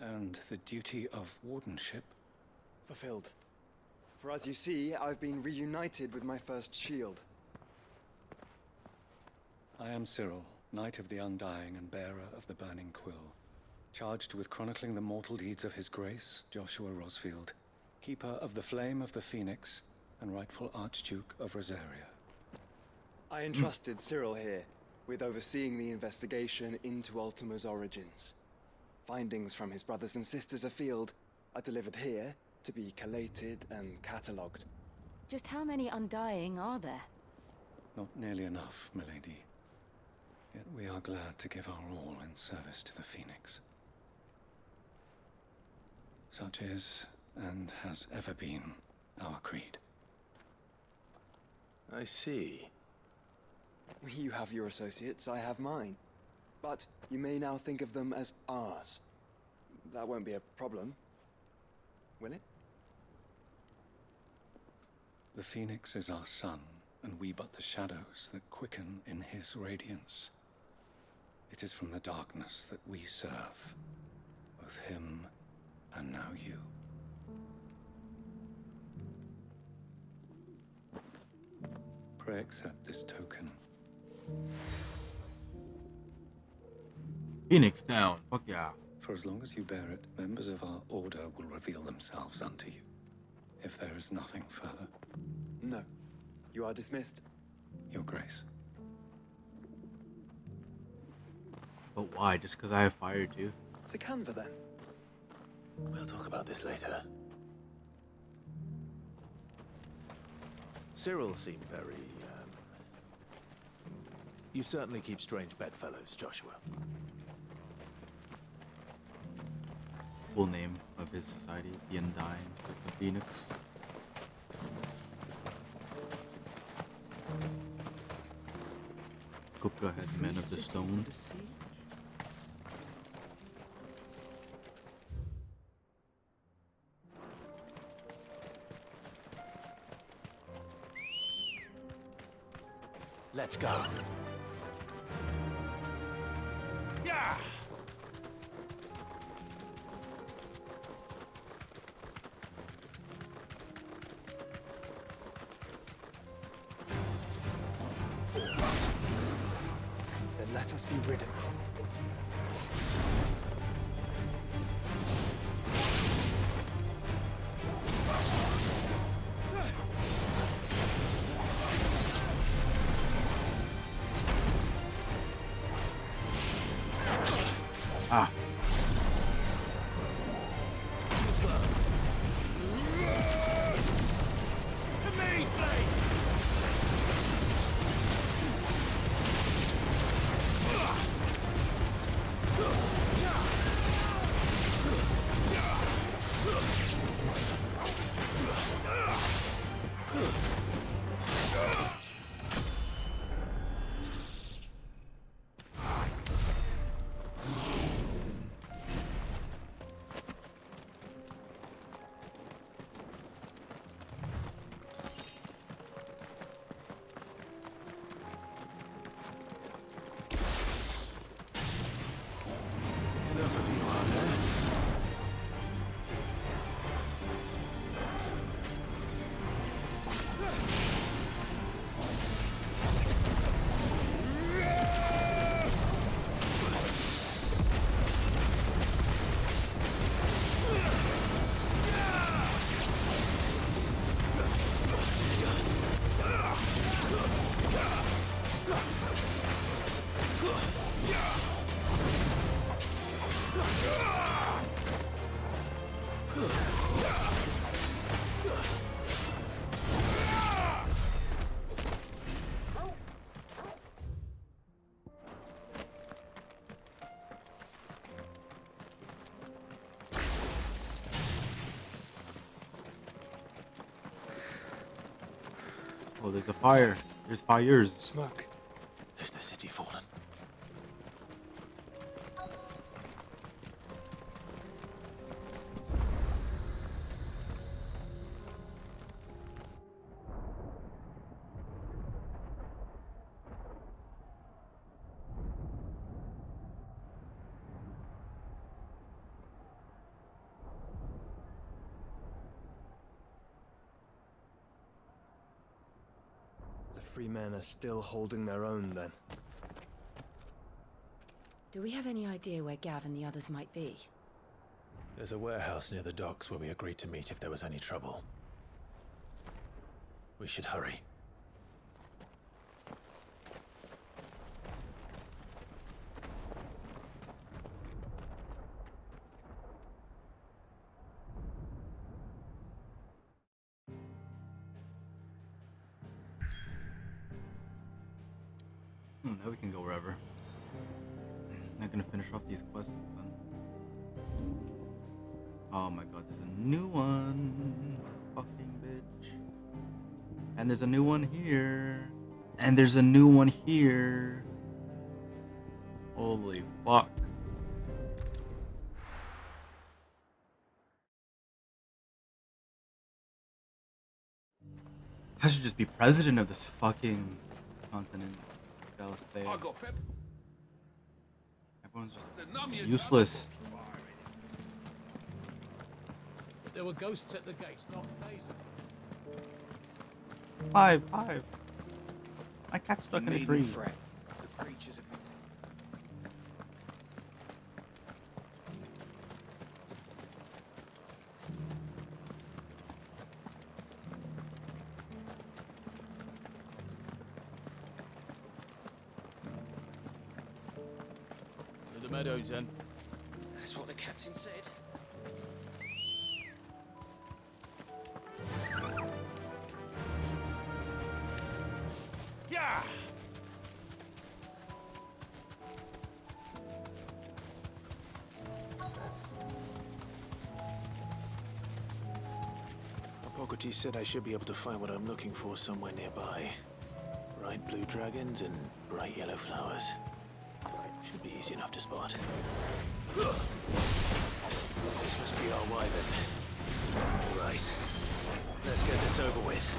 And the duty of wardenship? Fulfilled. For as you see, I've been reunited with my first shield. I am Cyril, Knight of the Undying and bearer of the Burning Quill, charged with chronicling the mortal deeds of His Grace, Joshua Rosfield, keeper of the Flame of the Phoenix and rightful Archduke of Rosaria. I entrusted Cyril here with overseeing the investigation into Ultima's origins. Findings from his brothers and sisters afield are delivered here to be collated and catalogued. Just how many Undying are there? Not nearly enough, milady. Yet we are glad to give our all in service to the Phoenix. Such is, and has ever been, our creed. I see. You have your associates, I have mine. But you may now think of them as ours. That won't be a problem, will it? The Phoenix is our sun, and we but the shadows that quicken in his radiance. It is from the darkness that we serve, both him and now you. Pray accept this token. Phoenix down. Fuck yeah. For as long as you bear it, members of our order will reveal themselves unto you. If there is nothing further. No. You are dismissed. Your Grace. But why? Just because I have fired you? To Canva, then. We'll talk about this later. Cyril seemed very, You certainly keep strange bedfellows, Joshua. Full name of his society, the Undying, like the Phoenix. Go ahead, Men of the Stone. Let's go. Yeah! Then let us be rid of them. Ah. To me, Blades! Enough of you, are there? Oh, there's a fire. There's fires. Smoke. Is the city fallen? free men are still holding their own, then. Do we have any idea where Gav and the others might be? There's a warehouse near the docks where we agreed to meet if there was any trouble. We should hurry. Now we can go wherever. Not gonna finish off these quests then. Oh my god, there's a new one. Fucking bitch. And there's a new one here. And there's a new one here. Holy fuck. I should just be president of this fucking continent. I got pep. Everyone's just useless. There were ghosts at the gates, not PEASANT. Five. My cat's stuck in a tree. The creatures have the meadows then. That's what the captain said. Yeah. Hippocrates said I should be able to find what I'm looking for somewhere nearby. Bright blue dragons and bright yellow flowers. Should be easy enough to spot. This must be our wyvern. Right. Let's get this over with.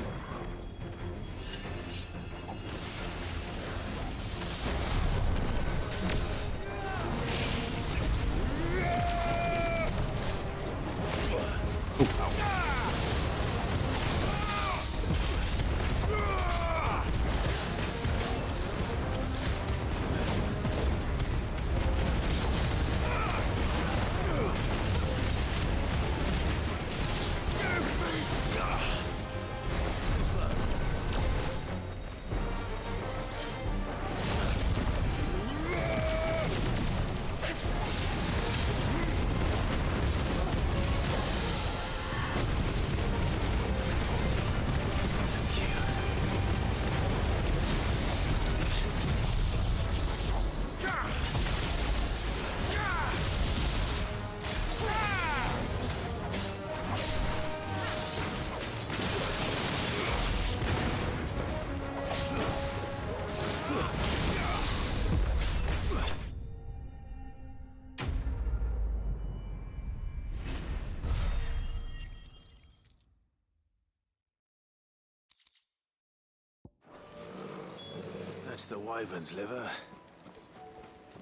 That's the wyvern's liver.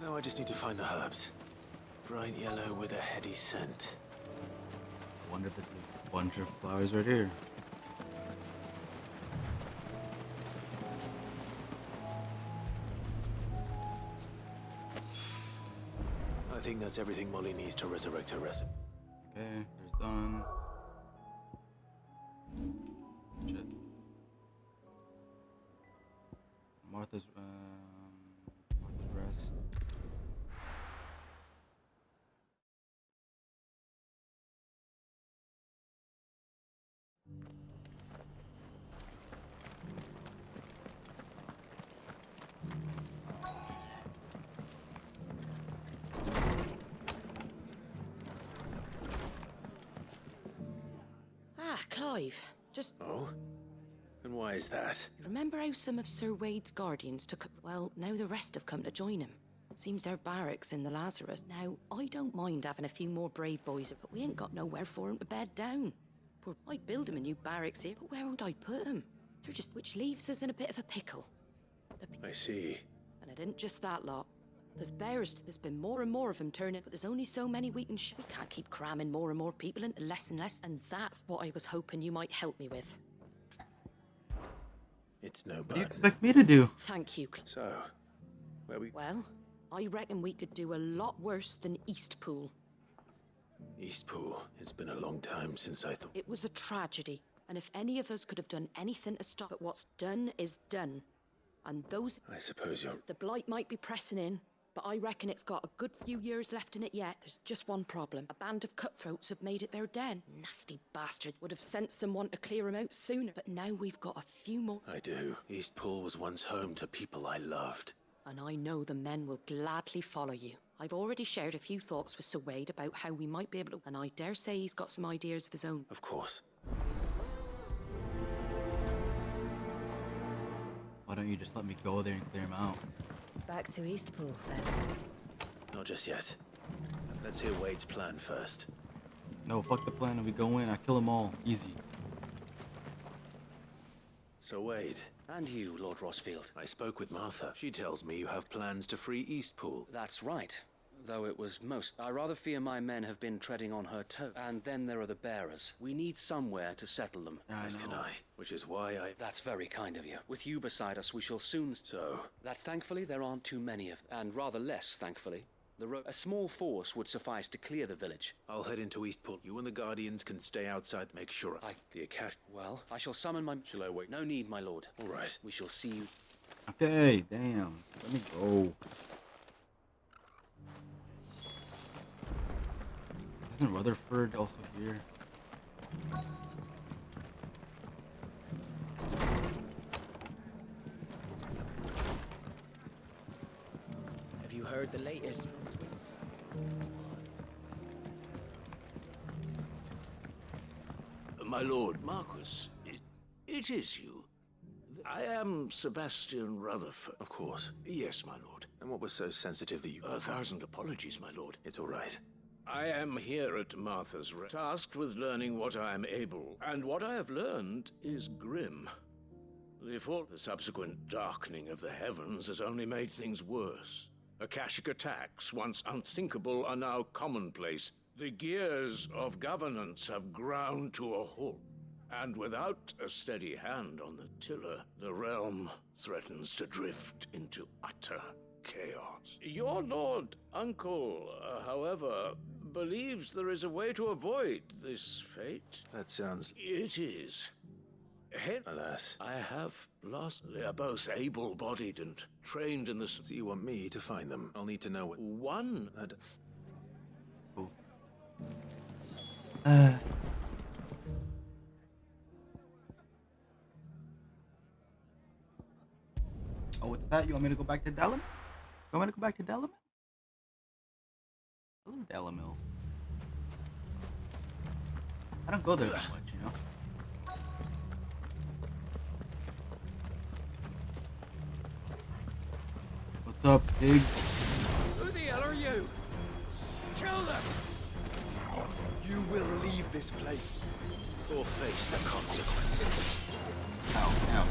Now I just need to find the herbs. Bright yellow with a heady scent. Wonder if it's this bunch of flowers right here. I think that's everything Molly needs to resurrect her recipe. Okay, there's done. Shit. Martha's rest. Clive, just... Oh? And why is that? Remember how some of Sir Wade's guardians took... Well, now the rest have come to join him. Seems they're barracks in the Lazarus. Now, I don't mind having a few more brave boys, but we ain't got nowhere for 'em to bed down. I'd build 'em a new barracks here, but where would I put 'em? They're just... Which leaves us in a bit of a pickle. I see. And it isn't just that lot. There's bears, there's been more and more of them turning, but there's only so many we can We can't keep cramming more and more people into less and less, and that's what I was hoping you might help me with. It's no What do burden. you expect me to do? Thank you. So, where we... Well, I reckon we could do a lot worse than Eastpool. Eastpool. It's been a long time since I thought... It was a tragedy, and if any of us could have done anything to stop it, what's done is done. And those... I suppose you're... The blight might be pressing in, but I reckon it's got a good few years left in it yet. There's just one problem. A band of cutthroats have made it their den. Nasty bastards. Would have sent someone to clear them out sooner, but now we've got a few more. I do. Eastpool was once home to people I loved. And I know the men will gladly follow you. I've already shared a few thoughts with Sir Wade about how we might be able to, and I dare say he's got some ideas of his own. Of course. Why don't you just let me go there and clear him out? Back to Eastpool, then. Not just yet. Let's hear Wade's plan first. No, fuck the plan and we go in. I kill them all. Easy. So Wade. And you, Lord Rosfield. I spoke with Martha. She tells me you have plans to free Eastpool. That's right. Though it was most... I rather fear my men have been treading on her toes. And then there are the bearers. We need somewhere to settle them. As can I. Which is why I... That's very kind of you. With you beside us, we shall soon... So? That thankfully there aren't too many of them. And rather less, thankfully. A small force would suffice to clear the village. I'll head into Eastpool. You and the Guardians can stay outside. Make sure the Academy... Well, I shall summon my... Shall I wait? No need, my lord. All right. We shall see you... Okay, damn. Let me go. Isn't Rutherford also here? Have you heard the latest from Twins? My lord, Marquis, it is you. I am Sebastian Rutherford. Of course. Yes, my lord. And what was so sensitive that you... 1,000 apologies, my lord. It's all right. I am here at Martha's tasked with learning what I am able, and what I have learned is grim. The subsequent darkening of the heavens has only made things worse. Akashic attacks, once unthinkable, are now commonplace. The gears of governance have ground to a halt, and without a steady hand on the tiller, the realm threatens to drift into utter chaos. Your lord uncle, however, believes there is a way to avoid this fate. That sounds... It is. Alas. I have lost... They are both able-bodied and trained in the... So you want me to find them? I'll need to know what... One... Cool. Oh, what's that? You want me to go back to Delamil? You want me to go back to Delamil? I love Delamil. I don't go there that much, you know? What's up, pigs? Who the hell are you? Kill them! You will leave this place. Or face the consequences. Ow, ow.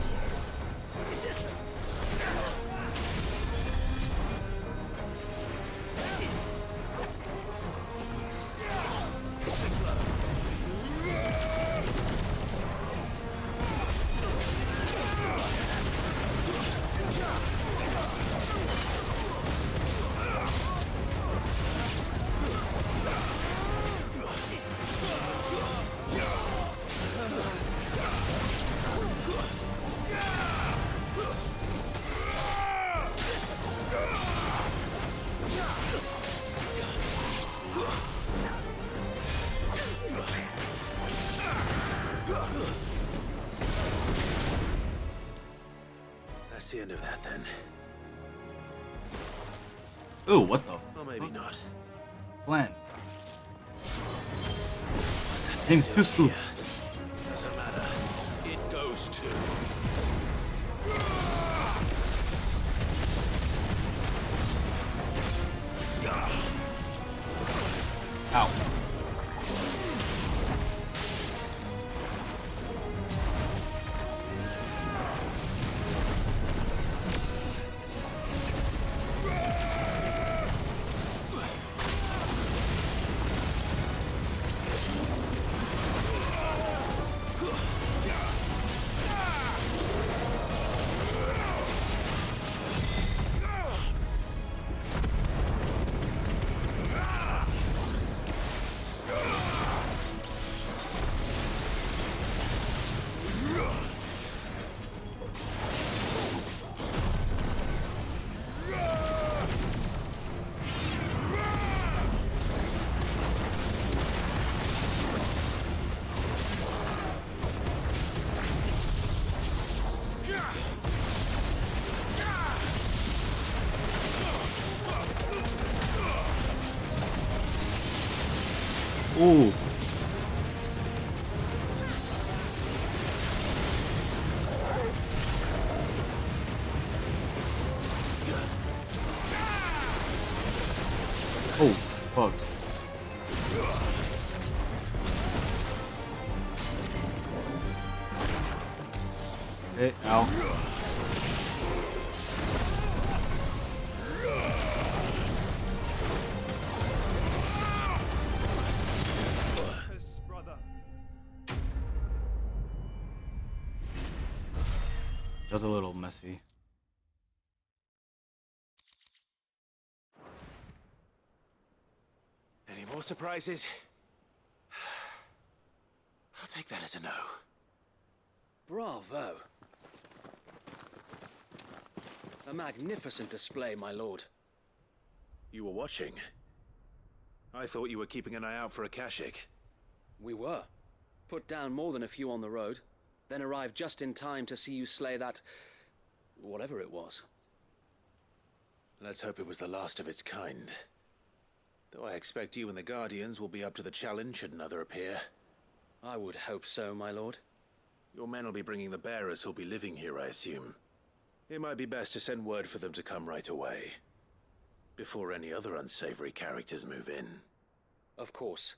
That's the end of that, then. Ooh, what the? Or maybe not. Plan. Thing's two scoops. Doesn't matter. It goes to... Ow. Ooh. Oh, fuck. Hey, ow. That was a little messy. Any more surprises? I'll take that as a no. Bravo. A magnificent display, my lord. You were watching? I thought you were keeping an eye out for a Kashik. We were. Put down more than a few on the road, then arrived just in time to see you slay that... whatever it was. Let's hope it was the last of its kind. Though I expect you and the Guardians will be up to the challenge should another appear. I would hope so, my lord. Your men will be bringing the bearers who'll be living here, I assume. It might be best to send word for them to come right away, before any other unsavory characters move in. Of course.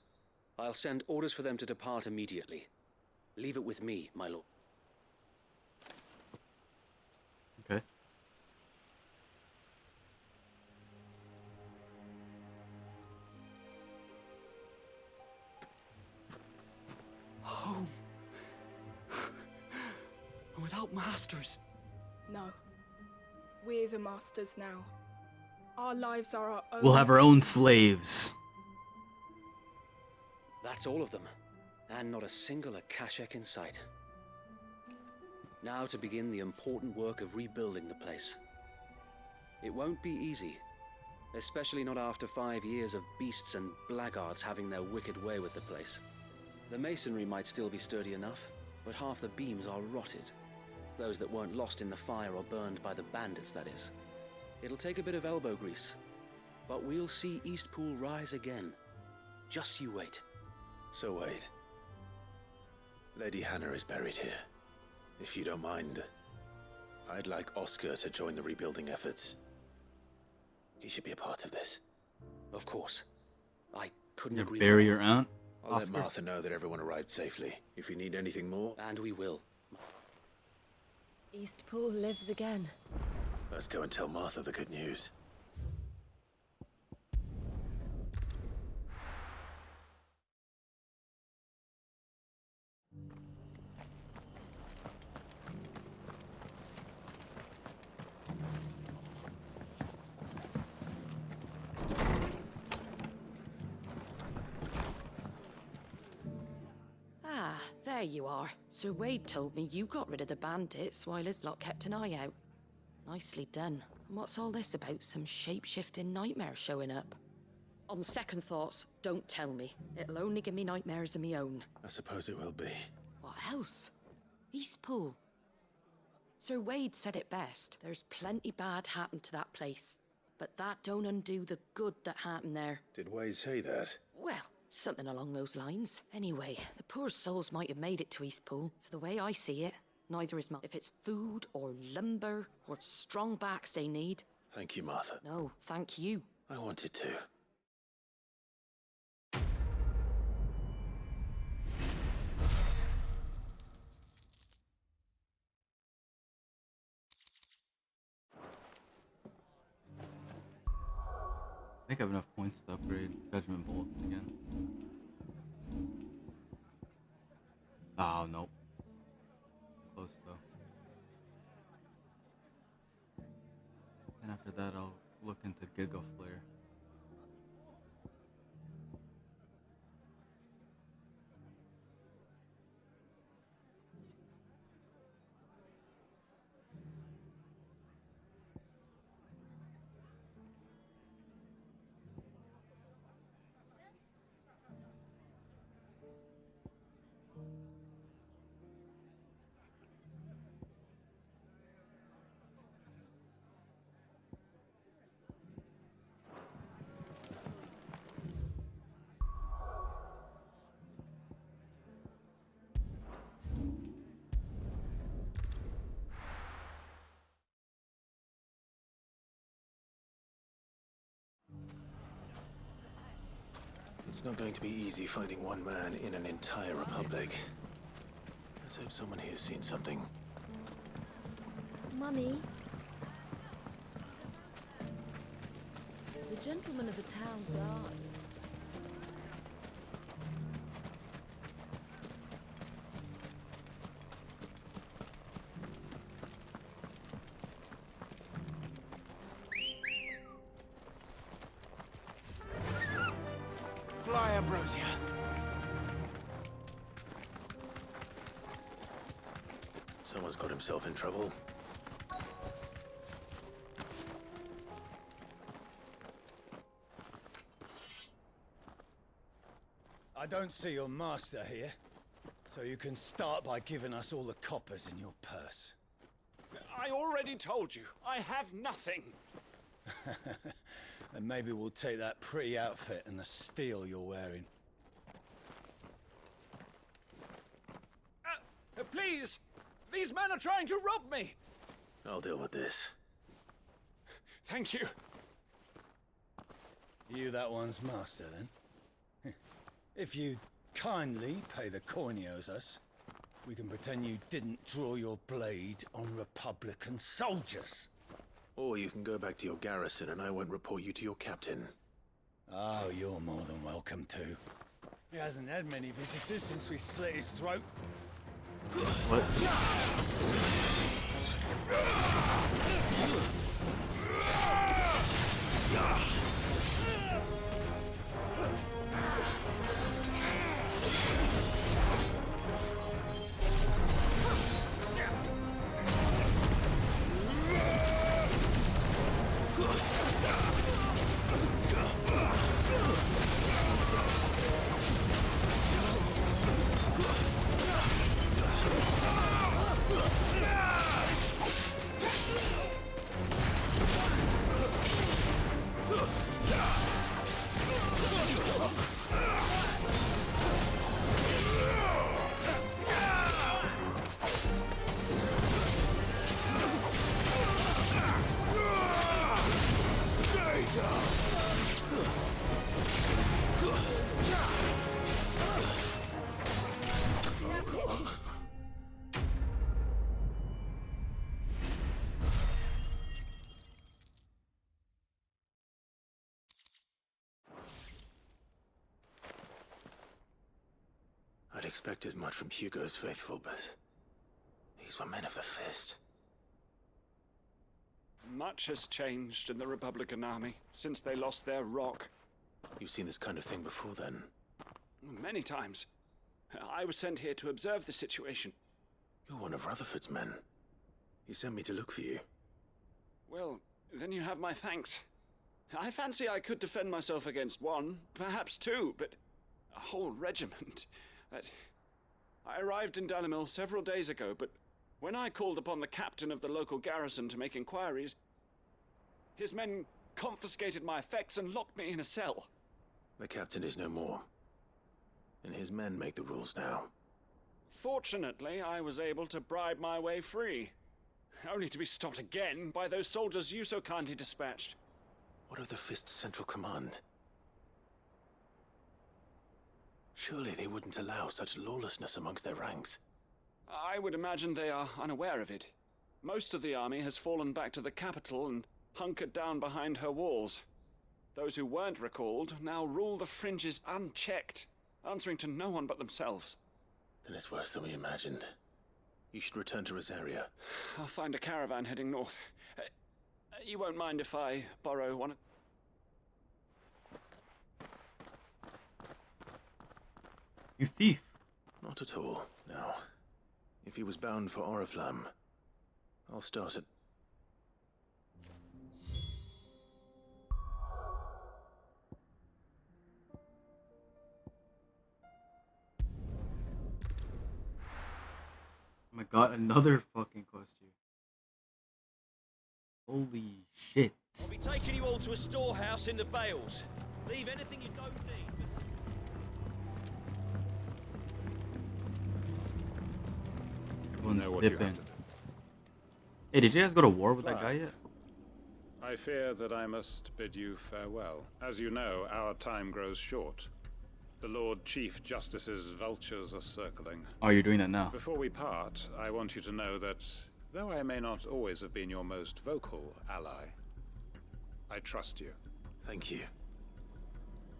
I'll send orders for them to depart immediately. Leave it with me, my lord. Okay. Home. Without masters. No. We're the masters now. Our lives are our own. We'll have our own slaves. That's all of them. And not a single Akashek in sight. Now to begin the important work of rebuilding the place. It won't be easy. Especially not after 5 years of beasts and blackguards having their wicked way with the place. The masonry might still be sturdy enough, but half the beams are rotted. Those that weren't lost in the fire or burned by the bandits, that is. It'll take a bit of elbow grease, but we'll see Eastpool rise again. Just you wait. So wait. Lady Hannah is buried here. If you don't mind, I'd like Oscar to join the rebuilding efforts. He should be a part of this. Of course. I couldn't You agree bury more. your aunt, I'll let Oscar? Martha know that everyone arrived safely. If you need anything more... And we will. Eastpool lives again. Let's go and tell Martha the good news. Ah, there you are. Sir Wade told me you got rid of the bandits while his lot kept an eye out. Nicely done. And what's all this about? Some shape-shifting nightmare showing up? On second thoughts, don't tell me. It'll only give me nightmares of me own. I suppose it will be. What else? Eastpool. Sir Wade said it best. There's plenty bad happened to that place. But that don't undo the good that happened there. Did Wade say that? Well, something along those lines. Anyway, the poor souls might have made it to Eastpool. So the way I see it, neither is if it's food or lumber or strong backs they need. Thank you, Martha. No, thank you. I wanted to. I think I have enough points to upgrade Judgment Bolt again. Oh, nope. Close though. And after that, I'll look into Giga Flare. It's not going to be easy finding one man in an entire republic. Let's hope someone here's seen something. Mummy? The gentleman of the town guard. Fly, Ambrosia. Someone's got himself in trouble. I don't see your master here, so you can start by giving us all the coppers in your purse. I already told you, I have nothing. And maybe we'll take that pretty outfit and the steel you're wearing. Please! These men are trying to rob me! I'll deal with this. Thank you. You that one's master, then? If you kindly pay the coin he owes us, we can pretend you didn't draw your blade on Republican soldiers. Or you can go back to your garrison and I won't report you to your captain. Oh, you're more than welcome to. He hasn't had many visitors since we slit his throat. What? I'd expect as much from Hugo's faithful, but these were men of the fist. Much has changed in the Republican army since they lost their rock. You've seen this kind of thing before, then? Many times. I was sent here to observe the situation. You're one of Rutherford's men. He sent me to look for you. Well, then you have my thanks. I fancy I could defend myself against one, perhaps two, but a whole regiment. I arrived in Dalimil several days ago, but when I called upon the captain of the local garrison to make inquiries, his men confiscated my effects and locked me in a cell. The captain is no more, and his men make the rules now. Fortunately, I was able to bribe my way free, only to be stopped again by those soldiers you so kindly dispatched. What of the Fist's Central Command? Surely they wouldn't allow such lawlessness amongst their ranks. I would imagine they are unaware of it. Most of the army has fallen back to the capital and hunkered down behind her walls. Those who weren't recalled now rule the fringes unchecked, answering to no one but themselves. Then it's worse than we imagined. You should return to Rosaria. I'll find a caravan heading north. You won't mind if I borrow one? You thief! Not at all, no. If he was bound for Oriflamme, I'll start it. Oh my god, another fucking costume. Holy shit. I'll be taking you all to a storehouse in the Bales. Leave anything you don't need. Everyone's know what you dipping. have to do. Hey, did you guys go to war with that Fly. guy yet? I fear that I must bid you farewell. As you know, our time grows short. The Lord Chief Justice's vultures are circling. Oh, you're doing that now. Before we part, I want you to know that, though I may not always have been your most vocal ally, I trust you. Thank you.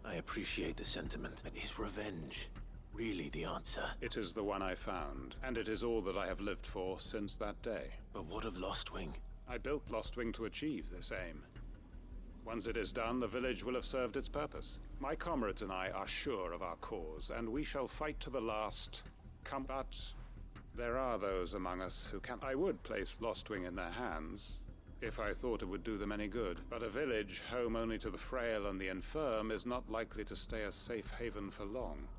I appreciate the sentiment. But is revenge really the answer? It is the one I found, and it is all that I have lived for since that day. But what of Lostwing? I built Lostwing to achieve this aim. Once it is done, the village will have served its purpose. My comrades and I are sure of our cause, and we shall fight to the last. But there are those among us who can. I would place Lostwing in their hands, if I thought it would do them any good. But a village home only to the frail and the infirm is not likely to stay a safe haven for long.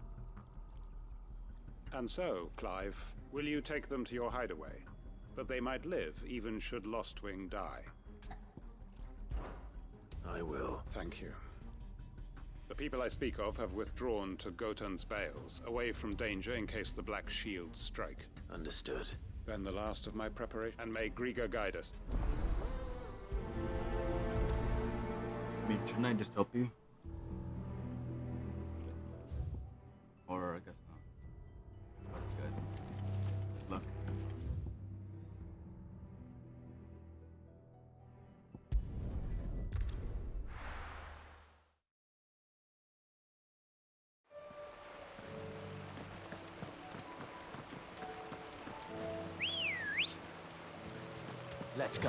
And so, Clive, will you take them to your hideaway, that they might live even should Lostwing die? I will. Thank you. The people I speak of have withdrawn to Gotan's Bales, away from danger in case the Black Shields strike. Understood. Then the last of my preparation, and may Griga guide us. I mean, shouldn't I just help you? Or I guess not. That's good. Look. Let's go.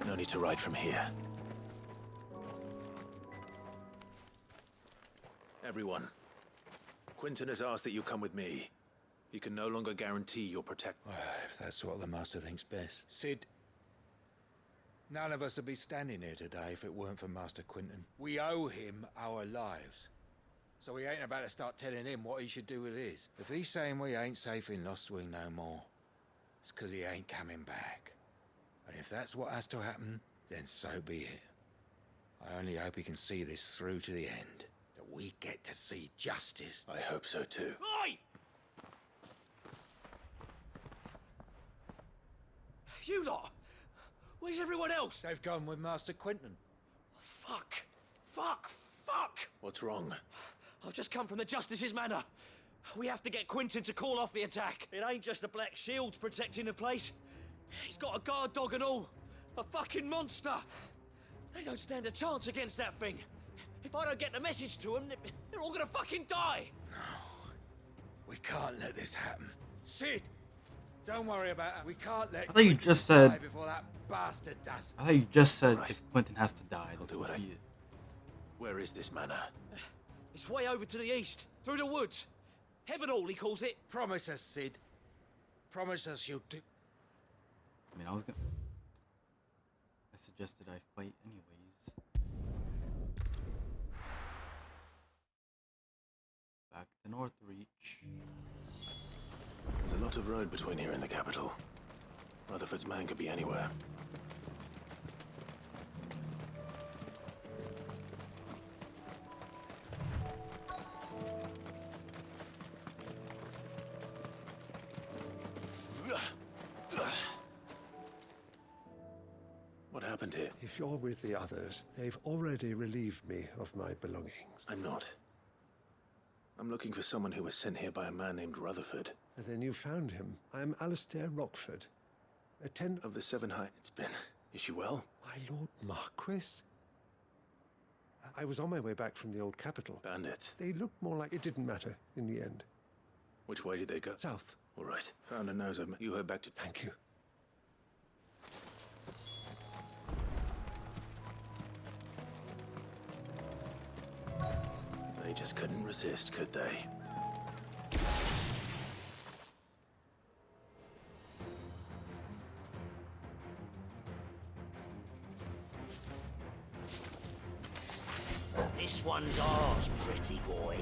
No need to ride from here. Everyone, Quinton has asked that you come with me. He can no longer guarantee your protection. Well, if that's what the Master thinks best. Sid, none of us would be standing here today if it weren't for Master Quinton. We owe him our lives. So we ain't about to start telling him what he should do with his. If he's saying we ain't safe in Lostwing no more, it's because he ain't coming back. And if that's what has to happen, then so be it. I only hope he can see this through to the end. That we get to see justice. I hope so too. Oi! You lot! Where's everyone else? They've gone with Master Quinton. Fuck! Fuck! Fuck! What's wrong? I've just come from the Justice's manor. We have to get Quinton to call off the attack. It ain't just the Black Shields protecting the place. He's got a guard dog and all. A fucking monster. They don't stand a chance against that thing. If I don't get the message to them, they're all gonna fucking die. No. We can't let this happen. Sid! Don't worry about it. We can't let. I thought you just said. Die before that bastard does. I thought you just said if Quinton has to die. I'll do it. Where is this manor? It's way over to the east, through the woods. Heavenhall, he calls it. Promise us, Sid. Promise us you'll do. I mean, I suggested I fight anyways. Back to Northreach. There's a lot of road between here and the capital. Rutherford's man could be anywhere. What happened here? If you're with the others, they've already relieved me of my belongings. I'm not. I'm looking for someone who was sent here by a man named Rutherford. And then you found him. I'm Alistair Rockford. Attendant of the Seven High. It's been. Is she well? My Lord Marquis? I was on my way back from the old capital. Bandits. They looked more like it didn't matter in the end. Which way did they go? South. All right. Found a nose. You heard back to. Thank you. They just couldn't resist, could they? This one's ours, pretty boy.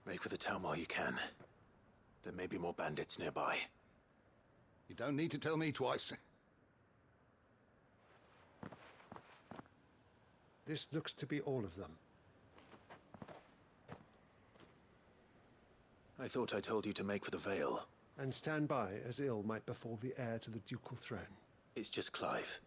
Make for the town while you can. There may be more bandits nearby. You don't need to tell me twice. This looks to be all of them. I thought I told you to make for the Vale. And stand by as ill might befall the heir to the ducal throne. It's just Clive.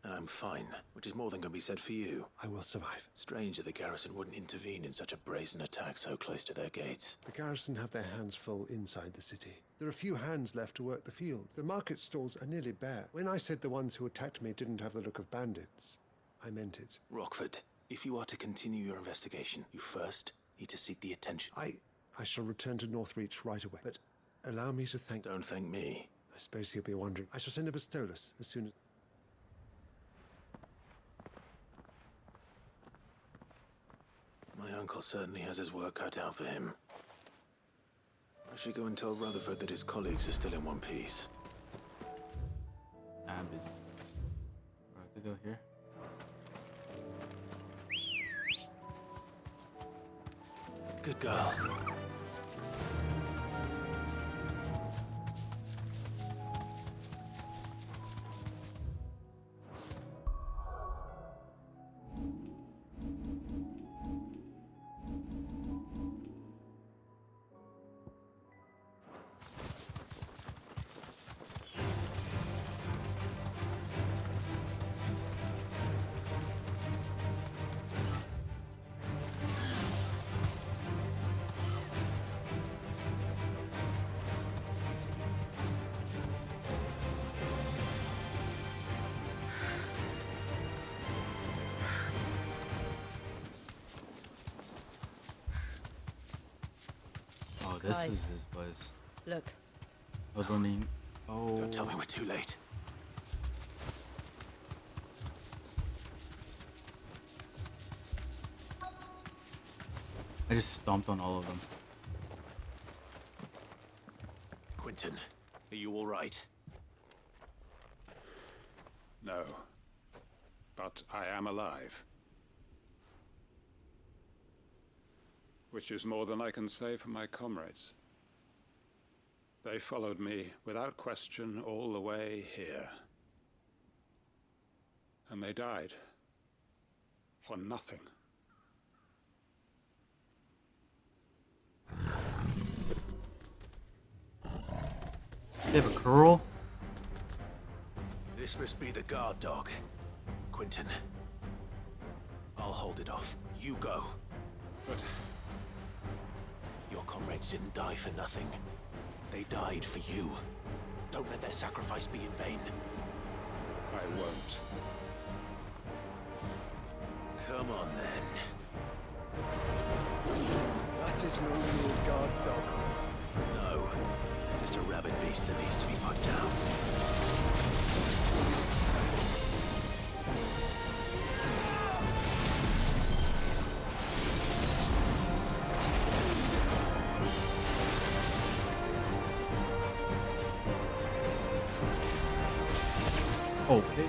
And I'm fine, which is more than can be said for you. I will survive. Strange that the garrison wouldn't intervene in such a brazen attack so close to their gates. The garrison have their hands full inside the city. There are few hands left to work the field. The market stalls are nearly bare. When I said the ones who attacked me didn't have the look of bandits, I meant it. Rockford, if you are to continue your investigation, you first need to seek the attention. I shall return to Northreach right away, but allow me to thank... Don't thank me. I suppose he'll be wondering. I shall send a Pistolus as soon as... My uncle certainly has his work cut out for him. I should go and tell Rutherford that his colleagues are still in one piece. I'm busy. I have to go here. Good girl. Oh, this is his place. Look. I was running. Oh. Don't tell me we're too late. I just stomped on all of them. Quentin, are you all right? No. But I am alive. Which is more than I can say for my comrades. They followed me without question all the way here. And they died. For nothing. They have a curl? This must be the guard dog. Quentin. I'll hold it off. You go. But... your comrades didn't die for nothing. They died for you. Don't let their sacrifice be in vain. I won't. Come on, then. That is no real guard dog. No. Just a rabid beast that needs to be put down. Okay.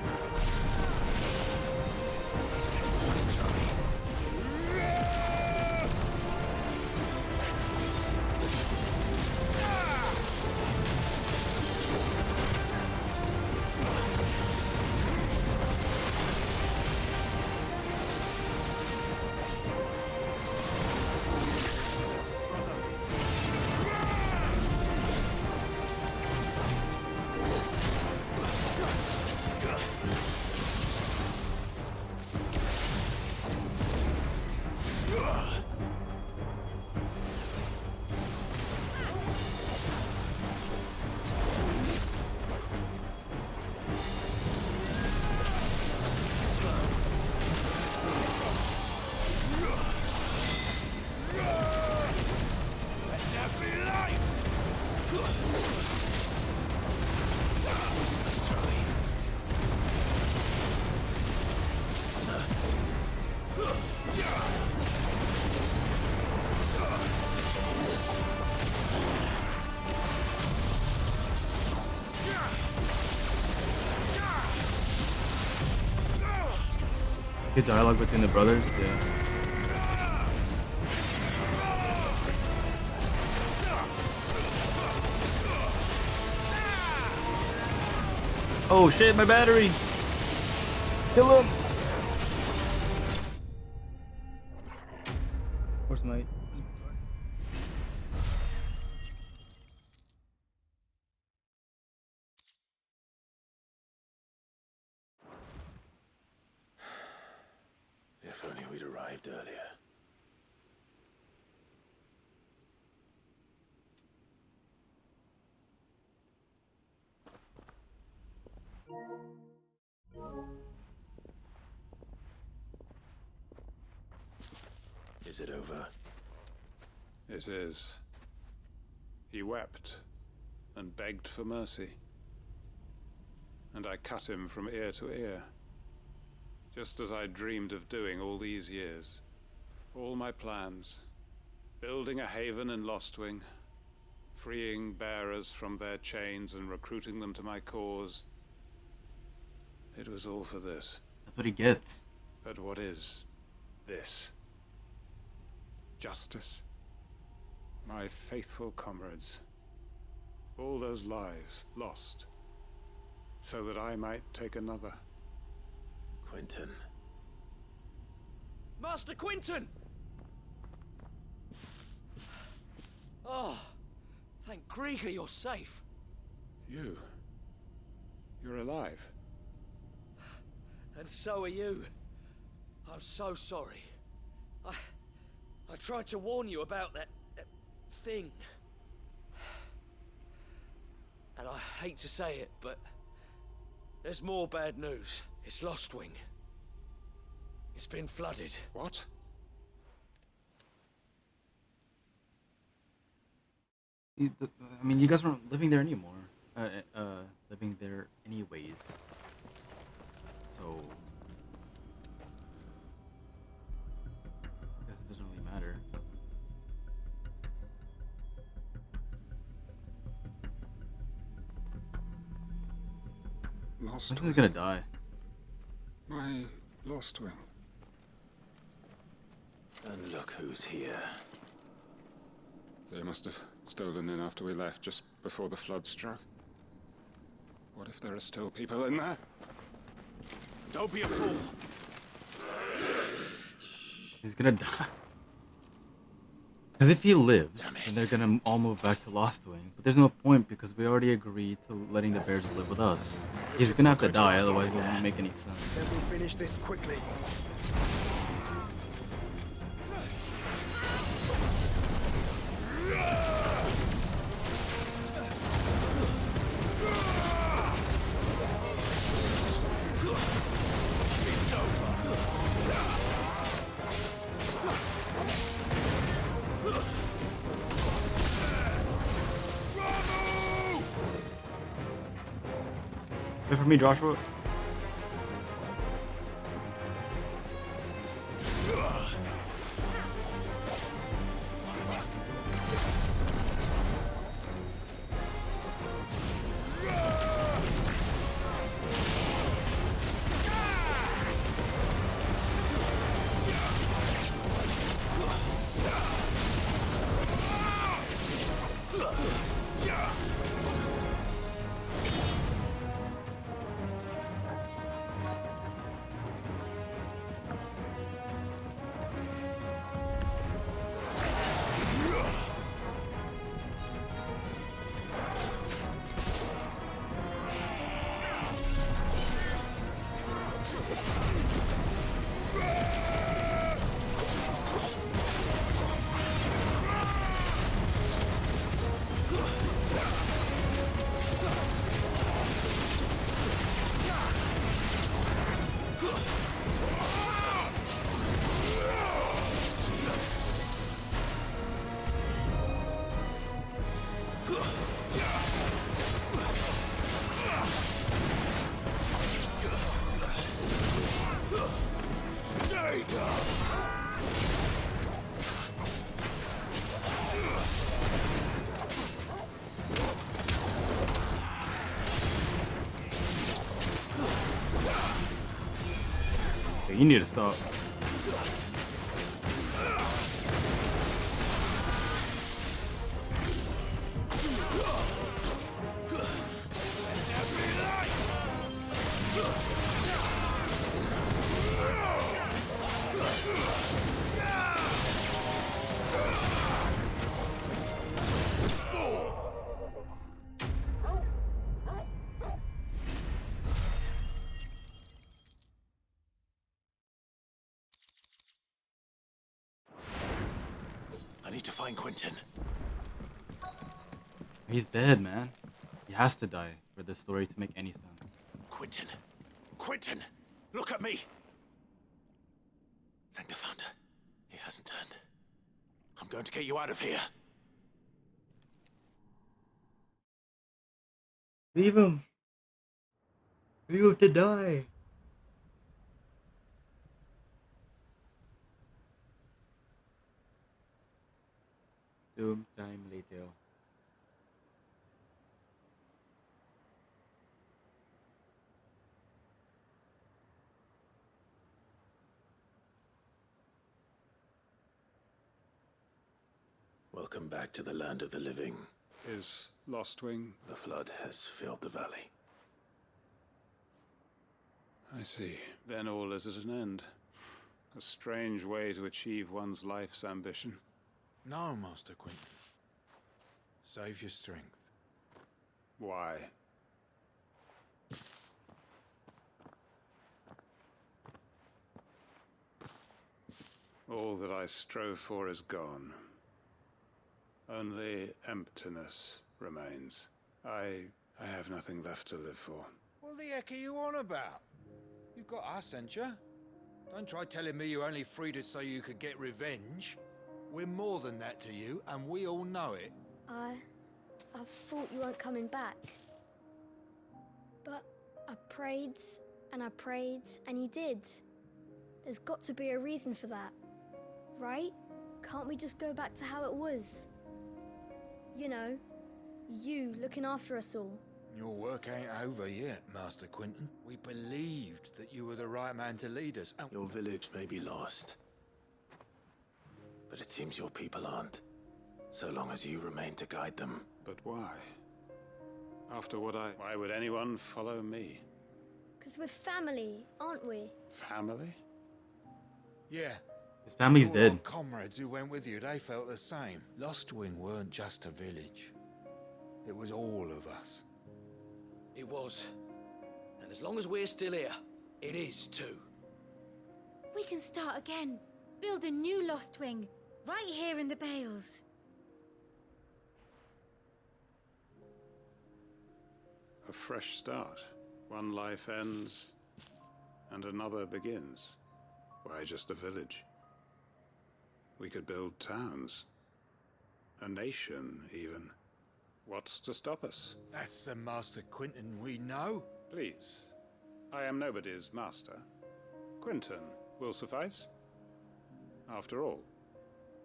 Good dialogue between the brothers, yeah. Oh shit, my battery! Kill him! Where's my... If only we'd arrived earlier. Is it over? It is. He wept and begged for mercy. And I cut him from ear to ear. Just as I dreamed of doing all these years. All my plans. Building a haven in Lostwing. Freeing bearers from their chains and recruiting them to my cause. It was all for this. That's what he gets. But what is this? Justice? My faithful comrades. All those lives lost. So that I might take another. Quentin. Master Quentin! Oh, thank Grieger you're safe. You're alive. And so are you. I'm so sorry. I tried to warn you about that thing. And I hate to say it, but there's more bad news. It's Lostwing. It's been flooded. What? I mean, you guys weren't living there anymore. Living there anyways. So... I guess it doesn't really matter. Lost He's gonna die. My Lostwing. And look who's here. They must have stolen in after we left, just before the flood struck. What if there are still people in there? Don't be a fool. He's gonna die. Because if he lives, then they're gonna all move back to Lostwing. But there's no point because we already agreed to letting the bears live with us. He's gonna have to die, otherwise it won't make any sense. Let me finish this quickly. Wait for me, Joshua. You need to stop. need to find Quentin. He's dead, man. He has to die for this story to make any sense. Quentin! Quentin! Look at me! Thank the Founder. He hasn't turned. I'm going to get you out of here. Leave him. Leave him to die. Sometime later. Welcome back to the land of the living. Is Lostwing? The flood has filled the valley. I see. Then all is at an end. A strange way to achieve one's life's ambition. No, Master Quentin. Save your strength. Why? All that I strove for is gone. Only emptiness remains. I have nothing left to live for. What the heck are you on about? You've got us, ain't you? Don't try telling me you only freed us so you could get revenge. We're more than that to you, and we all know it. I thought you weren't coming back. But I prayed, and you did. There's got to be a reason for that, right? Can't we just go back to how it was? You know, you looking after us all. Your work ain't over yet, Master Quentin. We believed that you were the right man to lead us, and Your village may be lost. But it seems your people aren't. So long as you remain to guide them. But why? After what why would anyone follow me? 'Cause we're family, aren't we? Family? yeah. His family's Your dead. old comrades who went with you, they felt the same. Lostwing weren't just a village. It was all of us. It was. And as long as we're still here, it is too. We can start again. Build a new Lost Wing, right here in the Bales. A fresh start. One life ends, and another begins. Why just a village? We could build towns. A nation, even. What's to stop us? That's the Master Quentin we know. Please. I am nobody's master. Quentin will suffice. After all,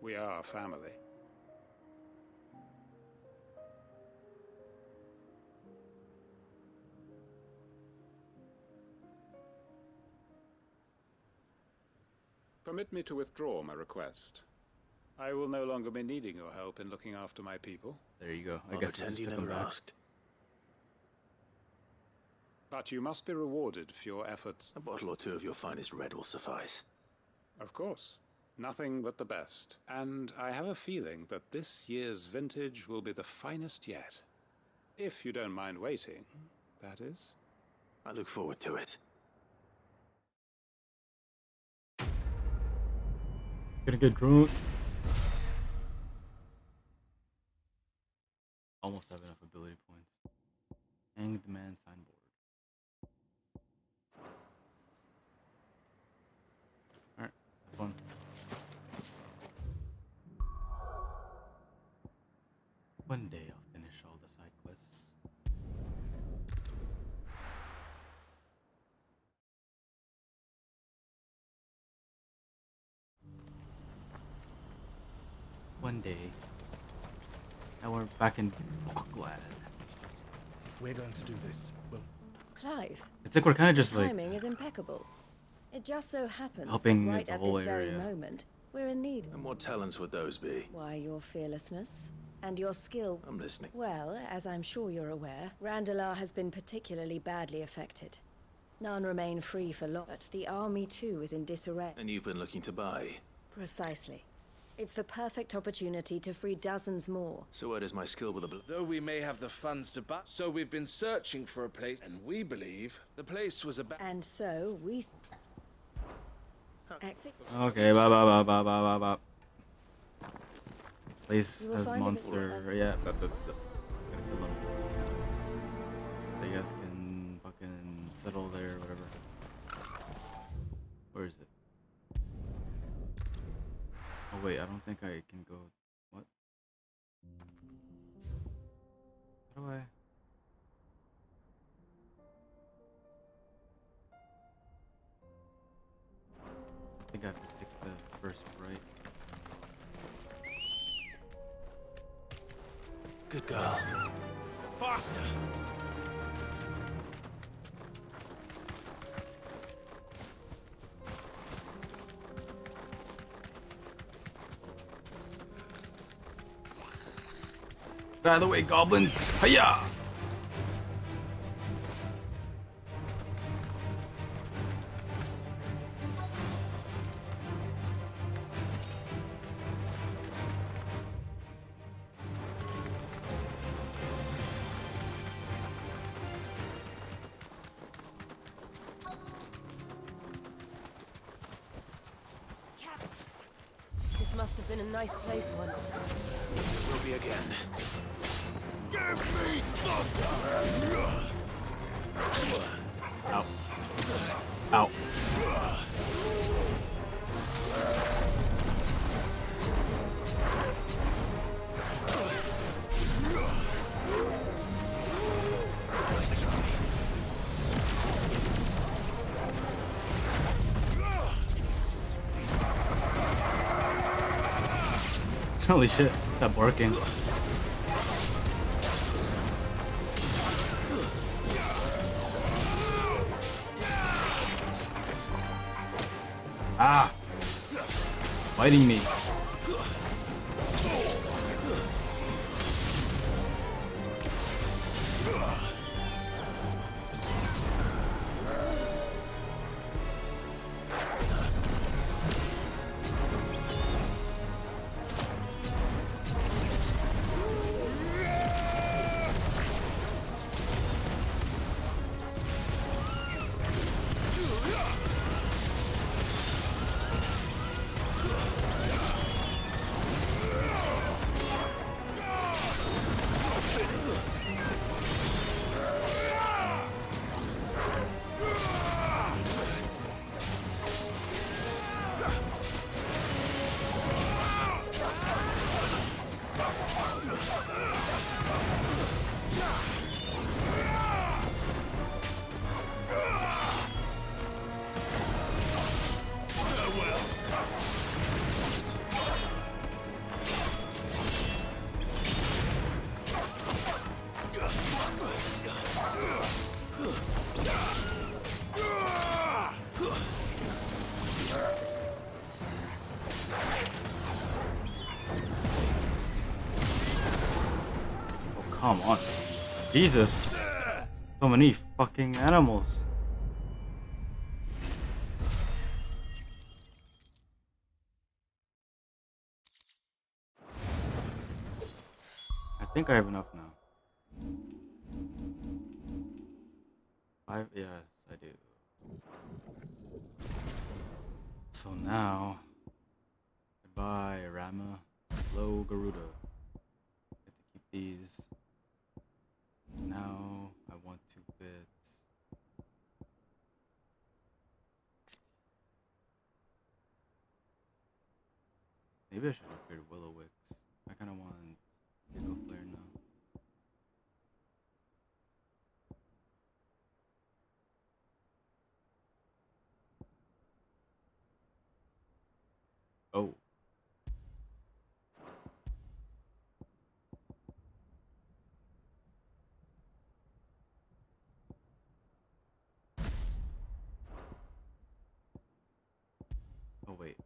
we are family. Permit me to withdraw my request. I will no longer be needing your help in looking after my people. There you go. I I'll guess pretend I you just took him never back. asked. But you must be rewarded for your efforts. A bottle or two of your finest red will suffice. Of course. Nothing but the best. And I have a feeling that this year's vintage will be the finest yet. If you don't mind waiting, that is. I look forward to it. Gonna get drunk. Almost have enough ability points. Hanged Man signboard. Alright, have fun. One day I'll finish all the side quests. One day. Now we're back in Falkland. If we're going to do this, well... Clive. It's like we're kind of just like Timing is impeccable. It just so happens helping that right the at whole this very area. moment, we're in need. And what talents would those be? Why, your fearlessness and your skill. I'm listening. Well, as I'm sure you're aware, Randalar has been particularly badly affected. None remain free for long, but the army too is in disarray. And you've been looking to buy. Precisely. It's the perfect opportunity to free dozens more. So where does my skill with the Though we may have the funds to buy, so we've been searching for a place, and we believe the place was about. And so we... Okay, bye bye bye bye bye bye bye. Place We will has find a monster. Yeah, but gotta kill them. You guys can fucking settle there, whatever. Where is it? Oh wait, I don't think I can go. What? How do I? I think I have to take the first right. Good girl. Faster! Get out of the way, goblins! Hiya! This must have been a nice place once. It will be again. Give me Ow. Ow. Holy shit, that barking. Ah! Fighting me. Come on. Jesus. So many fucking animals. I think I have enough now. Yes, I do. So now, goodbye, Rama. Hello, Garuda. Get to keep these. Now I want to bid. Maybe I should upgrade Willow Wicks. I kind of want Eagle Flare now. Oh. Oh wait.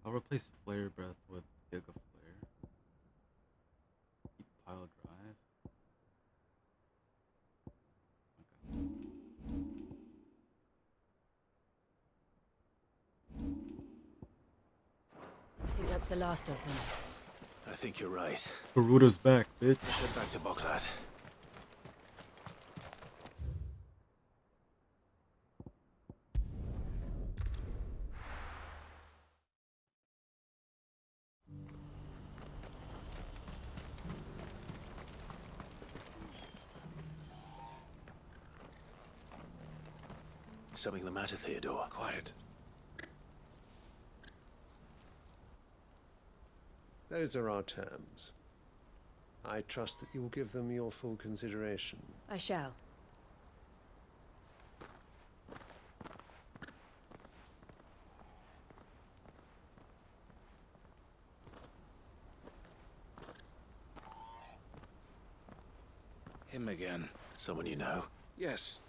I'll replace Flare Breath with Giga Flare. Keep Pile Drive. I think that's the last of them. I think you're right. Garuda's back, bitch. Let's head back to Boklad. Something the matter, Theodore? Quiet. Those are our terms. I trust that you will give them your full consideration. I shall. Him again. Someone you know? Yes.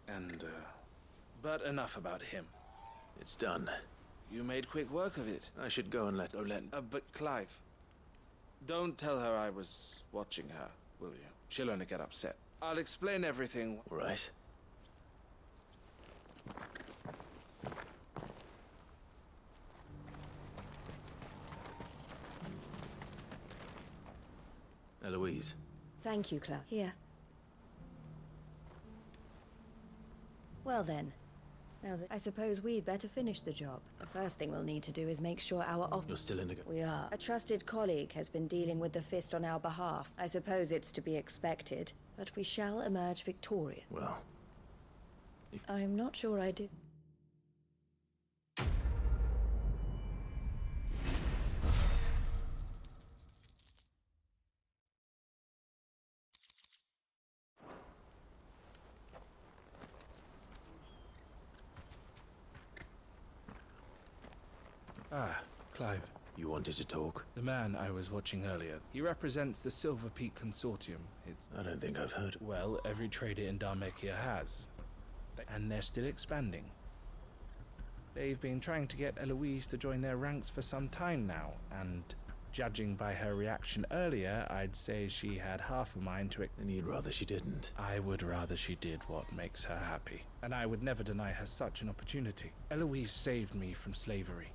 And, but enough about him. It's done. You made quick work of it. I should go and let Olen... But Clive, don't tell her I was watching her, will you? She'll only get upset. I'll explain everything. Right. Eloise. Thank you, Clive. Here. Well then. Now, I suppose we'd better finish the job. The first thing we'll need to do is make sure our off... You're still in the... We are. A trusted colleague has been dealing with the Fist on our behalf. I suppose it's to be expected, but we shall emerge victorious. Well... I'm not sure I do. Ah, Clive. You wanted to talk? The man I was watching earlier. He represents the Silver Peak Consortium. It's... I don't think I've heard. Well, every trader in Dharmekia has. And they're still expanding. They've been trying to get Eloise to join their ranks for some time now, and judging by her reaction earlier, I'd say she had half a mind to... And you'd rather she didn't? I would rather she did what makes her happy. And I would never deny her such an opportunity. Eloise saved me from slavery.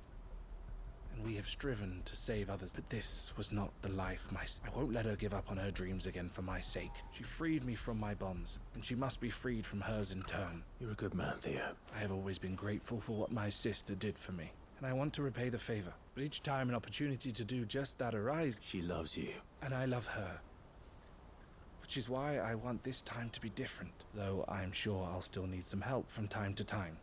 And we have striven to save others, but this was not the life I won't let her give up on her dreams again for my sake. She freed me from my bonds, and she must be freed from hers in turn. You're a good man, Theo. I have always been grateful for what my sister did for me, and I want to repay the favor. But each time an opportunity to do just that arises... She loves you. And I love her. Which is why I want this time to be different, though I'm sure I'll still need some help from time to time.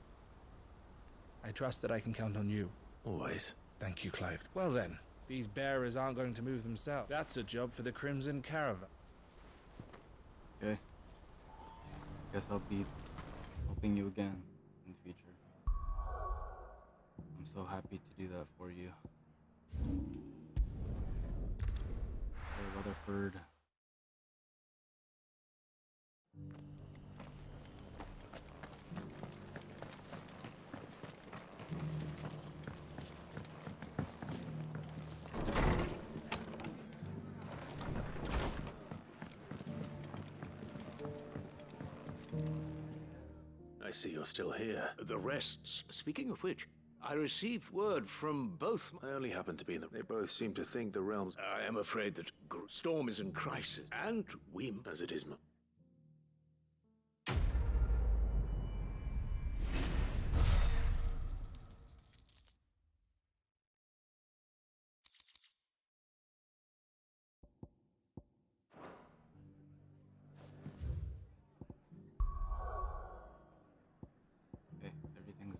I trust that I can count on you. Always. Thank you, Clive. Well then, these bearers aren't going to move themselves. That's a job for the Crimson Caravan. Okay. Guess I'll be helping you again in the future. I'm so happy to do that for you. Hey, Rutherford. I see you're still here. The rest's... Speaking of which, I received word from both... I only happen to be in the... They both seem to think the realm's... I am afraid that Storm is in crisis, and we... As it is...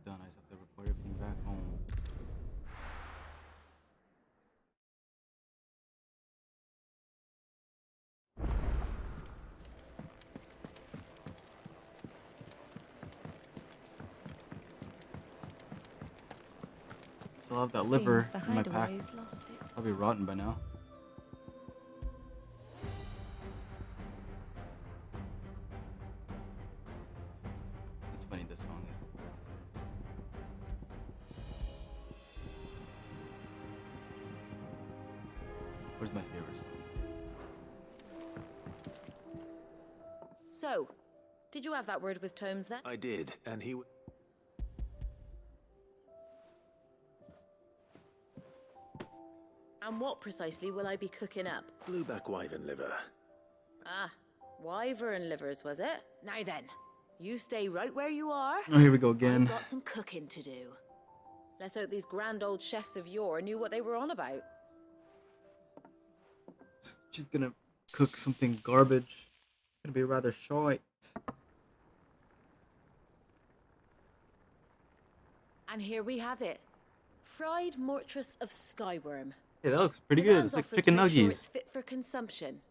Done. I just have to report everything back home. Still have that liver in my pack. Probably rotten by now. It's funny this song is. Where's my favorite song? So, did you have that word with Tomes then? I did, and he... And what precisely will I be cooking up? Blueback wyvern liver. Ah, wyvern livers, was it? Now then, you stay right where you are. Oh, here we go again. I've got some cooking to do. Let's hope these grand old chefs of yore knew what they were on about. She's gonna cook something garbage. It's gonna be rather short. And here we have it. Fried mortress of skyworm. Yeah, that looks pretty good. It's like chicken Sure nuggies. it's fit for consumption.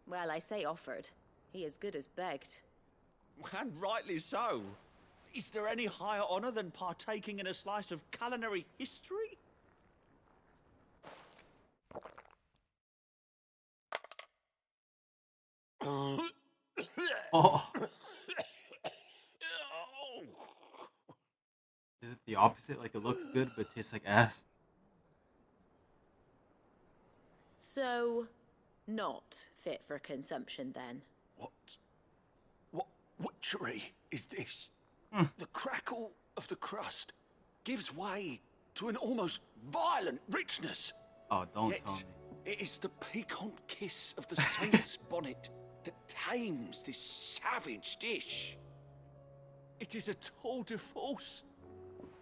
Well, I say offered. He as good as begged. And rightly so. Is there any higher honor than partaking in a slice of culinary history? Oh. Is it the opposite? Like it looks good but tastes like ass? So, not fit for consumption then. What witchery is this? The crackle of the crust gives way to an almost violent richness. Oh, don't Yet, tell me. it is the piquant kiss of the saint's bonnet that tames this savage dish. It is a tour de force.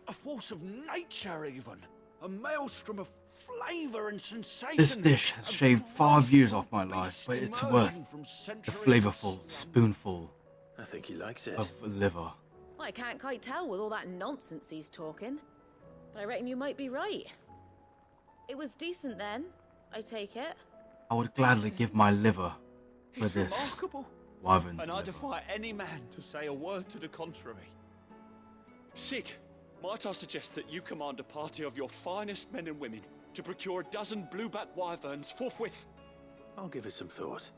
A force of nature, even. A maelstrom of flavor and sensation. This dish has shaved 5 years off my life, but it's worth the flavorful spoonful I think he likes it. of liver. Well, I can't quite tell with all that nonsense he's talking. But I reckon you might be right. It was decent then, I take it. I would gladly give my liver for It's this remarkable. wyvern's And I liver. defy any man to say a word to the contrary. Sid, might I suggest that you command a party of your finest men and women to procure a dozen blueback wyverns forthwith? I'll give it some thought.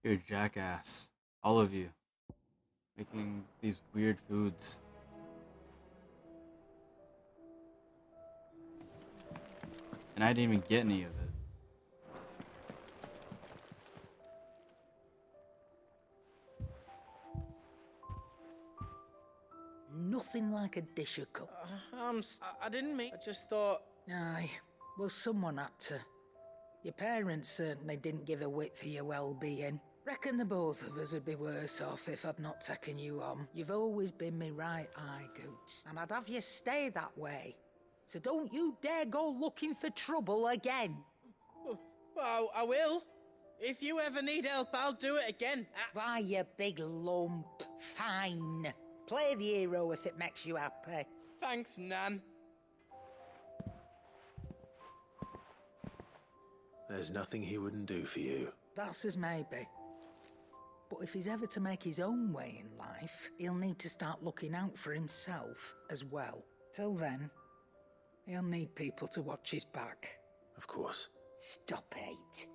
You're a jackass. All of you. Making these weird foods. And I didn't even get any of it. Nothing like a dish of cook. I didn't mean. I just thought. Aye, well, someone had to. Your parents certainly didn't give a whit for your well-being. Reckon the both of us would be worse off if I'd not taken you on. You've always been me right eye, Goots, and I'd have you stay that way. So don't you dare go looking for trouble again. Well, I will. If you ever need help, I'll do it again. Why, you big lump. Fine. Play the hero if it makes you happy. Thanks, Nan. There's nothing he wouldn't do for you. That's as maybe. But if he's ever to make his own way in life, he'll need to start looking out for himself as well. Till then, he'll need people to watch his back. Of course. Stop it.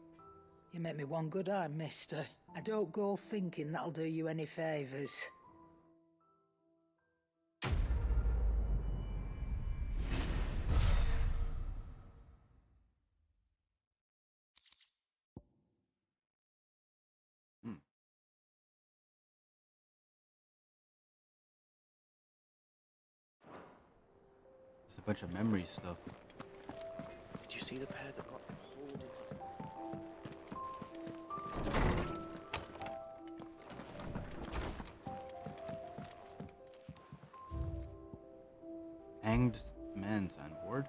You make me one good eye, mister. I don't go thinking that'll do you any favours. It's a bunch of memory stuff. Did you see the pair that got pulled into... Hanged man signboard.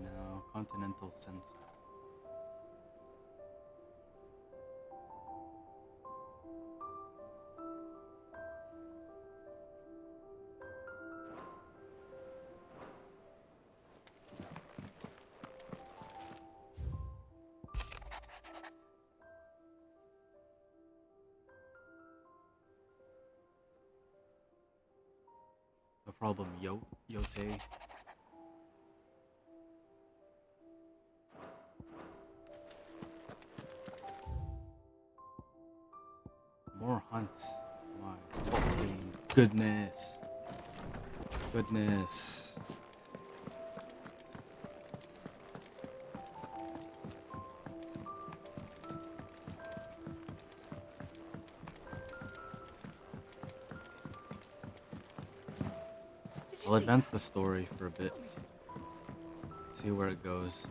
No, continental sensor. No problem, Yote. More hunts. Why? 14. Goodness. Goodness. I'll advance the story for a bit. See where it goes.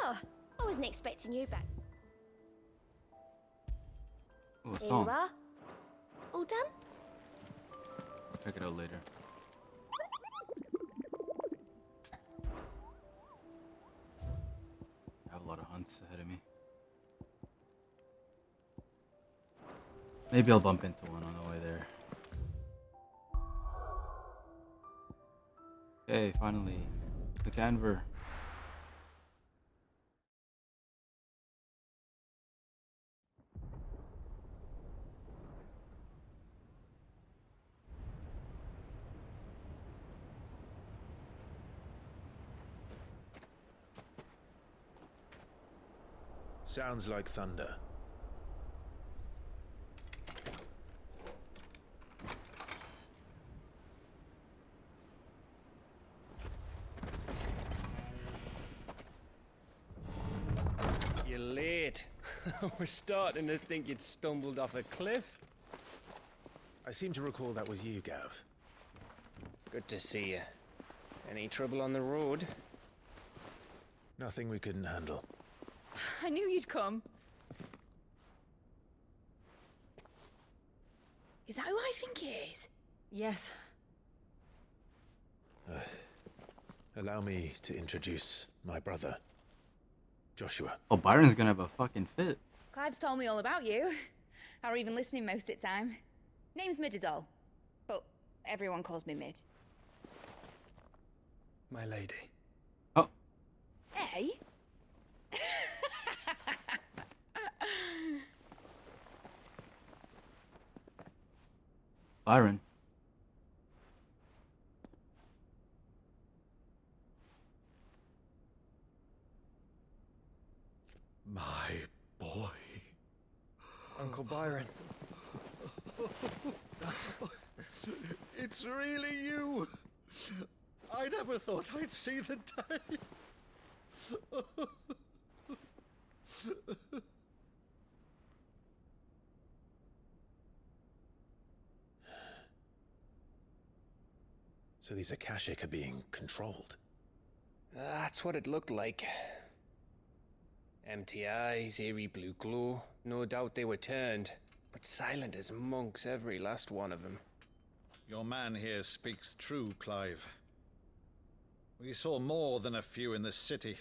Oh, I wasn't expecting you back. Ooh, a Here song. you are. All done? Check it out later. I have a lot of hunts ahead of me. Maybe I'll bump into one on the way there. Okay, finally. The Canver. Sounds like thunder. You're late. We're starting to think you'd stumbled off a cliff. I seem to recall that was you, Gav. Good to see you. Any trouble on the road? Nothing we couldn't handle. I knew you'd come. Is that who I think it is? Yes. Allow me to introduce my brother, Joshua. Oh, Byron's gonna have a fucking fit. Clive's told me all about you. Or even listening most of the time. Name's Midadol, but everyone calls me Mid. My lady. Oh. Hey? Byron. My boy. Uncle Byron. It's really you. I never thought I'd see the day. So these Akashic are being controlled. That's what it looked like. Empty eyes, eerie blue glow. No doubt they were turned, but silent as monks, every last one of them. Your man here speaks true, Clive. We saw more than a few in this city.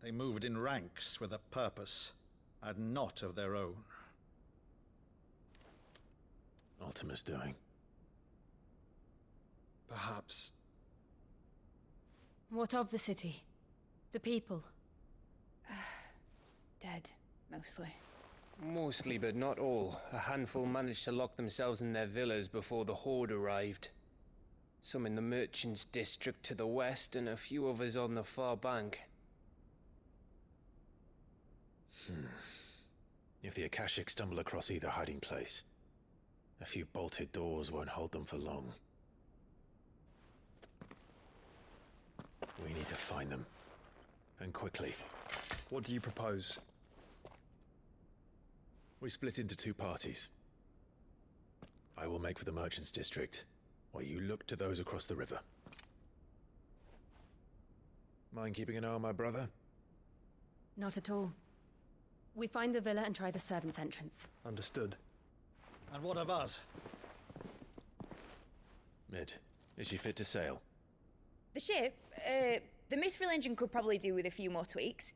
They moved in ranks with a purpose, and not of their own. Ultima's doing. Perhaps. What of the city? The people? Dead, mostly. Mostly, but not all. A handful managed to lock themselves in their villas before the Horde arrived. Some in the Merchants' District to the west, and a few others on the far bank. If the Akashic stumble across either hiding place, a few bolted doors won't hold them for long. We need to find them. And quickly. What do you propose? We split into two parties. I will make for the Merchants' District, while you look to those across the river. Mind keeping an eye on my brother? Not at all. We find the villa and try the servants' entrance. Understood. And what of us? Mid, is she fit to sail? The ship, the mithril engine could probably do with a few more tweaks.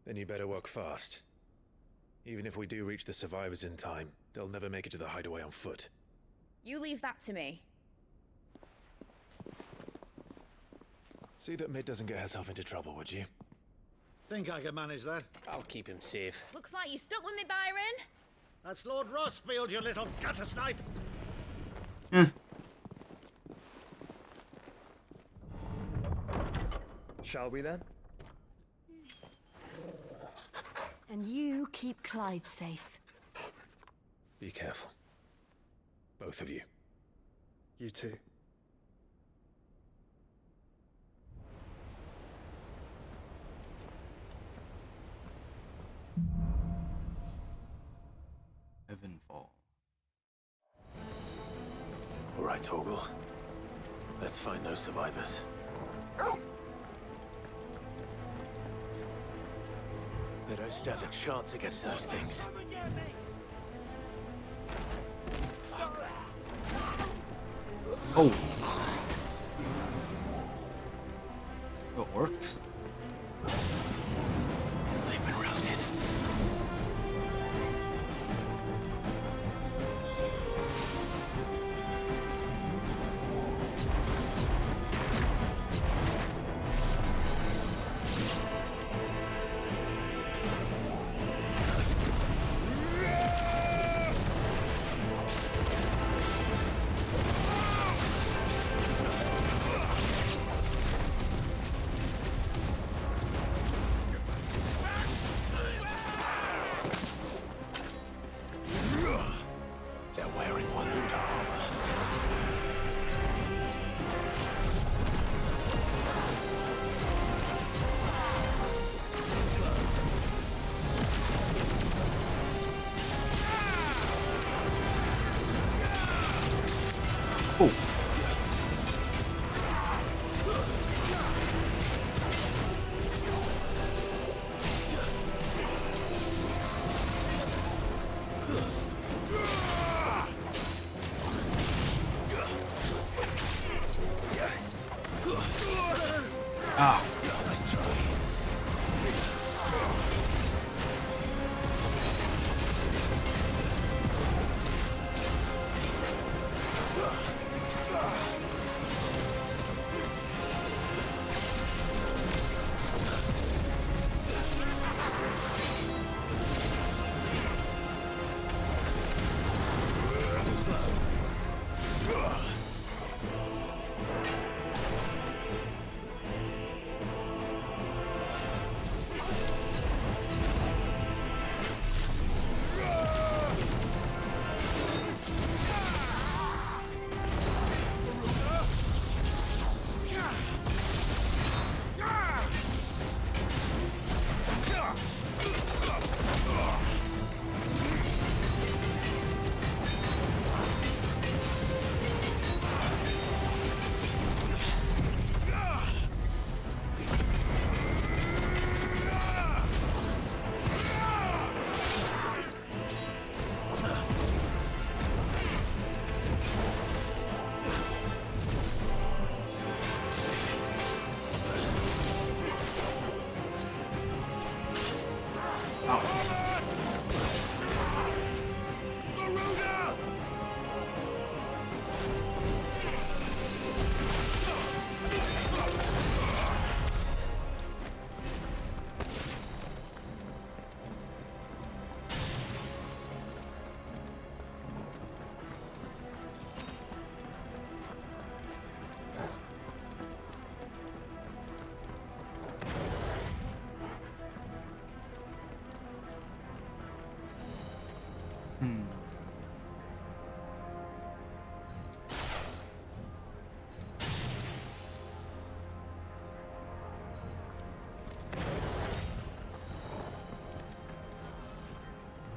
Then you better work fast. Even if we do reach the survivors in time, they'll never make it to the hideaway on foot. You leave that to me. See that Mid doesn't get herself into trouble, would you? Think I can manage that? I'll keep him safe. Looks like you stuck with me, Byron. That's Lord Rossfield, you little gutter snipe! Shall we then? And you keep Clive safe. Be careful. Both of you. You too. Heavenfall. All right, Torgal. Let's find those survivors. They don't stand a chance against those things. Fuck. Oh. It works. They've been routed.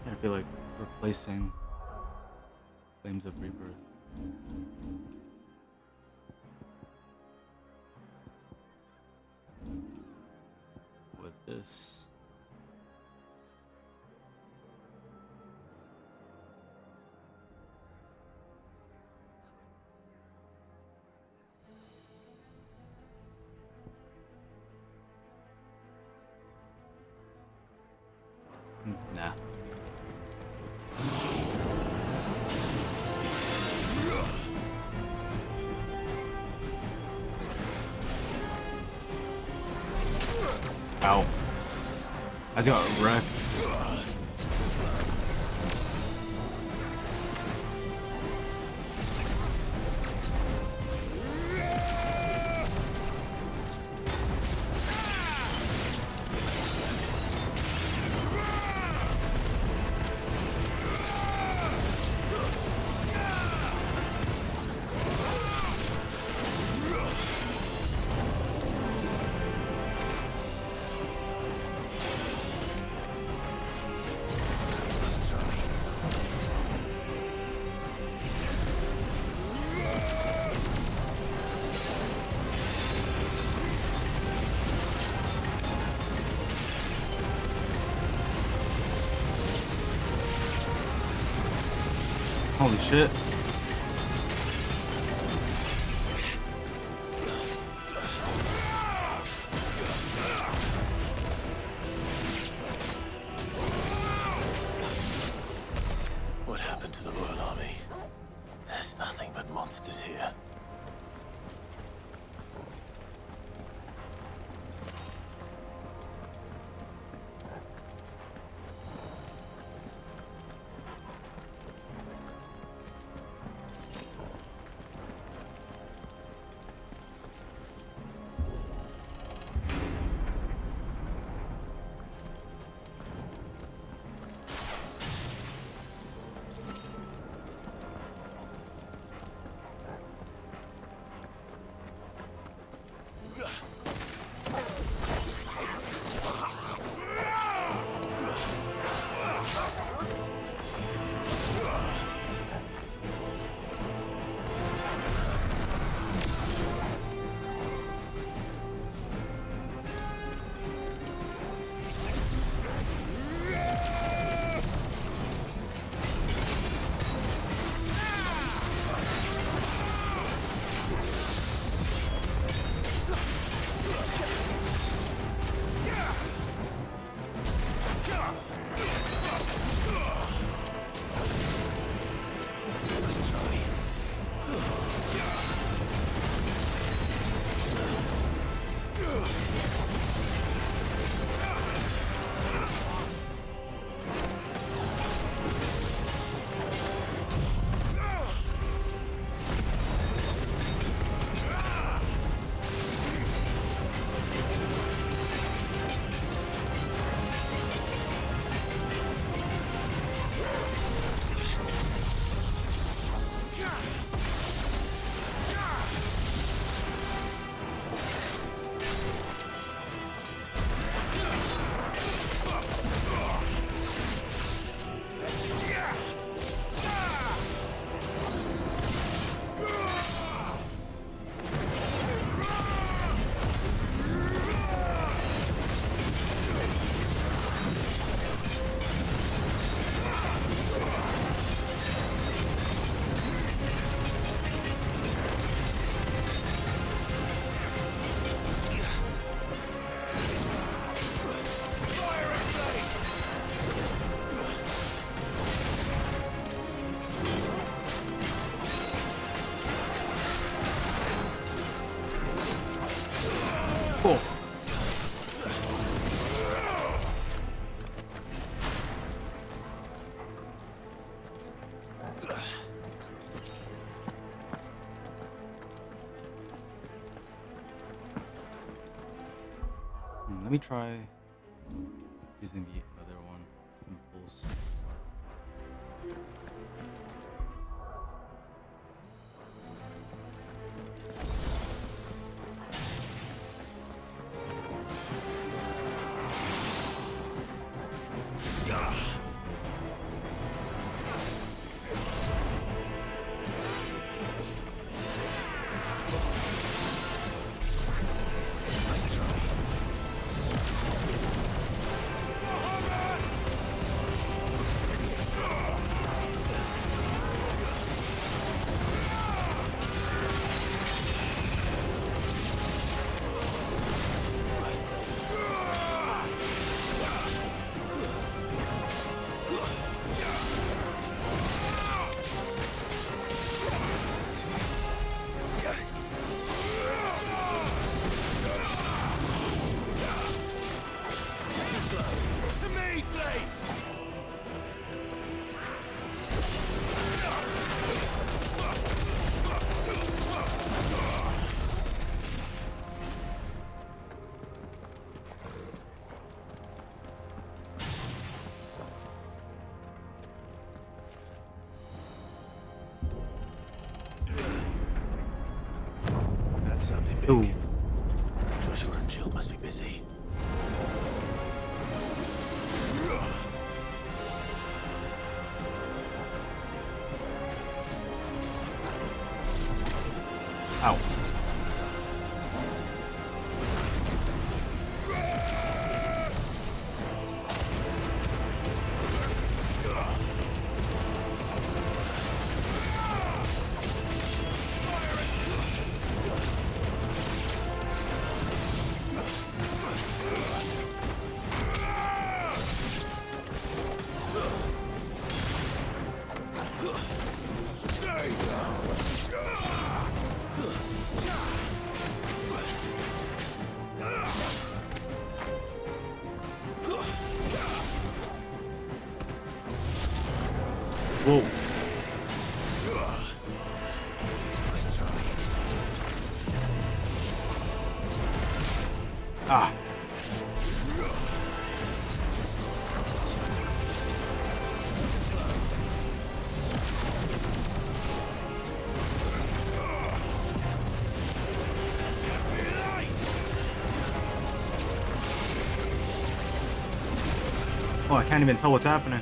I feel like replacing Flames of Rebirth. With this. Nah. Ow. I just got wrecked. Holy shit. What happened to the Royal Army? There's nothing but monsters here. Cool. Let me try using the other one, Impulse. That sounded big. Ooh. Joshua and Jill must be busy. Ow. Whoa. Ah. Oh, I can't even tell what's happening.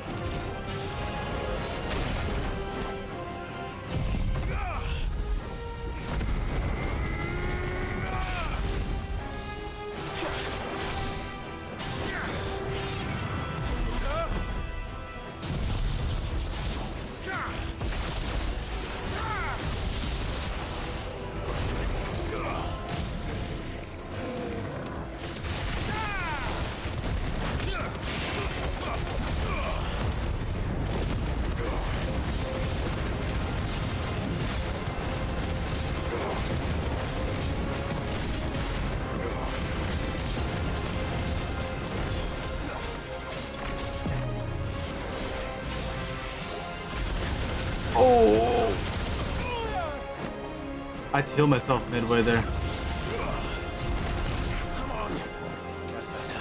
Oh! I had to heal myself midway there. Come on. That's better.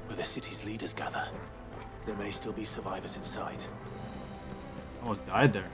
Where the city's leaders gather. There may still be survivors inside. Almost died there.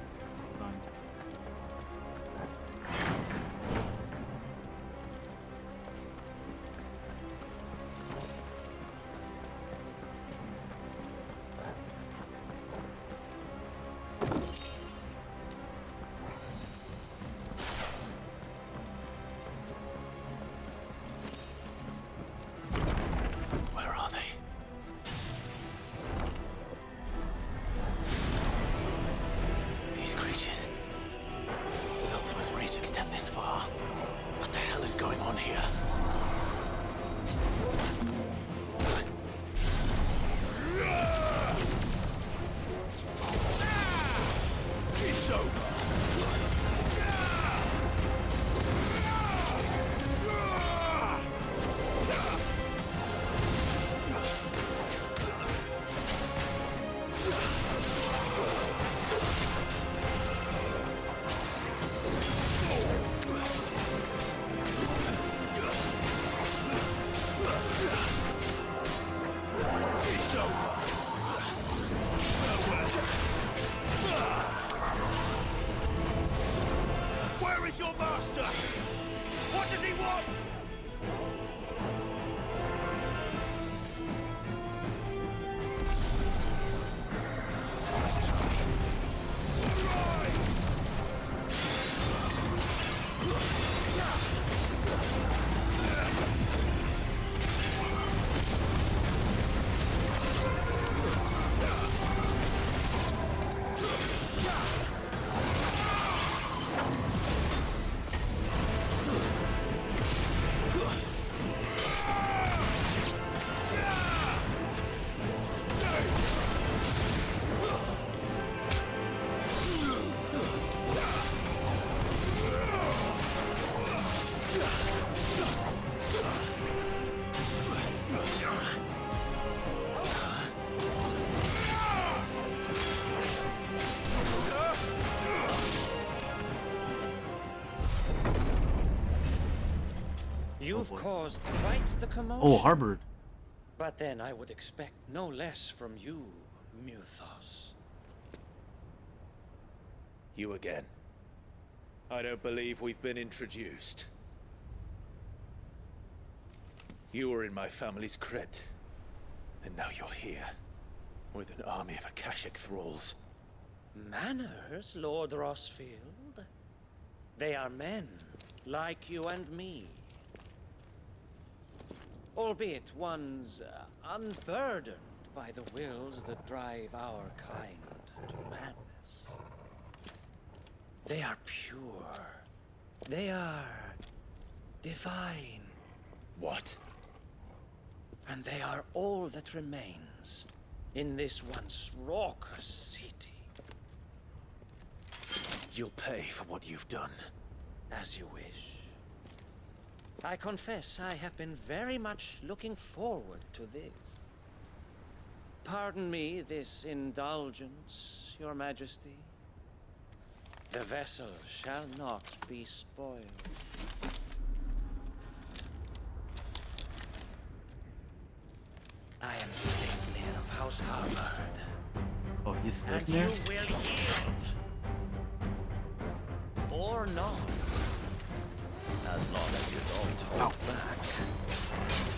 You've caused quite the commotion. Oh, harbored. But then I would expect no less from you, Migzz. You again. I don't believe we've been introduced. You were in my family's crypt, and now you're here, with an army of Akashic thralls. Manners, Lord Rossfield? They are men, like you and me. Albeit ones unburdened by the wills that drive our kind to madness. They are pure. They are divine. What? And they are all that remains in this once raucous city. You'll pay for what you've done. As you wish. I confess I have been very much looking forward to this. Pardon me this indulgence, Your Majesty. The vessel shall not be spoiled. I am Sleipnir of House Harvard. Oh, he's And Sleipnir? you will yield. Or not. As long as you don't hold back.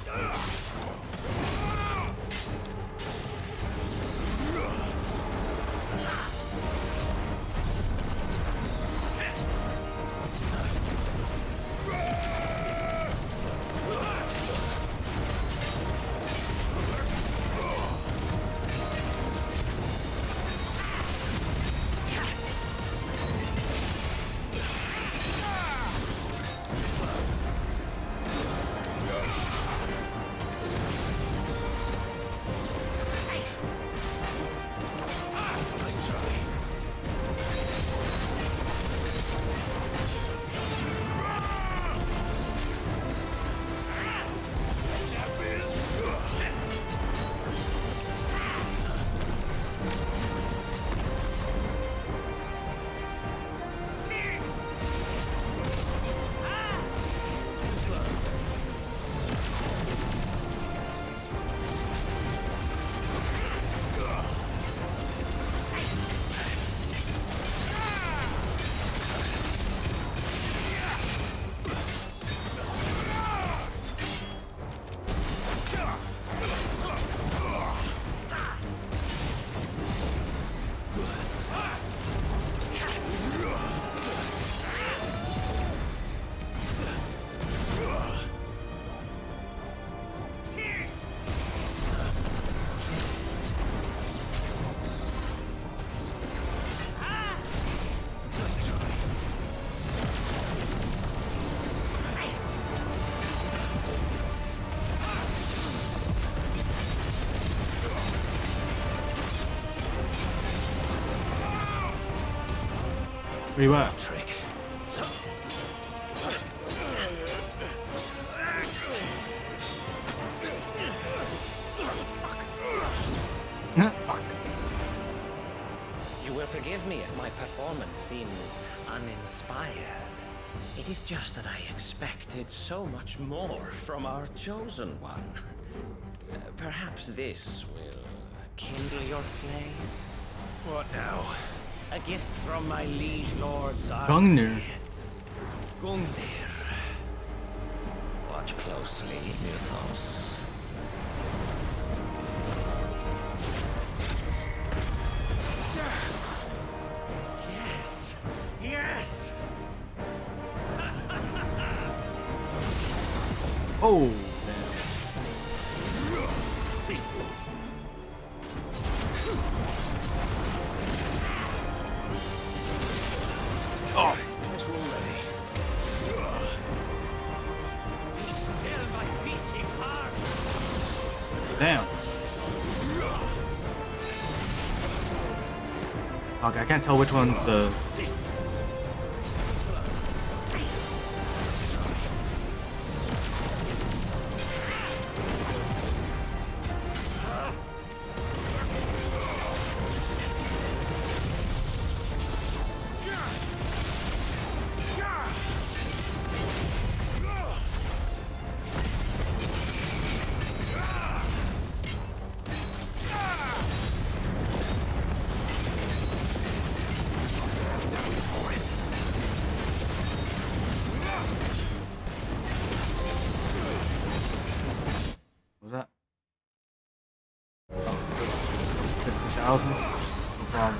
Where you at? Trick. Fuck. You will forgive me if my performance seems uninspired. It is just that I expected so much more from our chosen one. Perhaps this will kindle your flame? What now? A gift from my liege lord's Gungnir. Gungnir. Watch closely, Mythos. Yes! Yes! Oh, Oh, it's already. Be still, my beating heart! damn. Okay, I can't tell which one the. problem.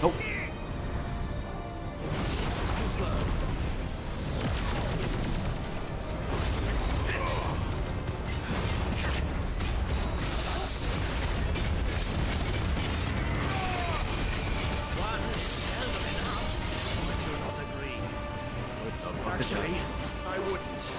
Nope. Actually, I wouldn't.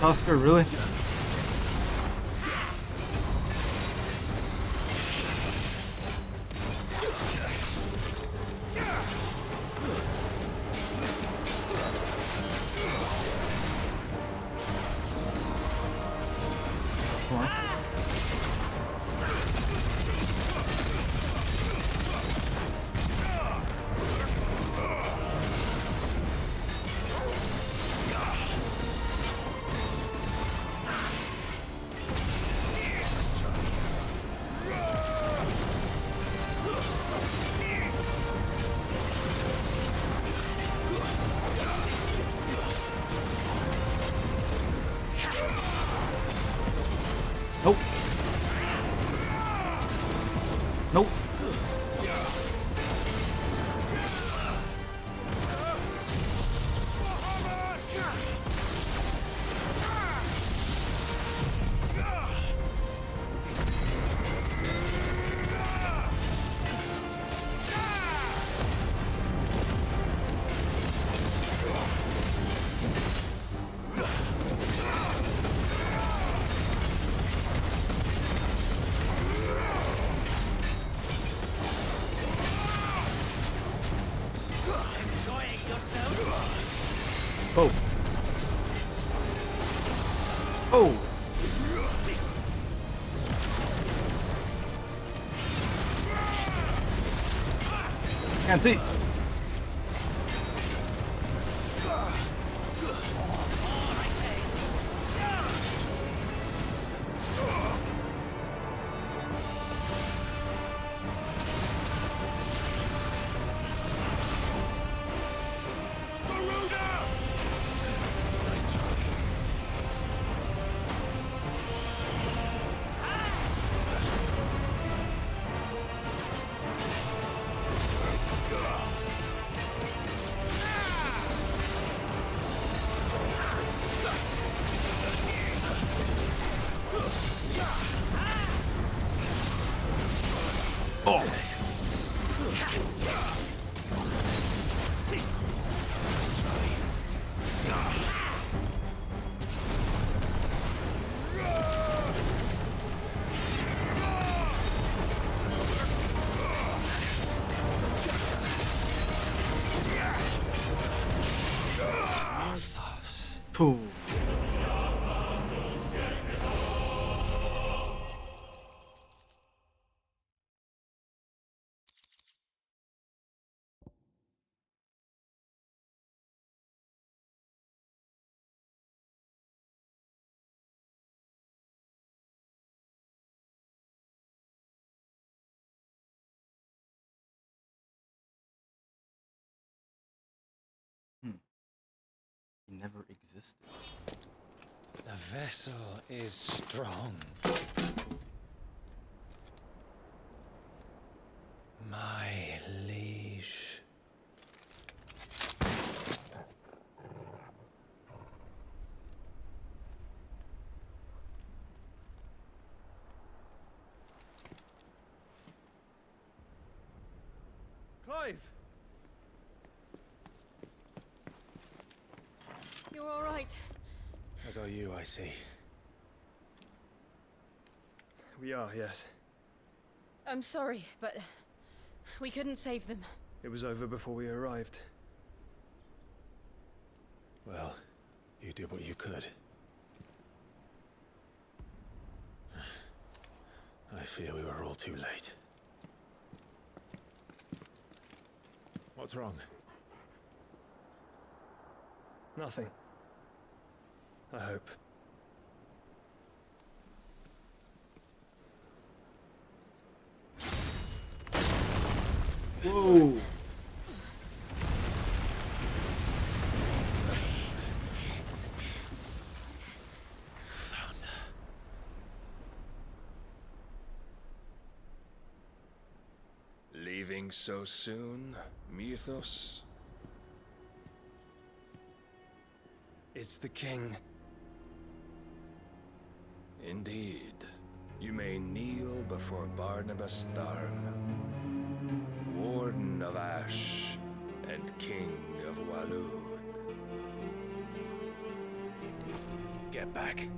Tusker, really? Come on. Nope. Nope. Oh. Oh. Can't see. Oh. Pooh. He never existed. The vessel is strong. My liege. Clive! You're all right. As are you, I see. We are, yes. I'm sorry, but we couldn't save them. It was over before we arrived. Well, you did what you could. I fear we were all too late. What's wrong? Nothing. I hope. Whoa. Leaving so soon, Mythos? It's the king. Indeed. You may kneel before Barnabas Tharm, Warden of Ash and King of Waloed. Get back.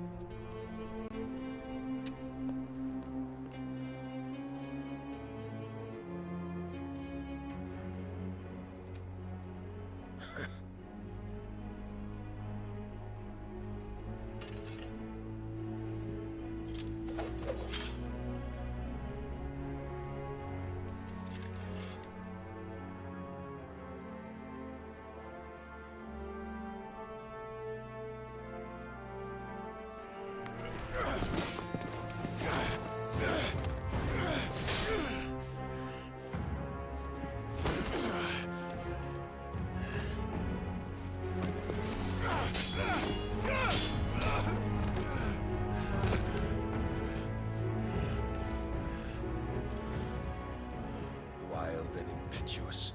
Wild and impetuous.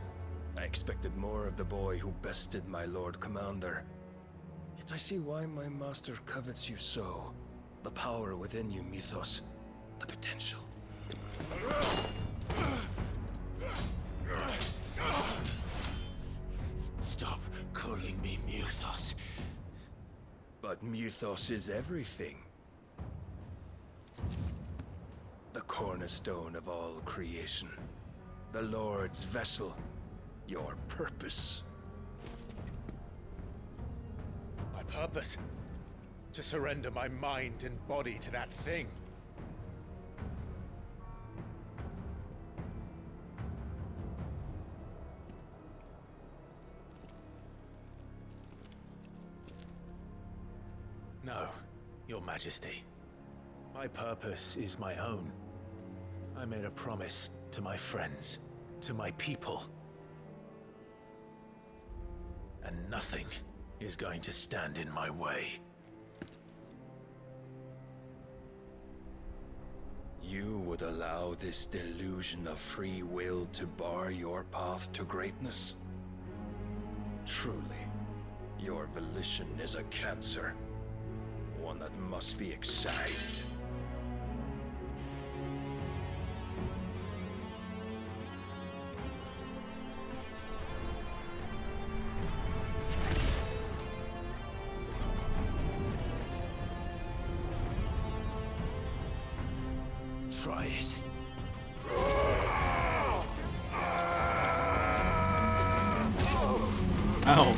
I expected more of the boy who bested my Lord Commander. Yet I see why my master covets you so. The power within you, Mythos. The potential. Stop calling me Mythos. But Mythos is everything. The cornerstone of all creation. The Lord's vessel. Your purpose. My purpose? To surrender my mind and body to that thing. No, Your Majesty. My purpose is my own. I made a promise to my friends, to my people. And nothing is going to stand in my way. You would allow this delusion of free will to bar your path to greatness? Truly, your volition is a cancer. One that must be excised. Try it. Ow.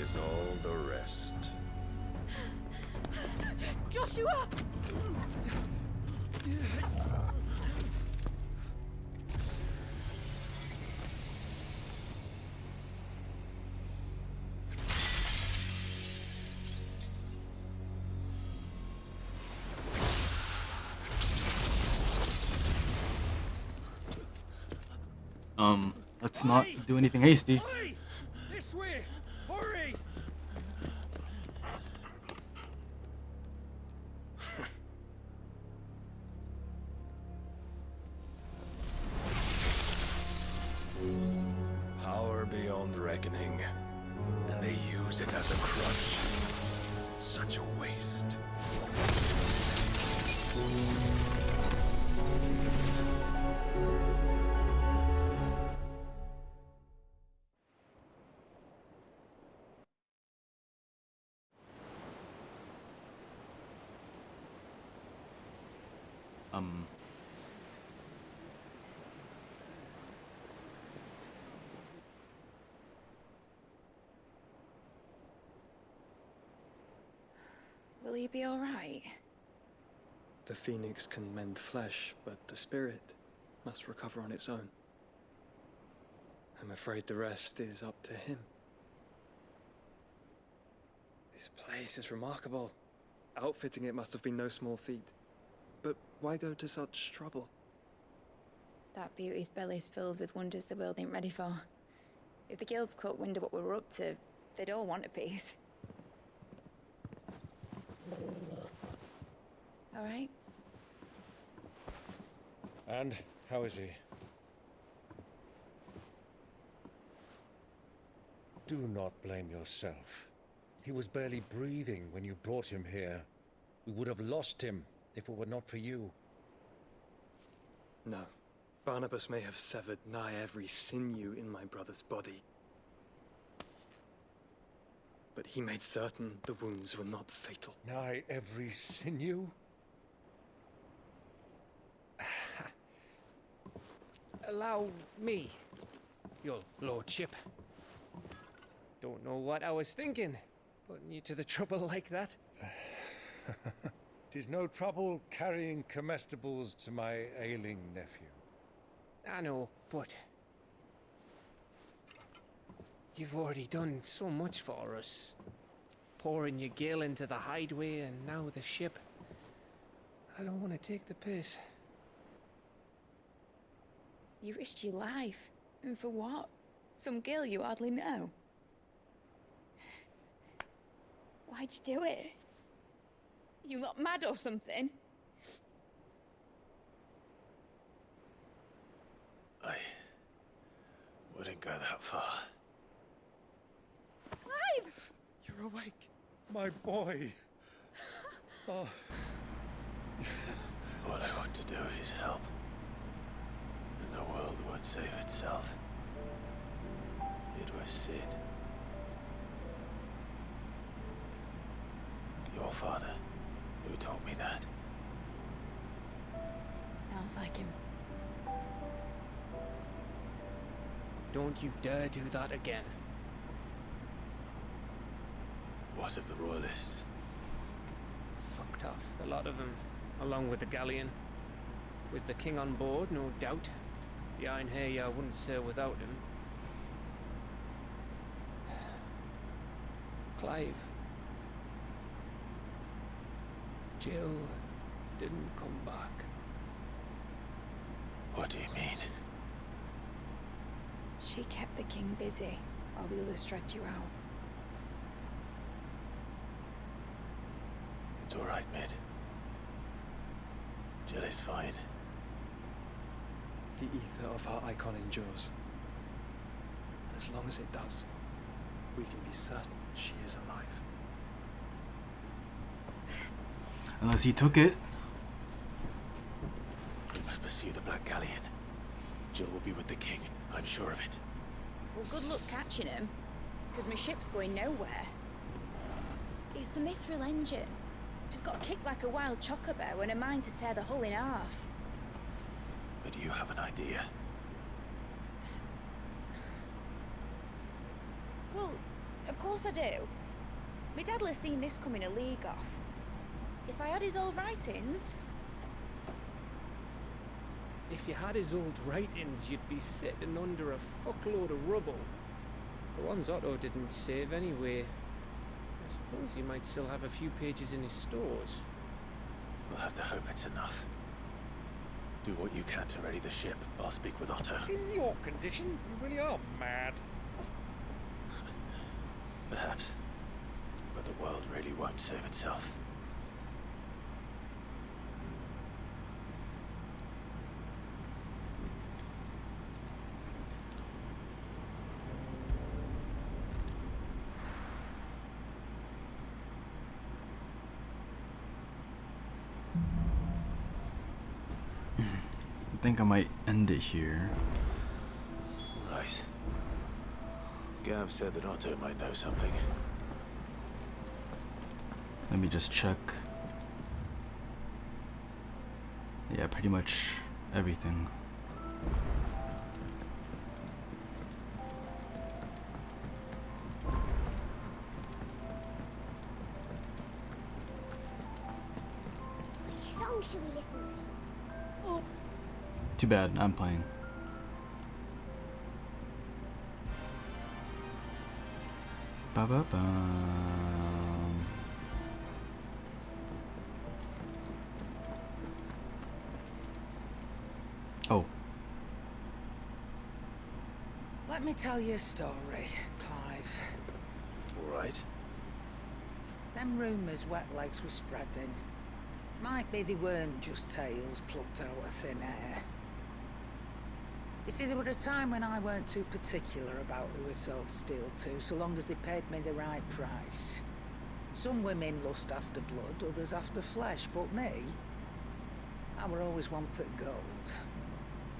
As all the rest. Joshua! Let's not do anything hasty. This way! Hurry! Power beyond reckoning, and they use it as a crutch. Such a waste. Will he be all right? The phoenix can mend flesh, but the spirit must recover on its own. I'm afraid the rest is up to him. This place is remarkable. Outfitting it must have been no small feat. But why go to such trouble? That beauty's belly's filled with wonders the world ain't ready for. If the guilds caught wind of what we were up to, they'd all want a piece. All right? And how is he? Do not blame yourself. He was barely breathing when you brought him here. We would have lost him if it were not for you. No. Barnabas may have severed nigh every sinew in my brother's body. But he made certain the wounds were not fatal. Nigh every sinew? Allow me, your lordship. Don't know what I was thinking, putting you to the trouble like that. 'Tis no trouble carrying comestibles to my ailing nephew. I know, but you've already done so much for us. Pouring your gil into the hideaway and now the ship. I don't want to take the piss. You risked your life. And for what? Some girl you hardly know. Why'd you do it? You got mad or something? I wouldn't go that far. Clive! You're awake, my boy. Oh. All I want to do is help. And the world won't save itself. It was Sid. Your father, who taught me that. Sounds like him. Don't you dare do that again. What of the Royalists? Fucked off, a lot of them, along with the galleon. With the king on board, no doubt. The Iron Hair wouldn't sail without him. Clive. Jill didn't come back. What do you mean? She kept the king busy while the others dragged you out. It's all right, Mid. Jill is fine. The ether of her icon endures. And as long as it does, we can be certain she is alive. Unless he took it. We must pursue the Black Galleon. Jill will be with the king, I'm sure of it. Well, good luck catching him, because my ship's going nowhere. It's the Mithril engine. She's got a kick like a wild chocobo and a mind to tear the hull in half. But you have an idea. Well, of course I do. My dad'll have seen this coming a league off. If I had his old writings... If you had his old writings, you'd be sitting under a fuckload of rubble. The ones Otto didn't save anyway. I suppose he might still have a few pages in his stores. We'll have to hope it's enough. Do what you can to ready the ship. I'll speak with Otto. In your condition, you really are mad. Perhaps. But the world really won't save itself. I think I might end it here. Right. Gav said that Otto might know something. Let me just check. Yeah, pretty much everything. Which song should we listen to? Too bad, I'm playing. Ba ba bum. Oh. Let me tell you a story, Clive. All right. Them rumours Wetlegs was spreading. Might be they weren't just tales plucked out of thin air. You see, there were a time when I weren't too particular about who I sold steel to, so long as they paid me the right price. Some women lust after blood, others after flesh, but me, I were always one for gold.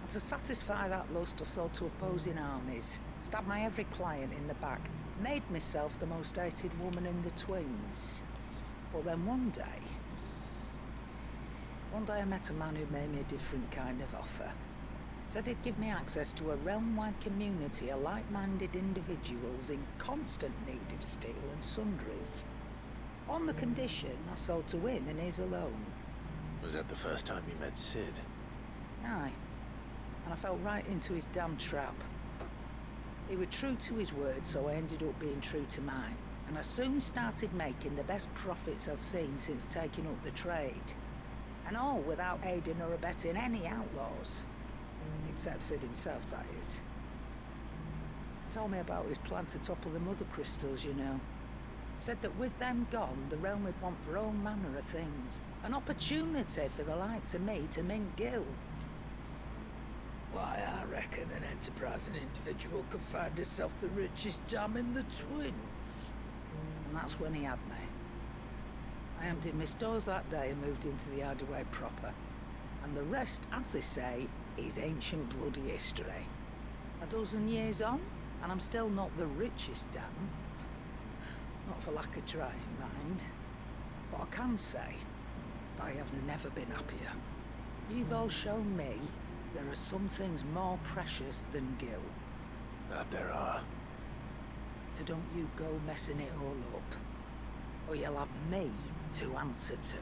And to satisfy that lust, I sold to opposing armies, stabbed my every client in the back, made myself the most hated woman in the twins. But then one day I met a man who made me a different kind of offer. Said he'd give me access to a realm-wide community of like-minded individuals in constant need of steel and sundries. On the condition I sold to him and his alone. Was that the first time you met Sid? Aye. And I fell right into his damn trap. He was true to his word, so I ended up being true to mine. And I soon started making the best profits I've seen since taking up the trade. And all without aiding or abetting any outlaws. Except Sid himself, that is. Told me about his plan to topple the mother crystals, you know. Said that with them gone, the realm would want for all manner of things. An opportunity for the likes of me to mint gil. Why, I reckon an enterprising individual could find himself the richest dam in the twins. And that's when he had me. I emptied my stores that day and moved into the hideaway proper. And the rest, as they say, is ancient bloody history. A dozen years on, and I'm still not the richest dam. Not for lack of trying, mind. But I can say, I have never been happier. You've all shown me there are some things more precious than gil. That there are. So don't you go messing it all up, or you'll have me to answer to.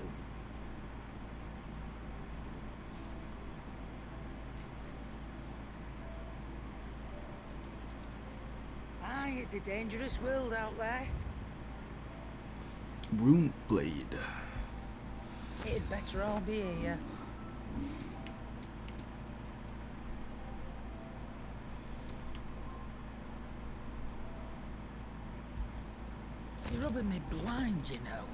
Aye, it's a dangerous world out there. Rune blade. It'd better all be here. You're rubbing me blind, you know.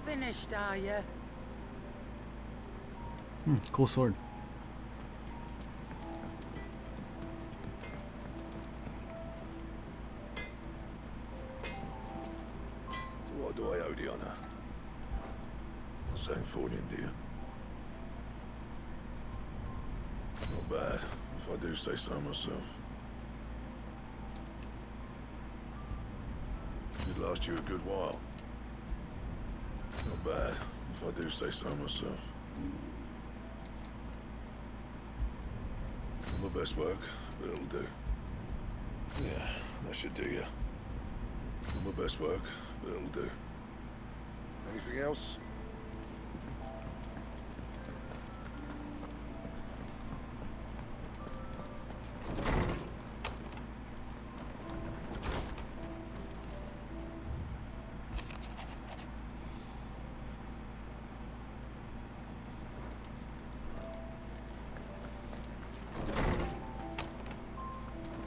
Finished, are you? Cool sword. What do I owe the honor? St. Fornian, do you? Not bad, if I do say so myself. It'd last you a good while. Not bad, if I do say so myself. Not my best work, but it'll do. Yeah, that should do you. Not my best work, but it'll do. Anything else?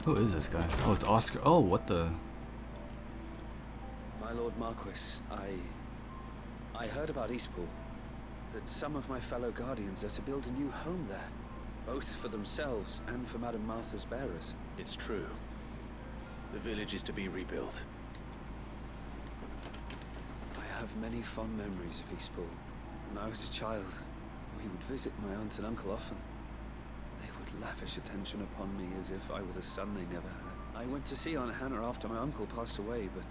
Who is this guy? Oh, it's Oscar. Oh, what the? My Lord Marquis, I heard about Eastpool. That some of my fellow Guardians are to build a new home there. Both for themselves and for Madame Martha's bearers. It's true. The village is to be rebuilt. I have many fond memories of Eastpool. When I was a child, we would visit my aunt and uncle often. They would lavish attention upon me as if I were the son they never had. I wwent to see Aunt Hannah after my uncle passed away, but...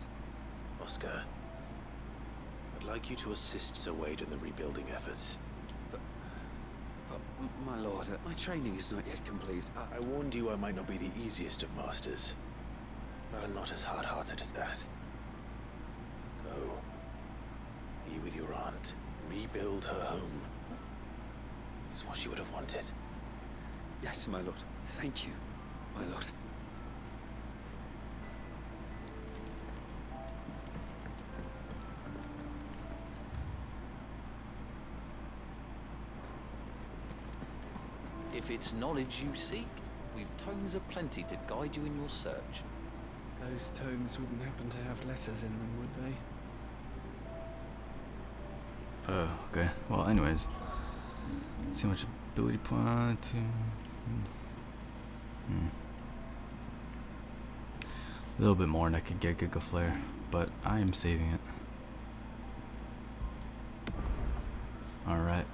Oscar, I'd like you to assist Sir Wade in the rebuilding efforts. But my lord, my training is not yet complete. I warned you I might not be the easiest of masters, but I'm not as hard-hearted as that. Go. Be with your aunt. Rebuild her home. Is what she would have wanted. Yes, my lord. Thank you, my lord. If it's knowledge you seek, we've tomes aplenty to guide you in your search. Those tomes wouldn't happen to have letters in them, would they? Okay. Well, anyways. Let's see how much ability point to... A little bit more and I could get Giga Flare, but I am saving it. Alright.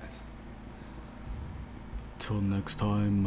Till next time.